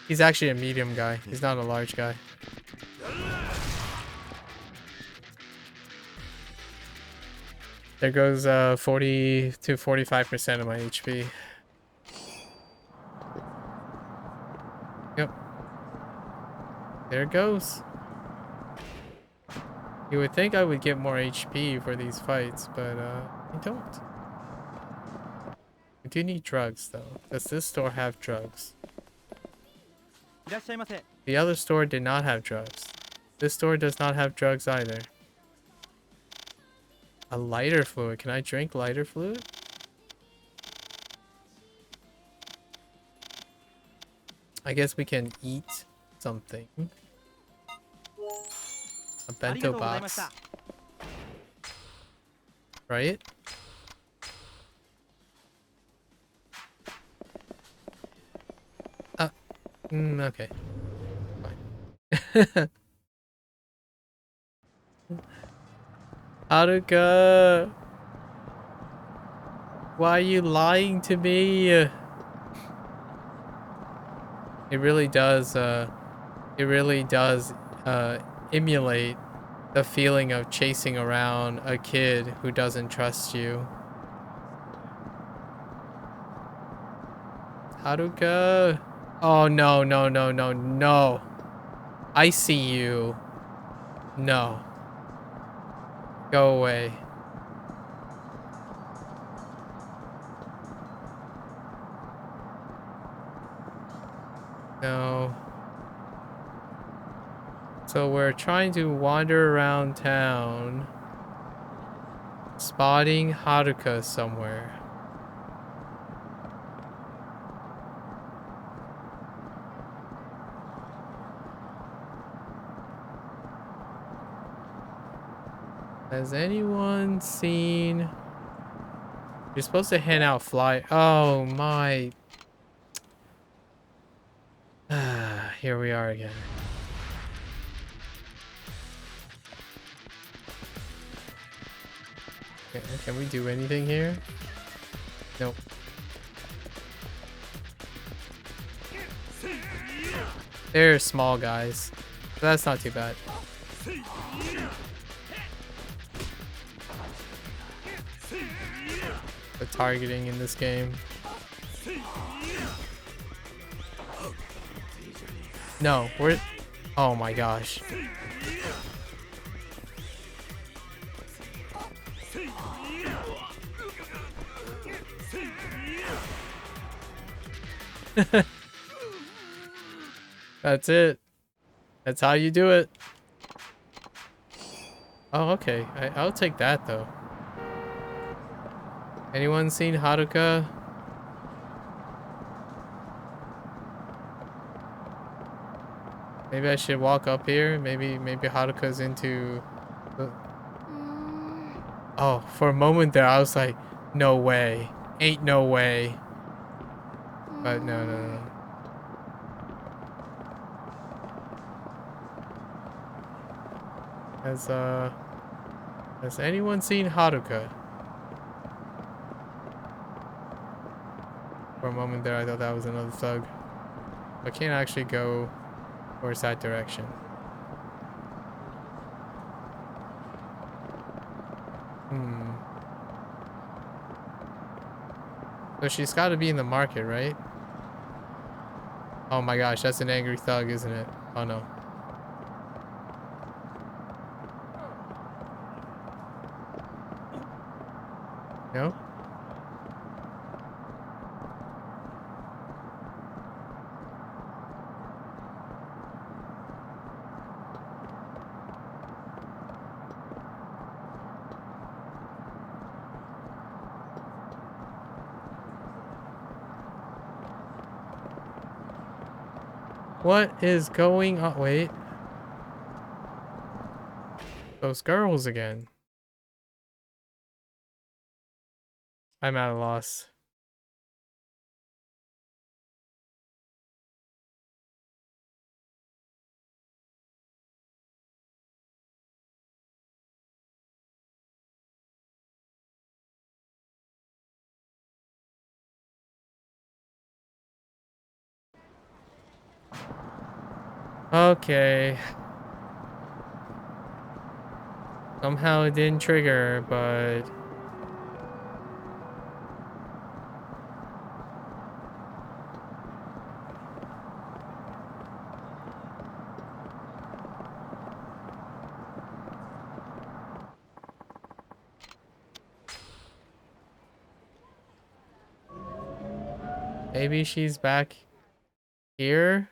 He's actually a medium guy. He's not a large guy. There goes 40 to 45% of my HP. Yep. There it goes. You would think I would get more HP for these fights, but I don't. I do need drugs though. Does this store have drugs? The other store did not have drugs. This store does not have drugs either. A lighter fluid. Can I drink lighter fluid? I guess we can eat something. A bento box. Right? Okay. Fine. Haruka! Why are you lying to me? It really does It really does emulate the feeling of chasing around a kid who doesn't trust you. Haruka! Oh, no, no, no, no, no. I see you. No. Go away. No. So we're trying to wander around town, spotting Haruka somewhere. Has anyone seen... You're supposed to hand out fly... Oh my... Here we are again. Can we do anything here? Nope. They're small guys. But that's not too bad. The targeting in this game. No, we're... Oh my gosh. That's it. That's how you do it. Oh, okay. I'll take that, though. Anyone seen Haruka? Maybe I should walk up here. Maybe Haruka's into... Oh, for a moment there, I was like, no way. Ain't no way. But no, no, no. Has anyone seen Haruka? For a moment there, I thought that was another thug. I can't actually go towards that direction. So she's got to be in the market, right? Oh my gosh, that's an angry thug, isn't it? Oh no. No? What is going on? Wait. Those girls again. I'm at a loss. Okay. Somehow it didn't trigger, but... Maybe she's back here?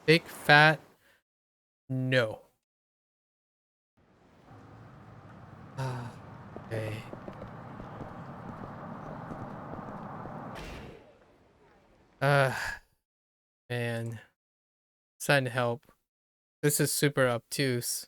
Big fat... No. Okay. Man. Send help. This is super obtuse.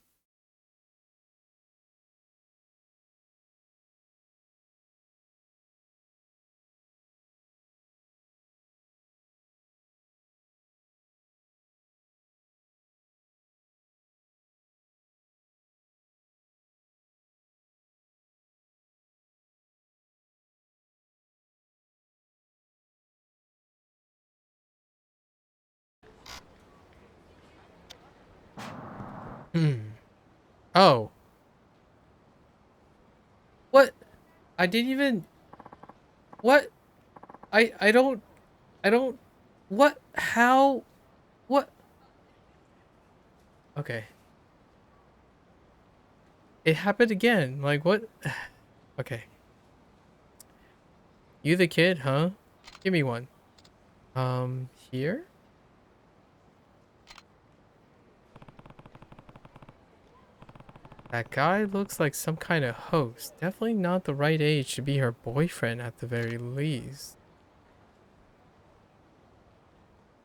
Oh. What? I didn't even... What? I don't... I don't... What? How? What? Okay. It happened again. Like, what? Okay. You the kid, huh? Give me one. Here? That guy looks like some kind of host. Definitely not the right age to be her boyfriend at the very least.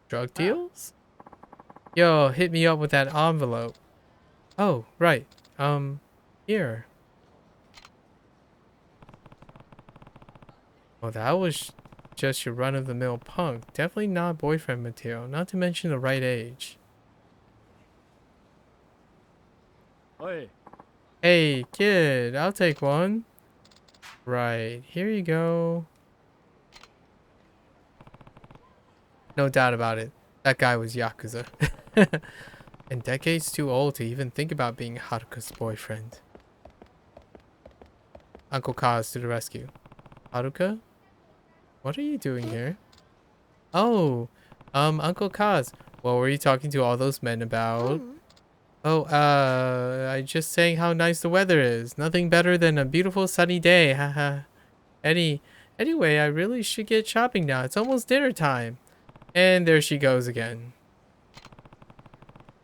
Drug deals? Yo, hit me up with that envelope. Oh, right. Here. Well, that was just your run-of-the-mill punk. Definitely not boyfriend material, not to mention the right age. Oi. Hey, kid, I'll take one. Right, here you go. No doubt about it. That guy was Yakuza. And decades too old to even think about being Haruka's boyfriend. Uncle Kaz to the rescue. Haruka? What are you doing here? Oh, Uncle Kaz. What were you talking to all those men about? Oh, I just saying how nice the weather is. Nothing better than a beautiful sunny day, haha. Anyway, I really should get shopping now. It's almost dinner time. And there she goes again.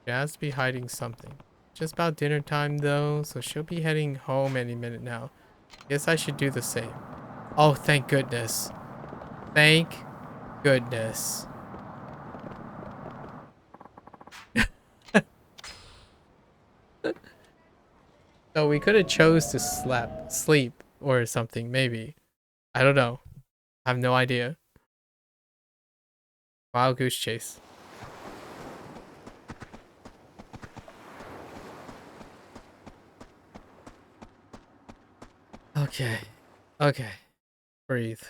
She has to be hiding something. Just about dinner time though, so she'll be heading home any minute now. Guess I should do the same. Oh, thank goodness. Thank goodness. So we could have chose to sleep or something, maybe. I don't know. I have no idea. Wild goose chase. Okay. Okay. Breathe.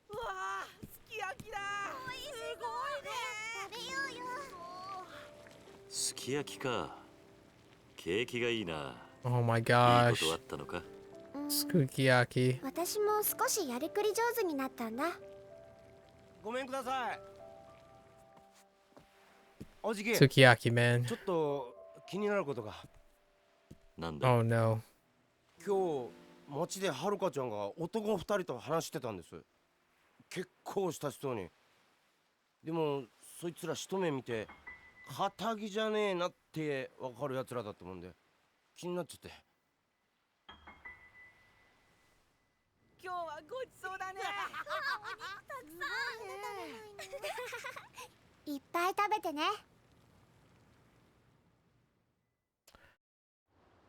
Wow, すき焼きだ。すごいね。食べようよ。すき焼きか。景気がいいな。Oh my いいことあ gosh. ったのか。Sukiyaki. 私も少しやりくり上手になったんだ。ごめんください。おじき、ち Sukiyaki, man. ょっと気になることが。なんだ。Oh no. 今日街ではるかちゃんが男二人と話してたんです。結構親しそうに。でもそいつら一目見て堅気じゃねえなってわかるやつらだったもんで気になっちゃって。今日はごちそうだね。お肉たくさん。いっぱい食べてね。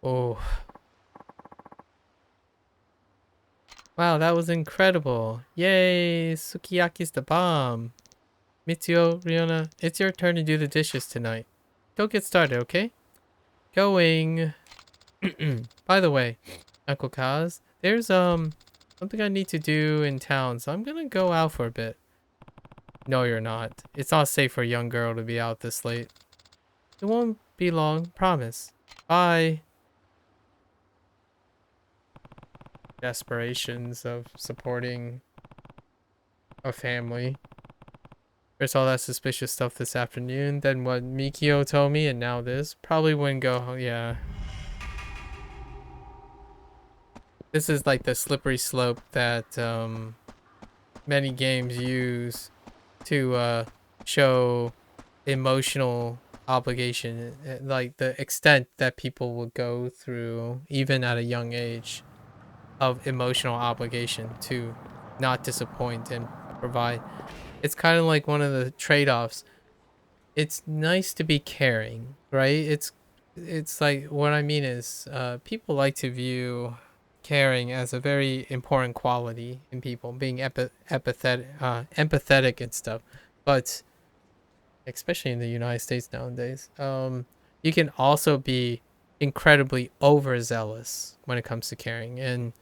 Oh. Wow, that was incredible. Yay, Sukiyaki's the bomb. Mitsuo, Riona, it's your turn to do the dishes tonight. Don't get started, okay? Going. By the way, Uncle Kaz, there's something I need to do in town, so I'm gonna go out for a bit. No, you're not. It's not safe for a young girl to be out this late. It won't be long, promise. Bye. Desperations of supporting a family. There's all that suspicious stuff this afternoon, then what Mikio told me, and now this. Probably wouldn't go, yeah. This is like the slippery slope that many games use to show emotional obligation, like the extent that people will go through, even at a young age, of emotional obligation to not disappoint and provide. It's kind of like one of the trade-offs. It's nice to be caring, right? It's like, what I mean is people like to view caring as a very important quality in people, being empathetic and stuff. But especially in the United States nowadays, you can also be incredibly overzealous when it comes to caring. And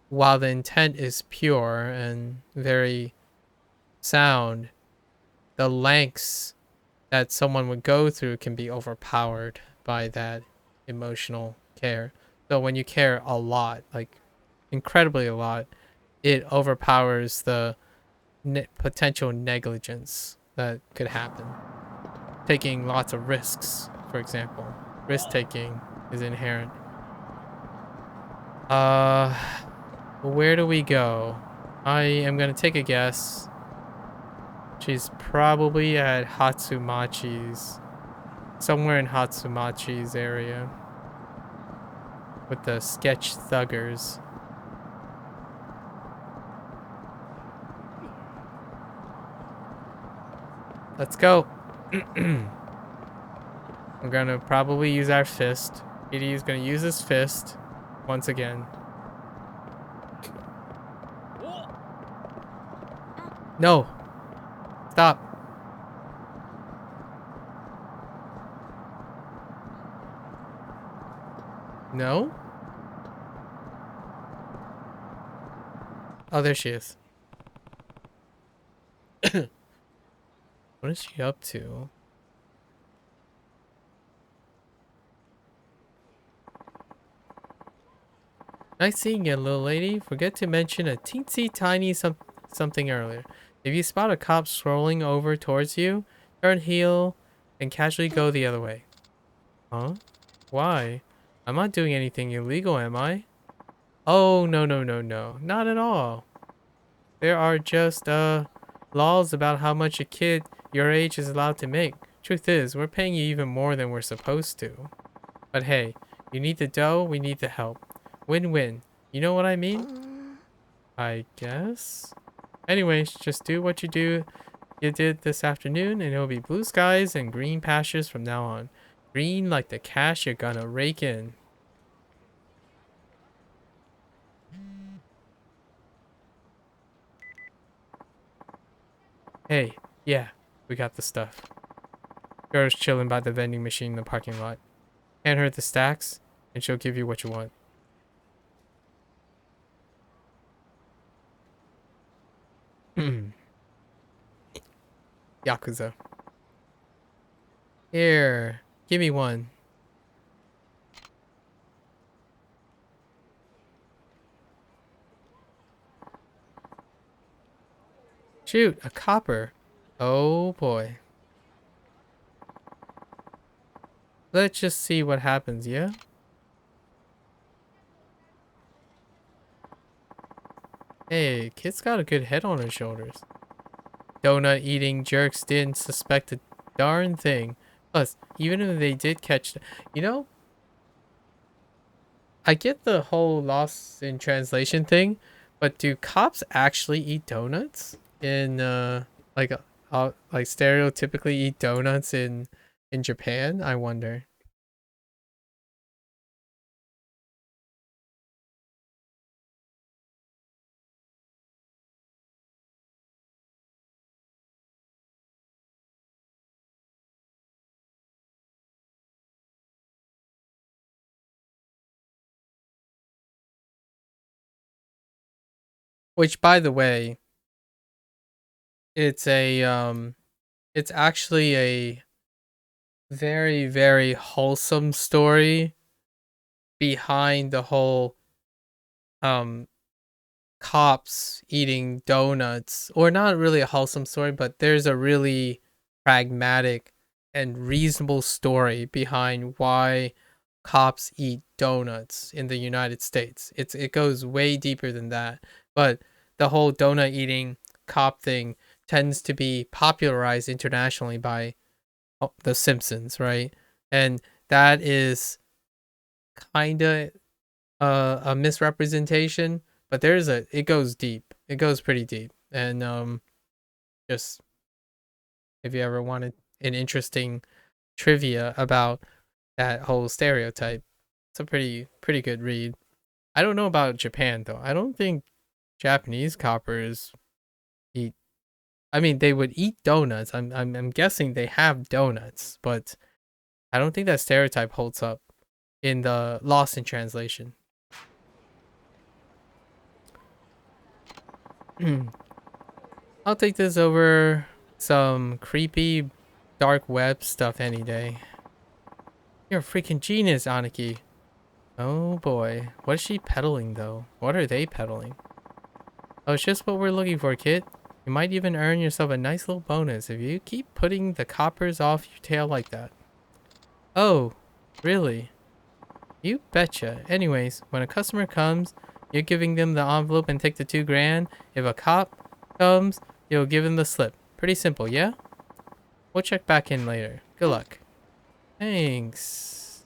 while the intent is pure and very sound, the lengths that someone would go through can be overpowered by that emotional care. So when you care a lot, like incredibly a lot, it overpowers the potential negligence that could happen. Taking lots of risks, for example. Risk taking is inherent. Where do we go? I am gonna take a guess. She's probably at Hatsumachi's. Somewhere in Hatsumachi's area. With the sketch thuggers. Let's go. We're gonna probably use our fist. PD is gonna use his fist once again. No. Stop. No? Oh, there she is. What is she up to? Nice seeing you, little lady. Forget to mention a teensy tiny something earlier. If you spot a cop strolling over towards you, turn heel and casually go the other way. Huh? Why? I'm not doing anything illegal, am I? Oh, no, no, no, no. Not at all. There are just, laws about how much a kid your age is allowed to make. Truth is, we're paying you even more than we're supposed to. But hey, you need the dough, we need the help. Win-win. You know what I mean? I guess? Anyways, just do what you did this afternoon, and it'll be blue skies and green pastures from now on. Green like the cash you're gonna rake in. Hey, yeah, we got the stuff. Girl's chilling by the vending machine in the parking lot. Hand her the stacks, and she'll give you what you want. Yakuza. Here, give me one. Shoot, a copper. Oh boy. Let's just see what happens, yeah? Hey, kid's got a good head on her shoulders. Donut eating jerks didn't suspect a darn thing. Plus, even if they did catch, you know, I get the whole loss in translation thing, but do cops actually eat donuts in like stereotypically eat donuts in Japan? I wonder. Which, by the way, it's a it's actually a very, very wholesome story behind the whole um cops eating donuts, or not really a wholesome story, but there's a really pragmatic and reasonable story behind why cops eat donuts in the United States. It goes way deeper than that, but the whole donut eating cop thing tends to be popularized internationally by The Simpsons, right? And that is kind of a misrepresentation, but it goes deep. It goes pretty deep. And just if you ever wanted an interesting trivia about that whole stereotype, it's a pretty good read. I don't know about Japan though. I don't think Japanese coppers eat. I mean, they would eat donuts. I'm guessing they have donuts, but I don't think that stereotype holds up in the Lost in Translation. I'll take this over some creepy dark web stuff any day. You're a freaking genius, Aniki. Oh boy. What is she peddling though? What are they peddling? Oh, it's just what we're looking for, kid. You might even earn yourself a nice little bonus if you keep putting the coppers off your tail like that. Oh, really? You betcha. Anyways, when a customer comes, you're giving them the envelope and take the 2 grand. If a cop comes, you'll give him the slip. Pretty simple, yeah? We'll check back in later. Good luck. Thanks.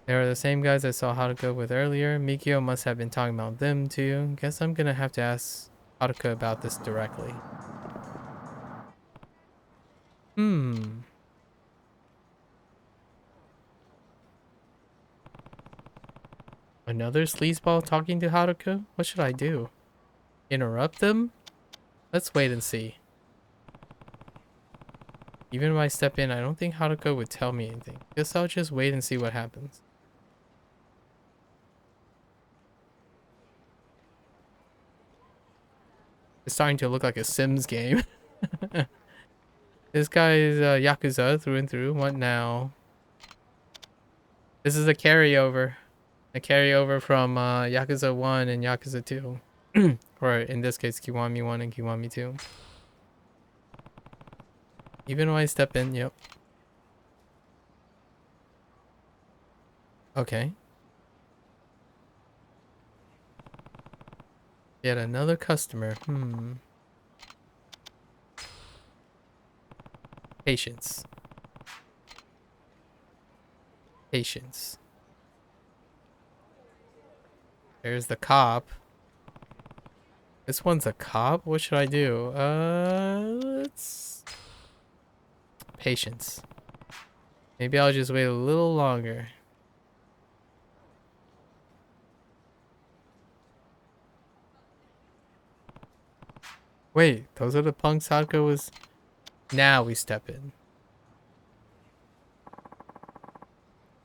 They are the same guys I saw Haruka with earlier. Mikio must have been talking about them too. Guess I'm gonna have to ask Haruka about this directly. Another sleazeball talking to Haruka? What should I do? Interrupt them? Let's wait and see. Even if I step in, I don't think Haruka would tell me anything. Guess I'll just wait and see what happens. It's starting to look like a Sims game. This guy is Yakuza through and through. What now? This is a carryover. A carryover from Yakuza 1 and Yakuza 2. Or in this case, Kiwami 1 and Kiwami 2. Even when I step in, yep. Okay. Yet another customer. Patience. Patience. There's the cop. This one's a cop? What should I do? Let's... Patience. Maybe I'll just wait a little longer. Wait, those are the punks Haruka was... Now we step in.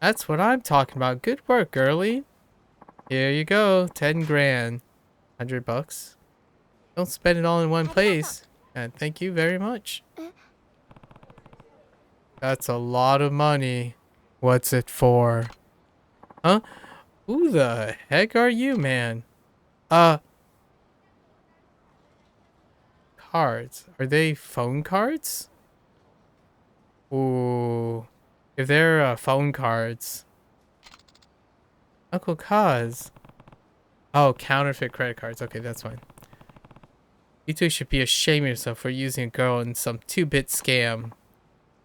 That's what I'm talking about. Good work, girlie. Here you go. 10 grand. 100 bucks. Don't spend it all in one place. And thank you very much. That's a lot of money. What's it for? Huh? Who the heck are you, man? Cards. Are they phone cards? Ooh. If they're phone cards. Uncle Kaz. Oh, counterfeit credit cards. Okay, that's fine. You two should be ashamed of yourself for using a girl in some 2-bit scam.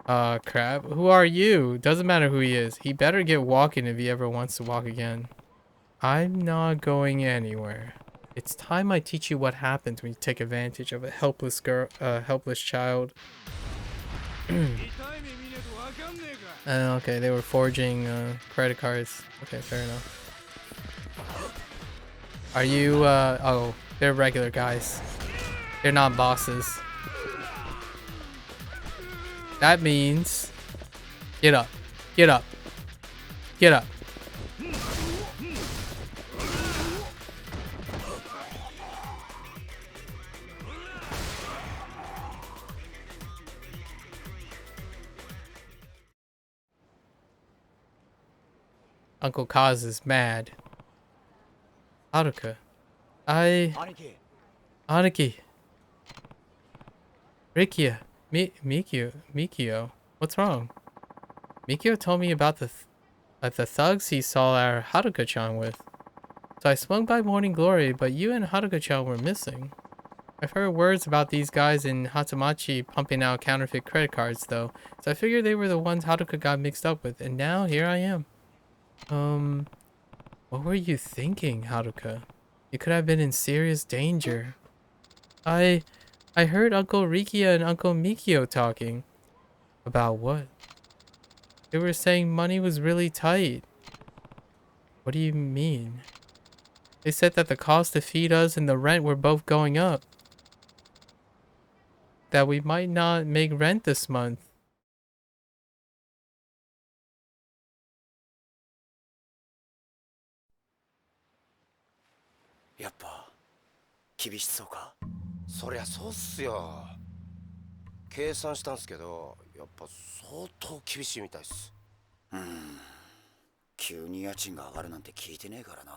Crap. Who are you? Doesn't matter who he is. He better get walking if he ever wants to walk again. I'm not going anywhere. It's time I teach you what happens when you take advantage of a helpless girl, helpless child. Okay, they were forging credit cards. Okay, fair enough. Are you, oh, they're regular guys. They're not bosses. That means... Get up. Get up. Get up. Uncle Kaz is mad. Haruka. Aniki. Rikia. Mikio. What's wrong? Mikio told me about the thugs he saw our Haruka-chan with. So I swung by Morning Glory, but you and Haruka-chan were missing. I've heard words about these guys in Hatamachi pumping out counterfeit credit cards though, so I figured they were the ones Haruka got mixed up with, and now here I am. What were you thinking, Haruka? You could have been in serious danger. I heard Uncle Rikia and Uncle Mikio talking. About what? They were saying money was really tight. What do you mean? They said that the cost to feed us and the rent were both going up. That we might not make rent this month. やっぱ厳しそうか。そりゃそうっすよ。計算したんすけど、やっぱ相当厳しいみたいっす。急に家賃が上がるなんて聞いてねえからな。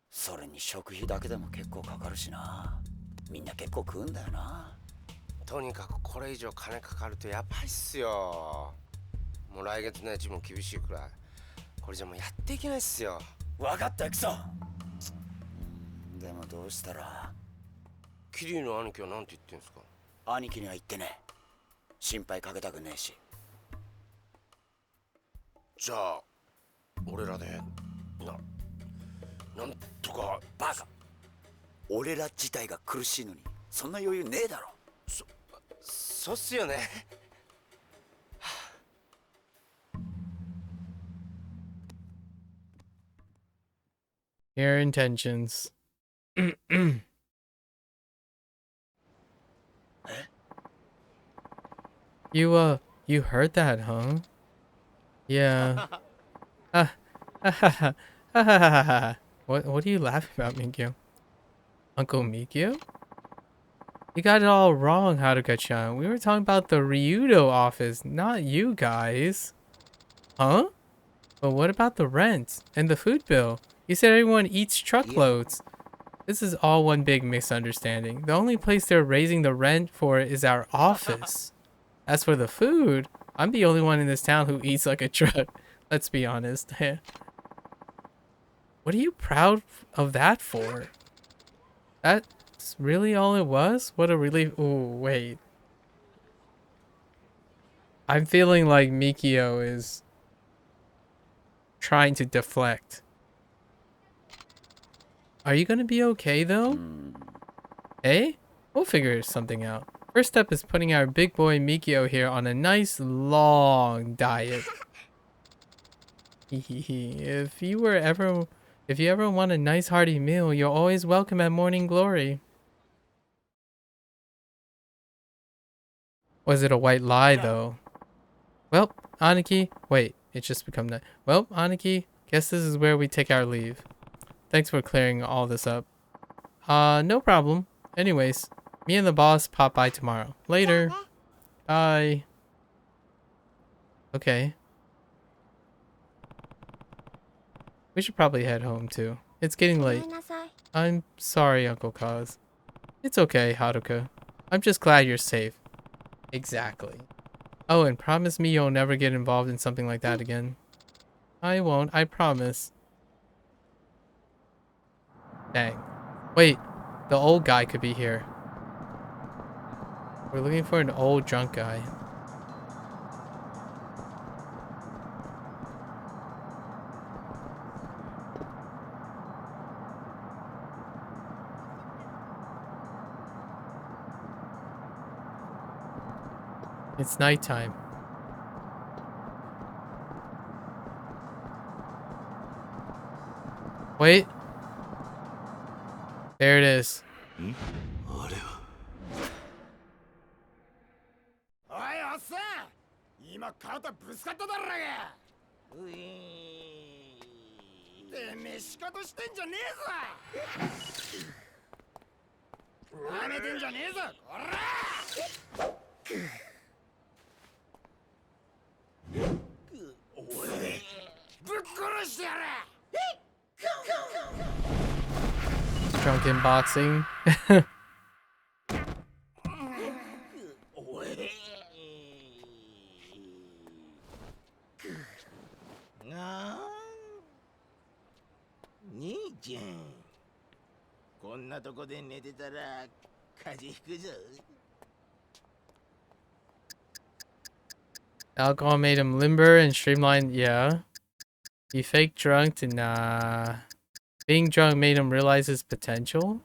それに食費だけでも結構かかるしな。みんな結構食うんだよな。とにかくこれ以上金かかるとやばいっすよ。もう来月の家賃も厳しいくらい。これじゃもうやっていけないっすよ。分かったよクソ。でもどうしたら。キリの兄貴はなんて言ってんすか？兄貴には言ってねえ。心配かけたくねえし。じゃあ俺らでなんとか。バカ。俺ら自体が苦しいのにそんな余裕ねえだろ。そうっすよね。Your intentions. You heard that, huh? Yeah. What are you laughing about, Mikio? Uncle Mikio? You got it all wrong, Haruka-chan. We were talking about the Ryudo office, not you guys. Huh? But what about the rent and the food bill? You said everyone eats truckloads. This is all one big misunderstanding. The only place they're raising the rent for is our office. As for the food, I'm the only one in this town who eats like a truck. Let's be honest. What are you proud of that for? That's really all it was? What a relief. Ooh, wait. I'm feeling like Mikio is trying to deflect. Are you gonna be okay though? Hey? We'll figure something out. First step is putting our big boy Mikio here on a nice long diet. If you ever want a nice hearty meal, you're always welcome at Morning Glory. Was it a white lie though? Well, Aniki, wait, it's just become night. Well, Aniki, guess this is where we take our leave. Thanks for clearing all this up. No problem. Anyways, me and the boss pop by tomorrow. Later. Bye. Okay. We should probably head home too. It's getting late. I'm sorry, Uncle Kaz. It's okay, Haruka. I'm just glad you're safe. Exactly. Oh, and promise me you'll never get involved in something like that again. I won't, I promise. Dang. Wait, the old guy could be here. We're looking for an old drunk guy. It's nighttime. Wait. There it is. あれはおいおっさん、今肩ぶつかっただろが。ういー。てめえ仕方してんじゃねえぞ。なめてんじゃねえぞ。こら。おい、ぶっ殺してやれ。Drunken boxing. おい。なあ。兄ちゃん。こんなとこで寝てたら風邪ひくぞ。 Alcohol made him limber and streamlined. Yeah. He fake drunk and being drunk made him realize his potential.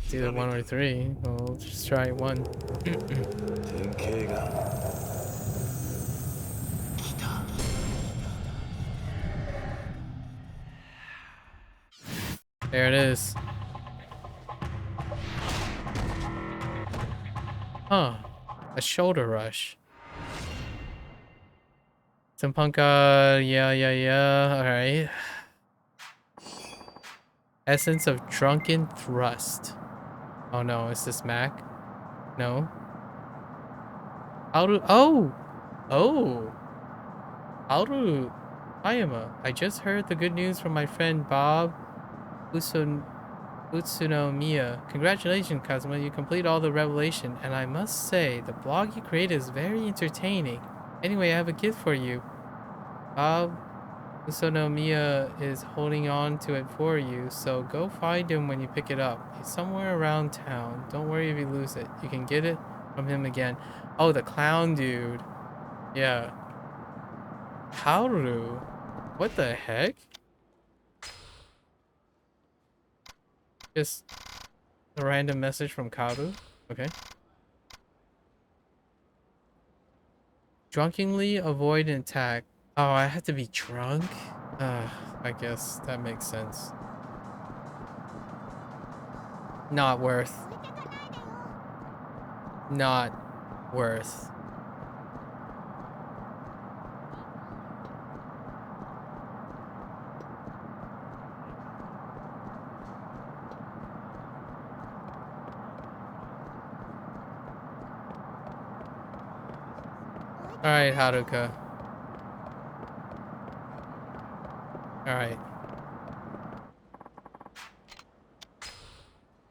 It's either 1 or 3. We'll just try 1. 典型が There it is. Huh. A shoulder rush. Some punk, yeah. Alright. Essence of Drunken Thrust. Oh no, is this Mac? No. Oh! Oh! Ayama. I just heard the good news from my friend Bob Usun Utsunomiya. Congratulations, Kazuma. You complete all the revelation, and I must say, the blog you created is very entertaining. Anyway, I have a gift for you. Bob Utsunomiya is holding on to it for you, so go find him when you pick it up. He's somewhere around town. Don't worry if you lose it. You can get it from him again. Oh, the clown dude. Yeah. Haru. What the heck? Just a random message from Karu. Okay. Drunkenly avoid an attack. Oh, I have to be drunk? I guess that makes sense. Not worth. Not worth. Alright, Haruka. Alright.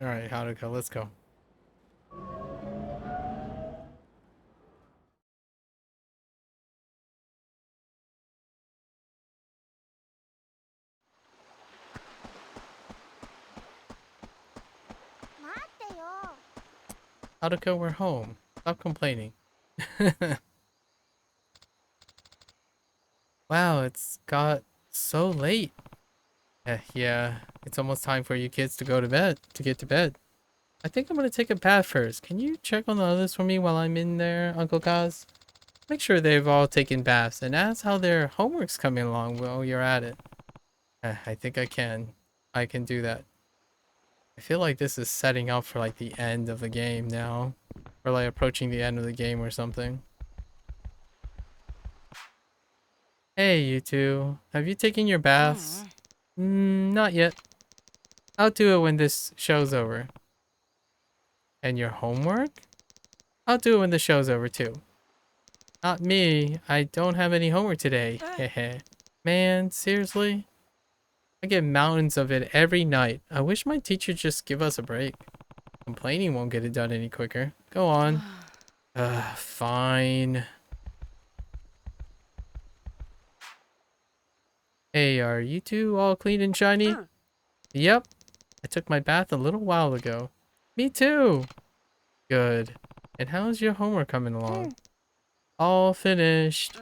Alright, Haruka, let's go. Haruka, we're home. Stop complaining. Wow, it's got so late. Yeah, it's almost time for you kids to go to bed, to get to bed. I think I'm gonna take a bath first. Can you check on the others for me while I'm in there, Uncle Kaz? Make sure they've all taken baths and ask how their homework's coming along while you're at it. I think I can. I can do that. I feel like this is setting up for like the end of the game now. Or like approaching the end of the game or something. Hey, you two. Have you taken your baths? Not yet. I'll do it when this show's over. And your homework? I'll do it when the show's over too. Not me. I don't have any homework today. Hehe. Man, seriously? I get mountains of it every night. I wish my teacher just give us a break. Complaining won't get it done any quicker. Go on. Fine. Hey, are you two all clean and shiny? Yep. I took my bath a little while ago. Me too. Good. And how's your homework coming along? All finished.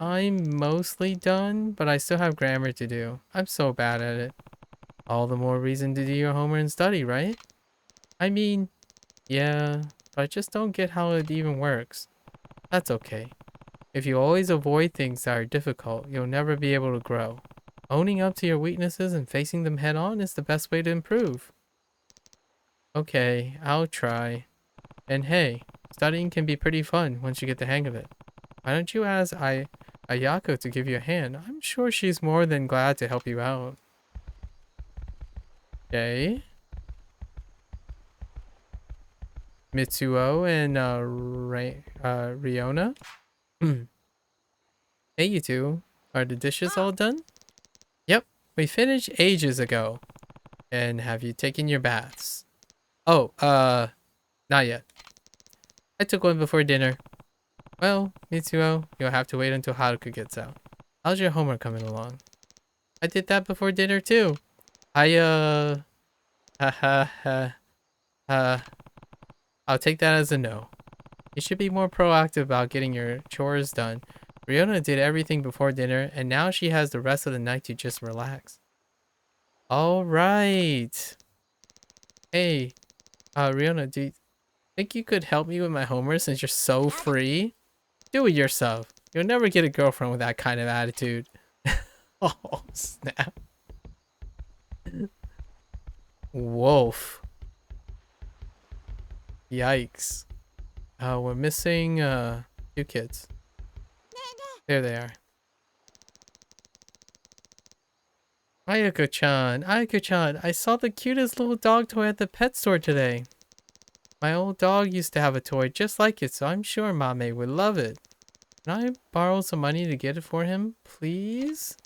I'm mostly done, but I still have grammar to do. I'm so bad at it. All the more reason to do your homework and study, right? I mean, yeah, but I just don't get how it even works. That's okay. If you always avoid things that are difficult, you'll never be able to grow. Owning up to your weaknesses and facing them head on is the best way to improve. Okay, I'll try. And hey, studying can be pretty fun once you get the hang of it. Why don't you ask Ayako to give you a hand? I'm sure she's more than glad to help you out. Okay. Mitsuo and Riona? Hey, you two. Are the dishes all done? Yep, we finished ages ago. And have you taken your baths? Oh, not yet. I took one before dinner. Well, Mitsuo, you'll have to wait until Haruka gets out. How's your homework coming along? I did that before dinner too. Ha ha ha. I'll take that as a no. You should be more proactive about getting your chores done. Riona did everything before dinner, and now she has the rest of the night to just relax. Alright. Hey, Riona, do you think you could help me with my homework since you're so free? Do it yourself. You'll never get a girlfriend with that kind of attitude. Oh, snap. Wolf. Yikes. We're missing, two kids. There they are. Ayako-chan, I saw the cutest little dog toy at the pet store today. My old dog used to have a toy just like it, so I'm sure Mame would love it. Can I borrow some money to get it for him, please?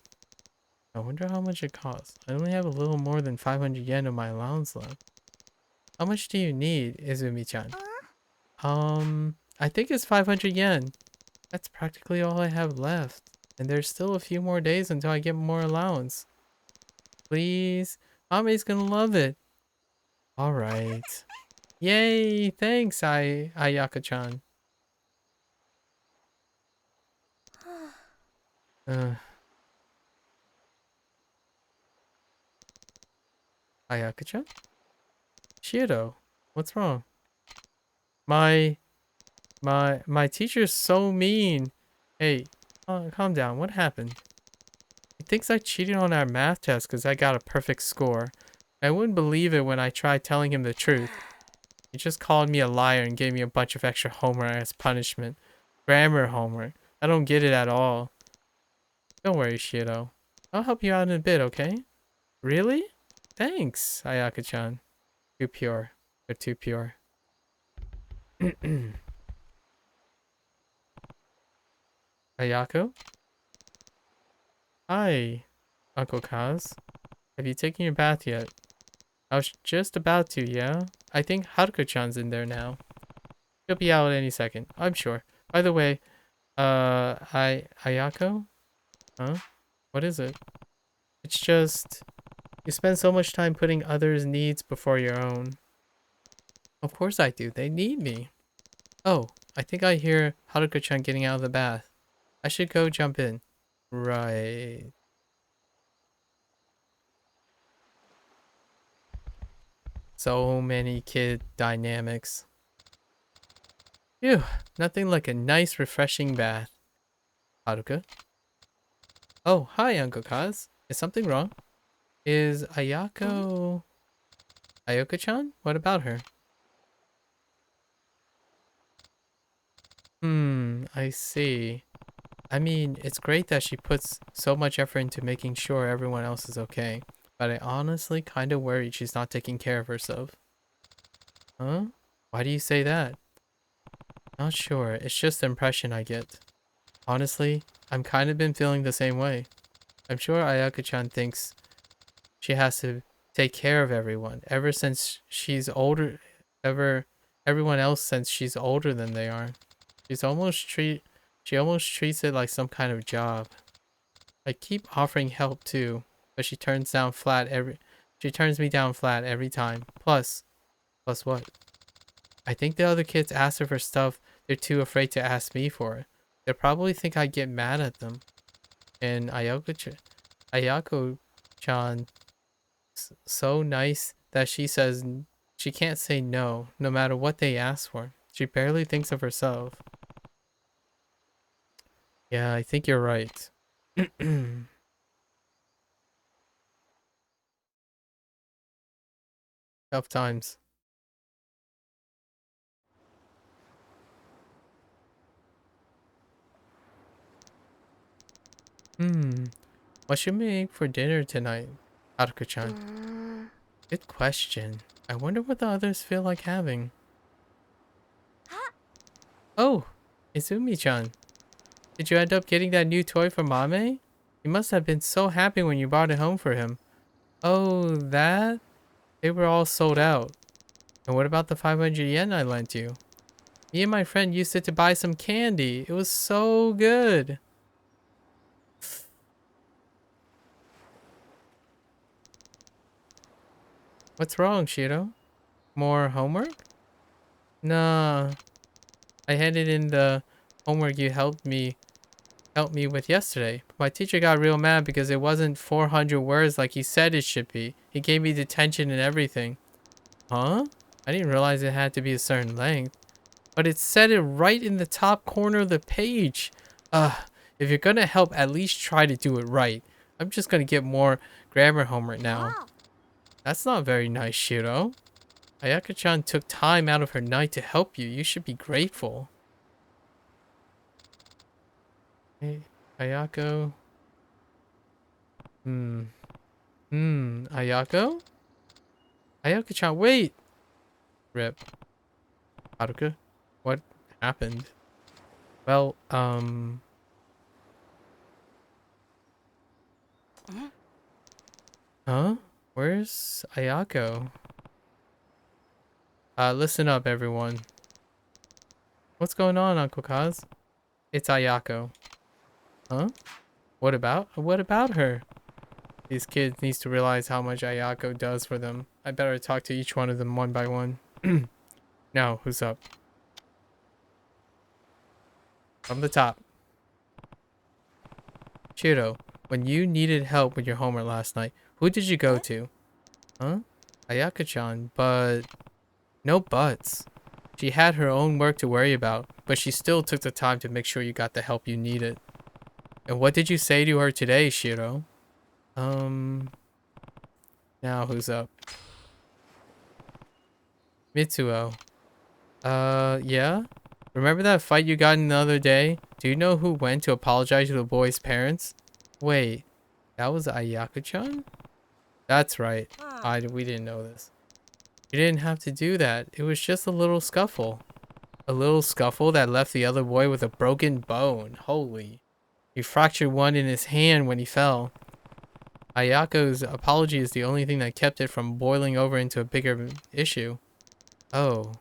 I wonder how much it costs. I only have a little more than 500 yen of my allowance left. How much do you need, Izumi-chan? I think it's 500 yen. That's practically all I have left. And there's still a few more days until I get more allowance. Please? Mame's gonna love it. Alright. Yay! Thanks, Ayaka-chan. Ayaka-chan? Shiro, what's wrong? My teacher's so mean. Hey, calm down. What happened? He thinks I cheated on our math test because I got a perfect score. I wouldn't believe it when I tried telling him the truth. He just called me a liar and gave me a bunch of extra homework as punishment. Grammar homework. I don't get it at all. Don't worry, Shiro. I'll help you out in a bit, okay? Really? Thanks, Ayaka-chan. Too pure. They're too pure. Ayako? Hi, Uncle Kaz. Have you taken your bath yet? I was just about to, yeah? I think Haruko-chan's in there now. She'll be out any second, I'm sure. By the way, Ayako? Huh? What is it? It's just... You spend so much time putting others' needs before your own. Of course I do. They need me. Oh, I think I hear Haruko-chan getting out of the bath. I should go jump in. Right. So many kid dynamics. Phew, nothing like a nice refreshing bath. Haruka? Oh, hi Uncle Kaz. Is something wrong? Is Ayako-chan? What about her? I see. I mean, it's great that she puts so much effort into making sure everyone else is okay. But I honestly kind of worried she's not taking care of herself. Huh? Why do you say that? Not sure. It's just the impression I get. Honestly, I'm kind of been feeling the same way. I'm sure Ayaka-chan thinks she has to take care of everyone ever since she's older, everyone else since she's older than they are. She almost treats it like some kind of job. I keep offering help too, but she turns me down flat every time. Plus what? I think the other kids ask her for stuff they're too afraid to ask me for. They probably think I get mad at them. And Ayako-chan so nice that she says she can't say no, no matter what they ask for. She barely thinks of herself. Yeah, I think you're right. Tough times. What should we make for dinner tonight, Haruka-chan? Good question. I wonder what the others feel like having. Oh, Izumi-chan. Did you end up getting that new toy for Mame? You must have been so happy when you brought it home for him. Oh, that? They were all sold out. And what about the 500 yen I lent you? Me and my friend used it to buy some candy. It was so good. What's wrong, Shiro? More homework? Nah. I handed in the homework you helped me with yesterday. My teacher got real mad because it wasn't 400 words like he said it should be. He gave me detention and everything. Huh? I didn't realize it had to be a certain length. But it said it right in the top corner of the page. If you're gonna help, at least try to do it right. I'm just gonna get more grammar homework now. That's not very nice, Shiro. Ayaka-chan took time out of her night to help you. You should be grateful. Hey, Ayako. Ayako? Ayako-chan, wait! Rip. Haruka? What happened? Well, Huh? Where's Ayako? Listen up, everyone. What's going on, Uncle Kaz? It's Ayako. Huh? What about her? These kids needs to realize how much Ayako does for them. I better talk to each one of them one by one. Now, who's up? From the top. Shiro, when you needed help with your homework last night, who did you go to? Huh? Ayako-chan, but... No buts. She had her own work to worry about, but she still took the time to make sure you got the help you needed. And what did you say to her today, Shiro? Now who's up? Mitsuo. Yeah? Remember that fight you got in the other day? Do you know who went to apologize to the boy's parents? Wait, that was Ayako-chan? That's right. We didn't know this. You didn't have to do that. It was just a little scuffle. A little scuffle that left the other boy with a broken bone. Holy. He fractured one in his hand when he fell. Ayako's apology is the only thing that kept it from boiling over into a bigger issue. Oh,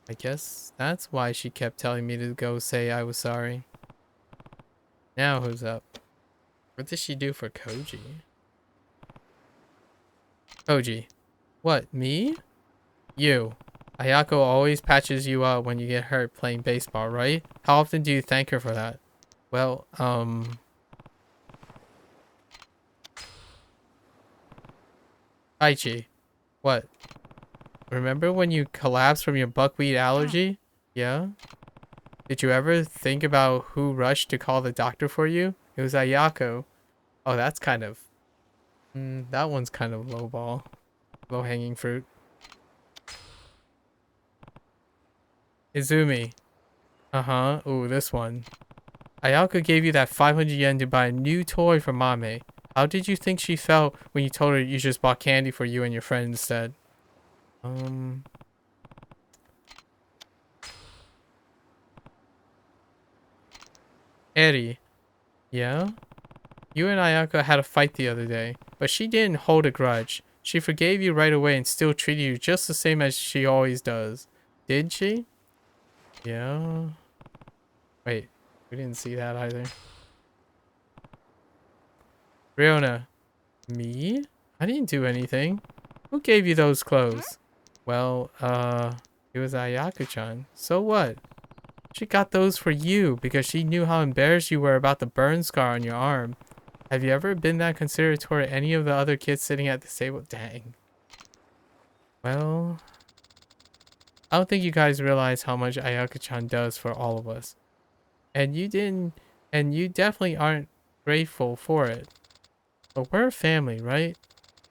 I guess that's why she kept telling me to go say I was sorry. Now who's up? What did she do for Koji? Koji. What, me? You. Ayako always patches you up when you get hurt playing baseball, right? How often do you thank her for that? Well, Aichi. What? Remember when you collapsed from your buckwheat allergy? Yeah? Did you ever think about who rushed to call the doctor for you? It was Ayako. Oh, that's kind of... that one's kind of lowball. Low-hanging fruit. Izumi. Uh-huh. Ooh, this one. Ayako gave you that 500 yen to buy a new toy for Mame. How did you think she felt when you told her you just bought candy for you and your friend instead? Eri. Yeah? You and Ayako had a fight the other day, but she didn't hold a grudge. She forgave you right away and still treated you just the same as she always does. Did she? Yeah. Wait, we didn't see that either. Riona. Me? I didn't do anything. Who gave you those clothes? Well, it was Ayako-chan. So what? She got those for you because she knew how embarrassed you were about the burn scar on your arm. Have you ever been that considerate toward any of the other kids sitting at this table? Dang. Well, I don't think you guys realize how much Ayako-chan does for all of us. And you definitely aren't grateful for it. But we're a family, right?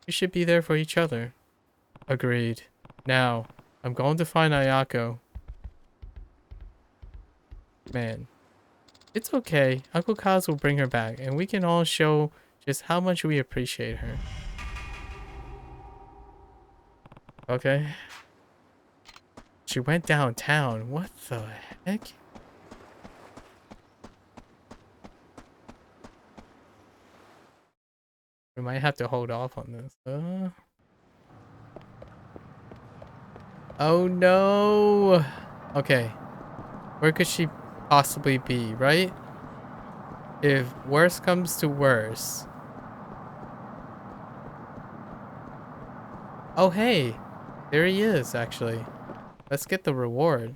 We should be there for each other. Agreed. Now, I'm going to find Ayako. Man. It's okay. Uncle Kaz will bring her back, and we can all show just how much we appreciate her. Okay. She went downtown. What the heck? We might have to hold off on this. Oh no! Okay. Where could she possibly be, right? If worse comes to worse. Oh hey! There he is, actually. Let's get the reward.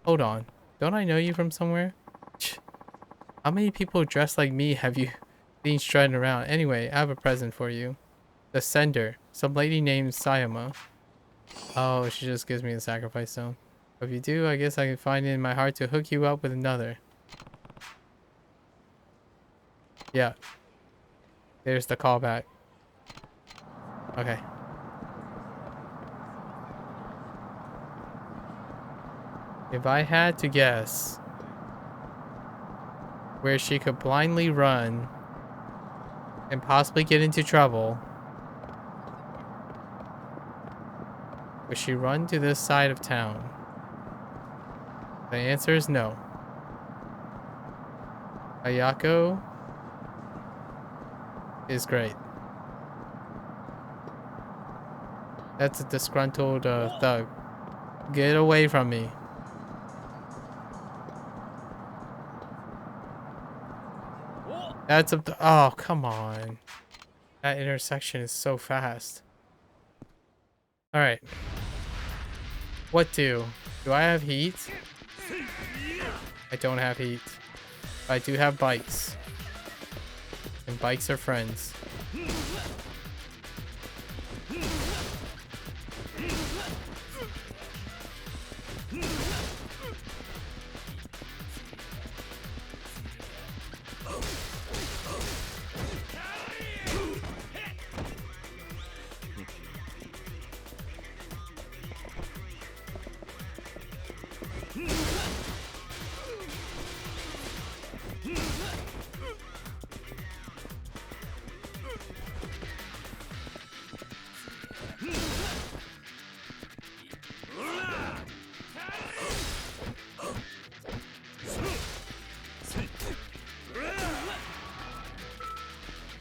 Hold on. Don't I know you from somewhere? How many people dressed like me have you seen strutting around? Anyway, I have a present for you. The sender. Some lady named Sayama. Oh, she just gives me a sacrifice stone. If you do, I guess I can find it in my heart to hook you up with another. Yeah. There's the callback. Okay. If I had to guess where she could blindly run and possibly get into trouble, Would she run to this side of town? The answer is no. Ayako is great. That's a disgruntled thug. Get away from me. That's a... Oh, come on. That intersection is so fast. Alright. What do? Do I have heat? I don't have heat. But I do have bikes. And bikes are friends.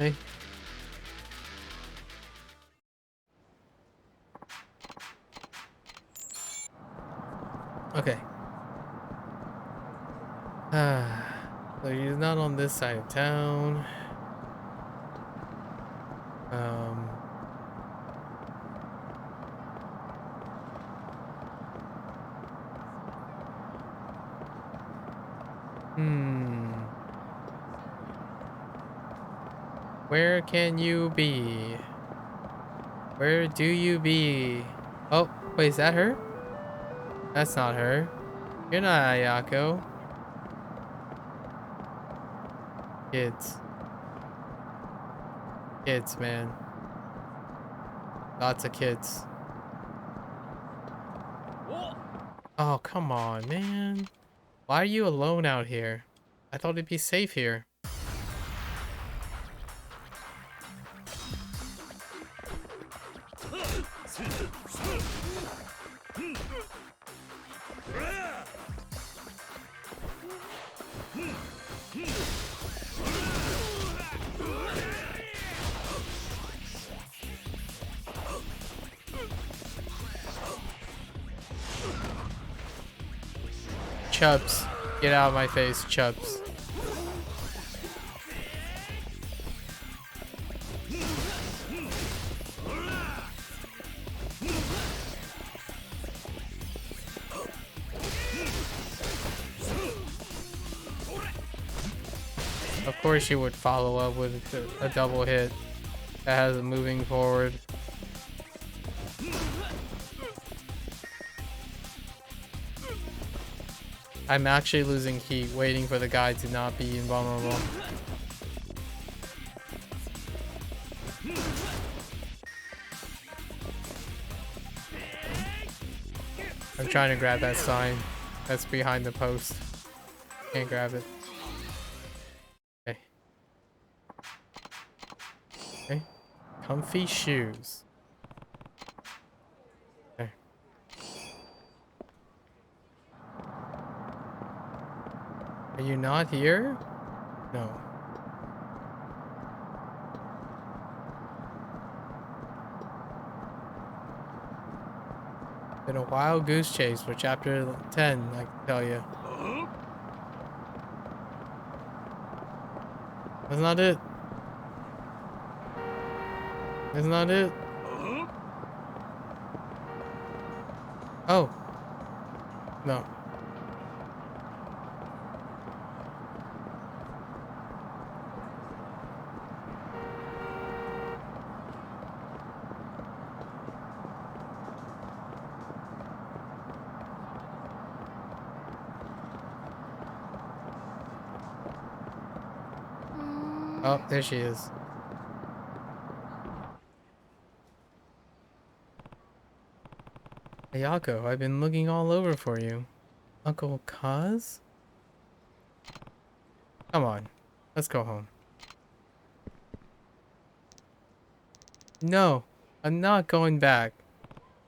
Okay. Okay. So he's not on this side of town. Where can you be? Where do you be? Oh, wait, is that her? That's not her. You're not Ayako. Kids. Kids, man. Lots of kids. Oh, come on, man. Why are you alone out here? I thought it'd be safe here. Chubs. Get out of my face, Chubs. Of course you would follow up with a double hit that has a moving forward. I'm actually losing heat waiting for the guy to not be invulnerable. I'm trying to grab that sign that's behind the post. Can't grab it. Okay. Okay. Comfy shoes. Okay. Are you not here? No. Been a wild goose chase for chapter 10, I can tell you. That's not it. That's not it. Oh. No. Oh, there she is. Ayako, I've been looking all over for you. Uncle Kaz? Come on, let's go home. No, I'm not going back.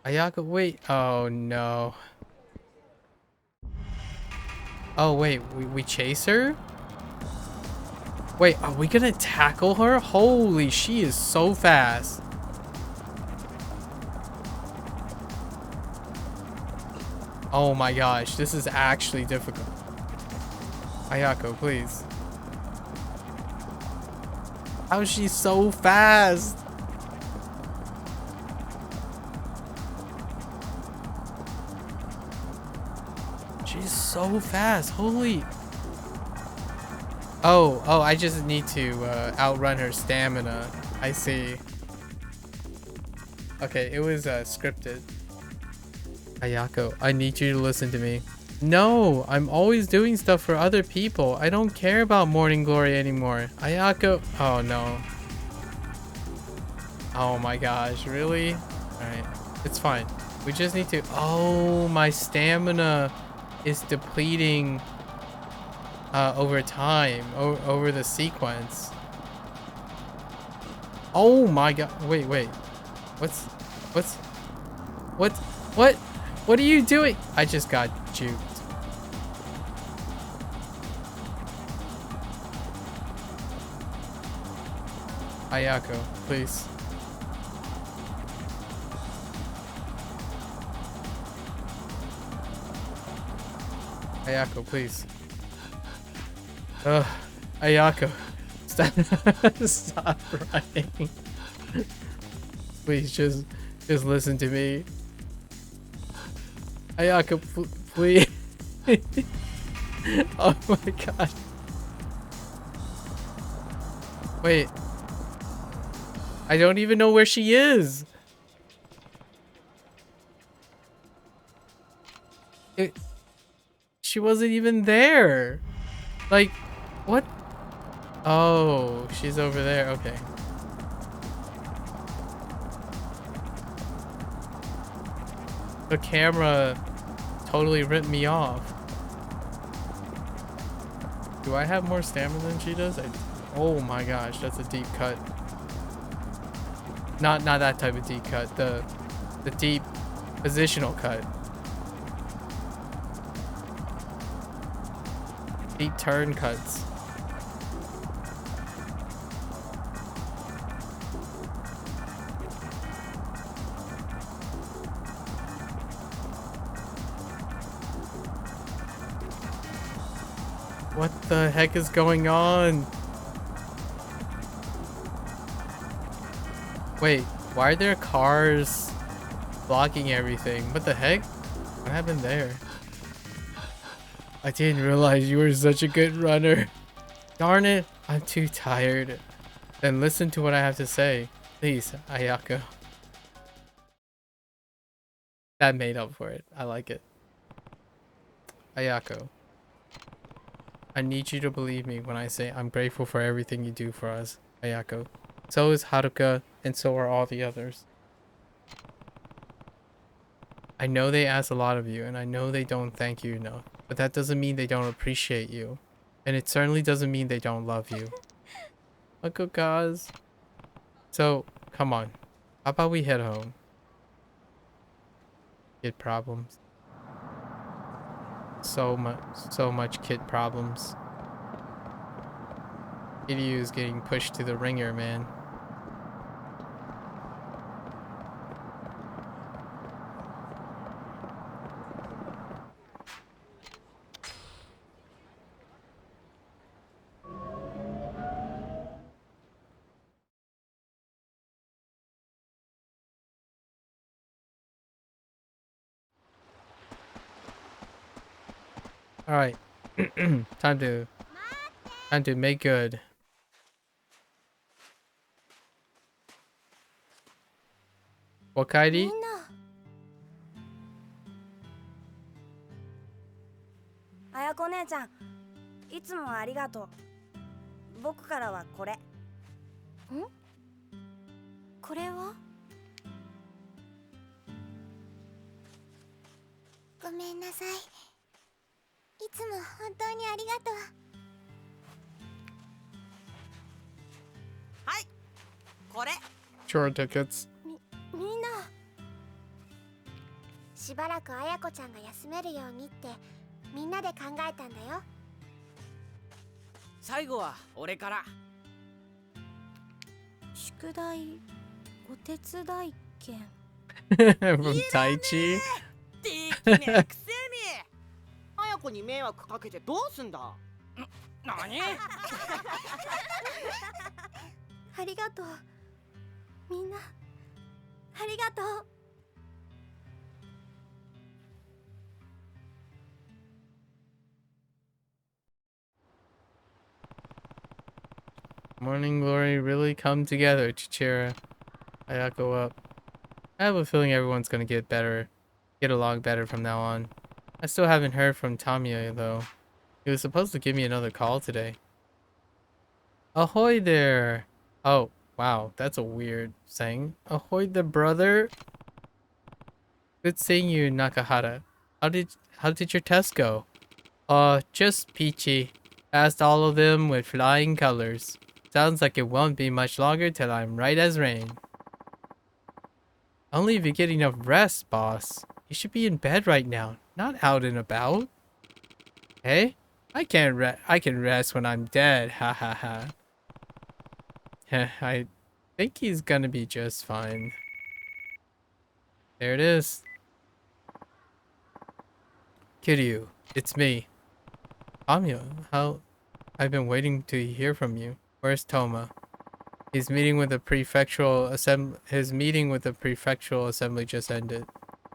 Ayako, wait. Oh no. Oh wait, we chase her? Wait, are we gonna tackle her? Holy, she is so fast. Oh my gosh, this is actually difficult. Ayako, please. How is she so fast? She's so fast. Holy. Oh, I just need to outrun her stamina. I see. Okay, it was scripted. Ayako, I need you to listen to me. No, I'm always doing stuff for other people. I don't care about Morning Glory anymore. Ayako. Oh no. Oh my gosh, really? Alright, it's fine. We just need to. Oh, my stamina is depleting over time, over the sequence. Oh my god. Wait. What are you doing? I just got juked. Ayako, please. Ayako, please. Ugh, Ayako, stop, stop running. Please, just listen to me. Ayako, please. Oh my god. Wait. I don't even know where she is. She wasn't even there. Like, what? Oh, she's over there. Okay. The camera totally ripped me off. Do I have more stamina than she does? Oh my gosh, that's a deep cut. Not that type of deep cut. The deep positional cut. Deep turn cuts. What the heck is going on? Wait, why are there cars blocking everything? What the heck? What happened there? I didn't realize you were such a good runner. Darn it, I'm too tired. Then listen to what I have to say. Please, Ayako. That made up for it. I like it. Ayako. I need you to believe me when I say I'm grateful for everything you do for us, Ayako. So is Haruka, and so are all the others. I know they ask a lot of you, and I know they don't thank you enough, but that doesn't mean they don't appreciate you. And it certainly doesn't mean they don't love you. Uncle Kaz. So, come on. How about we head home? Kid problems. So much kid problems. Kiryu is getting pushed to the ringer, man. All right. time to make good. Wakairi? みんな綾子姉ちゃんいつもありがとう僕からはこれこれはごめんなさいいつも本当にありがとうはいこれ Tour tickets. みんなしばらく綾子ちゃんが休めるようにってみんなで考えたんだよ。最後は俺から。宿題お手伝い券。From Taichi? できねえくせに綾子に迷惑かけてどうすんだ。何ありがとう。みんなありがとう。Morning glory really come together to cheer Ayako up. I have a feeling everyone's gonna get along better from now on. I still haven't heard from Tamiya though. He was supposed to give me another call today. Ahoy there! Oh, wow, that's a weird saying. Ahoy there, brother! Good seeing you, Nakahara. How did your test go? Just peachy. Passed all of them with flying colors. Sounds like it won't be much longer till I'm right as rain. Only if you get enough rest, boss. You should be in bed right now, not out and about. Hey? I can rest when I'm dead, ha ha ha. I think he's gonna be just fine. There it is. Kiryu, it's me. Amyo, how... I've been waiting to hear from you. Where's Toma? His meeting with the prefectural assembly just ended.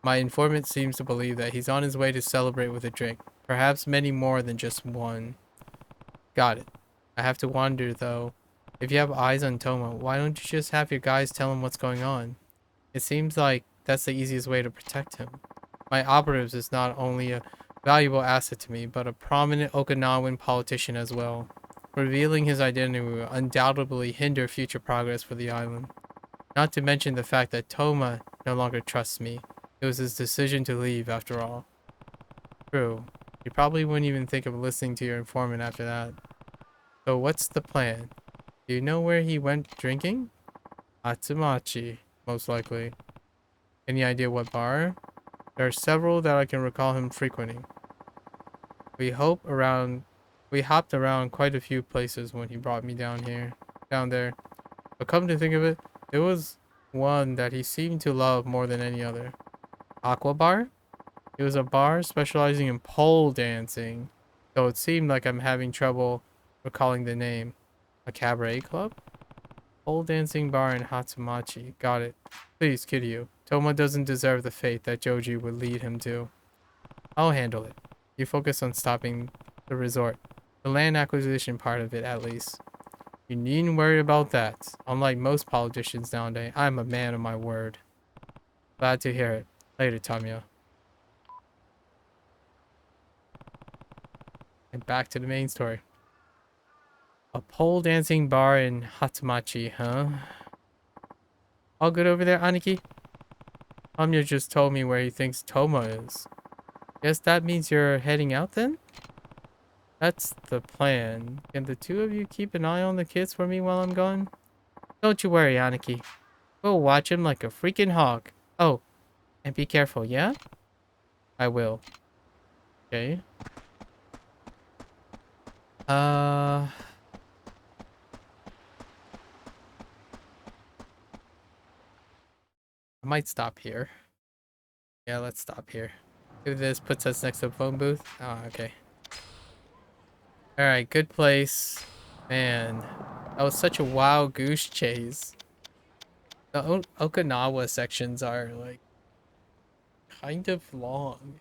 My informant seems to believe that he's on his way to celebrate with a drink. Perhaps many more than just one. Got it. I have to wonder though. If you have eyes on Toma, why don't you just have your guys tell him what's going on? It seems like that's the easiest way to protect him. My operatives is not only a valuable asset to me, but a prominent Okinawan politician as well. Revealing his identity will undoubtedly hinder future progress for the island. Not to mention the fact that Toma no longer trusts me. It was his decision to leave after all. True. You probably wouldn't even think of listening to your informant after that. So what's the plan? Do you know where he went drinking? Atsumachi, most likely. Any idea what bar? There are several that I can recall him frequenting. We hopped around quite a few places when he brought me down there. But come to think of it, there was one that he seemed to love more than any other. Aqua Bar? It was a bar specializing in pole dancing, though it seemed like I'm having trouble recalling the name. A cabaret club? Pole dancing bar in Hatsumachi. Got it. Please, Kiryu. Toma doesn't deserve the fate that Joji would lead him to. I'll handle it. You focus on stopping the resort. The land acquisition part of it, at least. You needn't worry about that. Unlike most politicians nowadays, I'm a man of my word. Glad to hear it. Later, Tamiya. And back to the main story. A pole dancing bar in Hatsumachi, huh? All good over there, Aniki? Tamiya just told me where he thinks Toma is. Guess that means you're heading out then? That's the plan. Can the two of you keep an eye on the kids for me while I'm gone? Don't you worry, Aniki. We'll watch him like a freaking hawk. Oh, and be careful, yeah? I will. Okay. I might stop here. Yeah, let's stop here. If this puts us next to the phone booth. Oh, okay. Alright, good place. Man, that was such a wild goose chase. The Okinawa sections are, like, kind of long.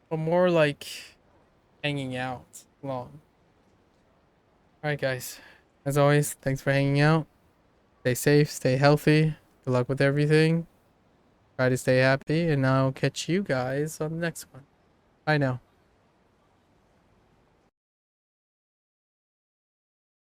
But more like hanging out long. Alright, guys. As always, thanks for hanging out. Stay safe, stay healthy. Good luck with everything. Try to stay happy, and I'll catch you guys on the next one. Bye now.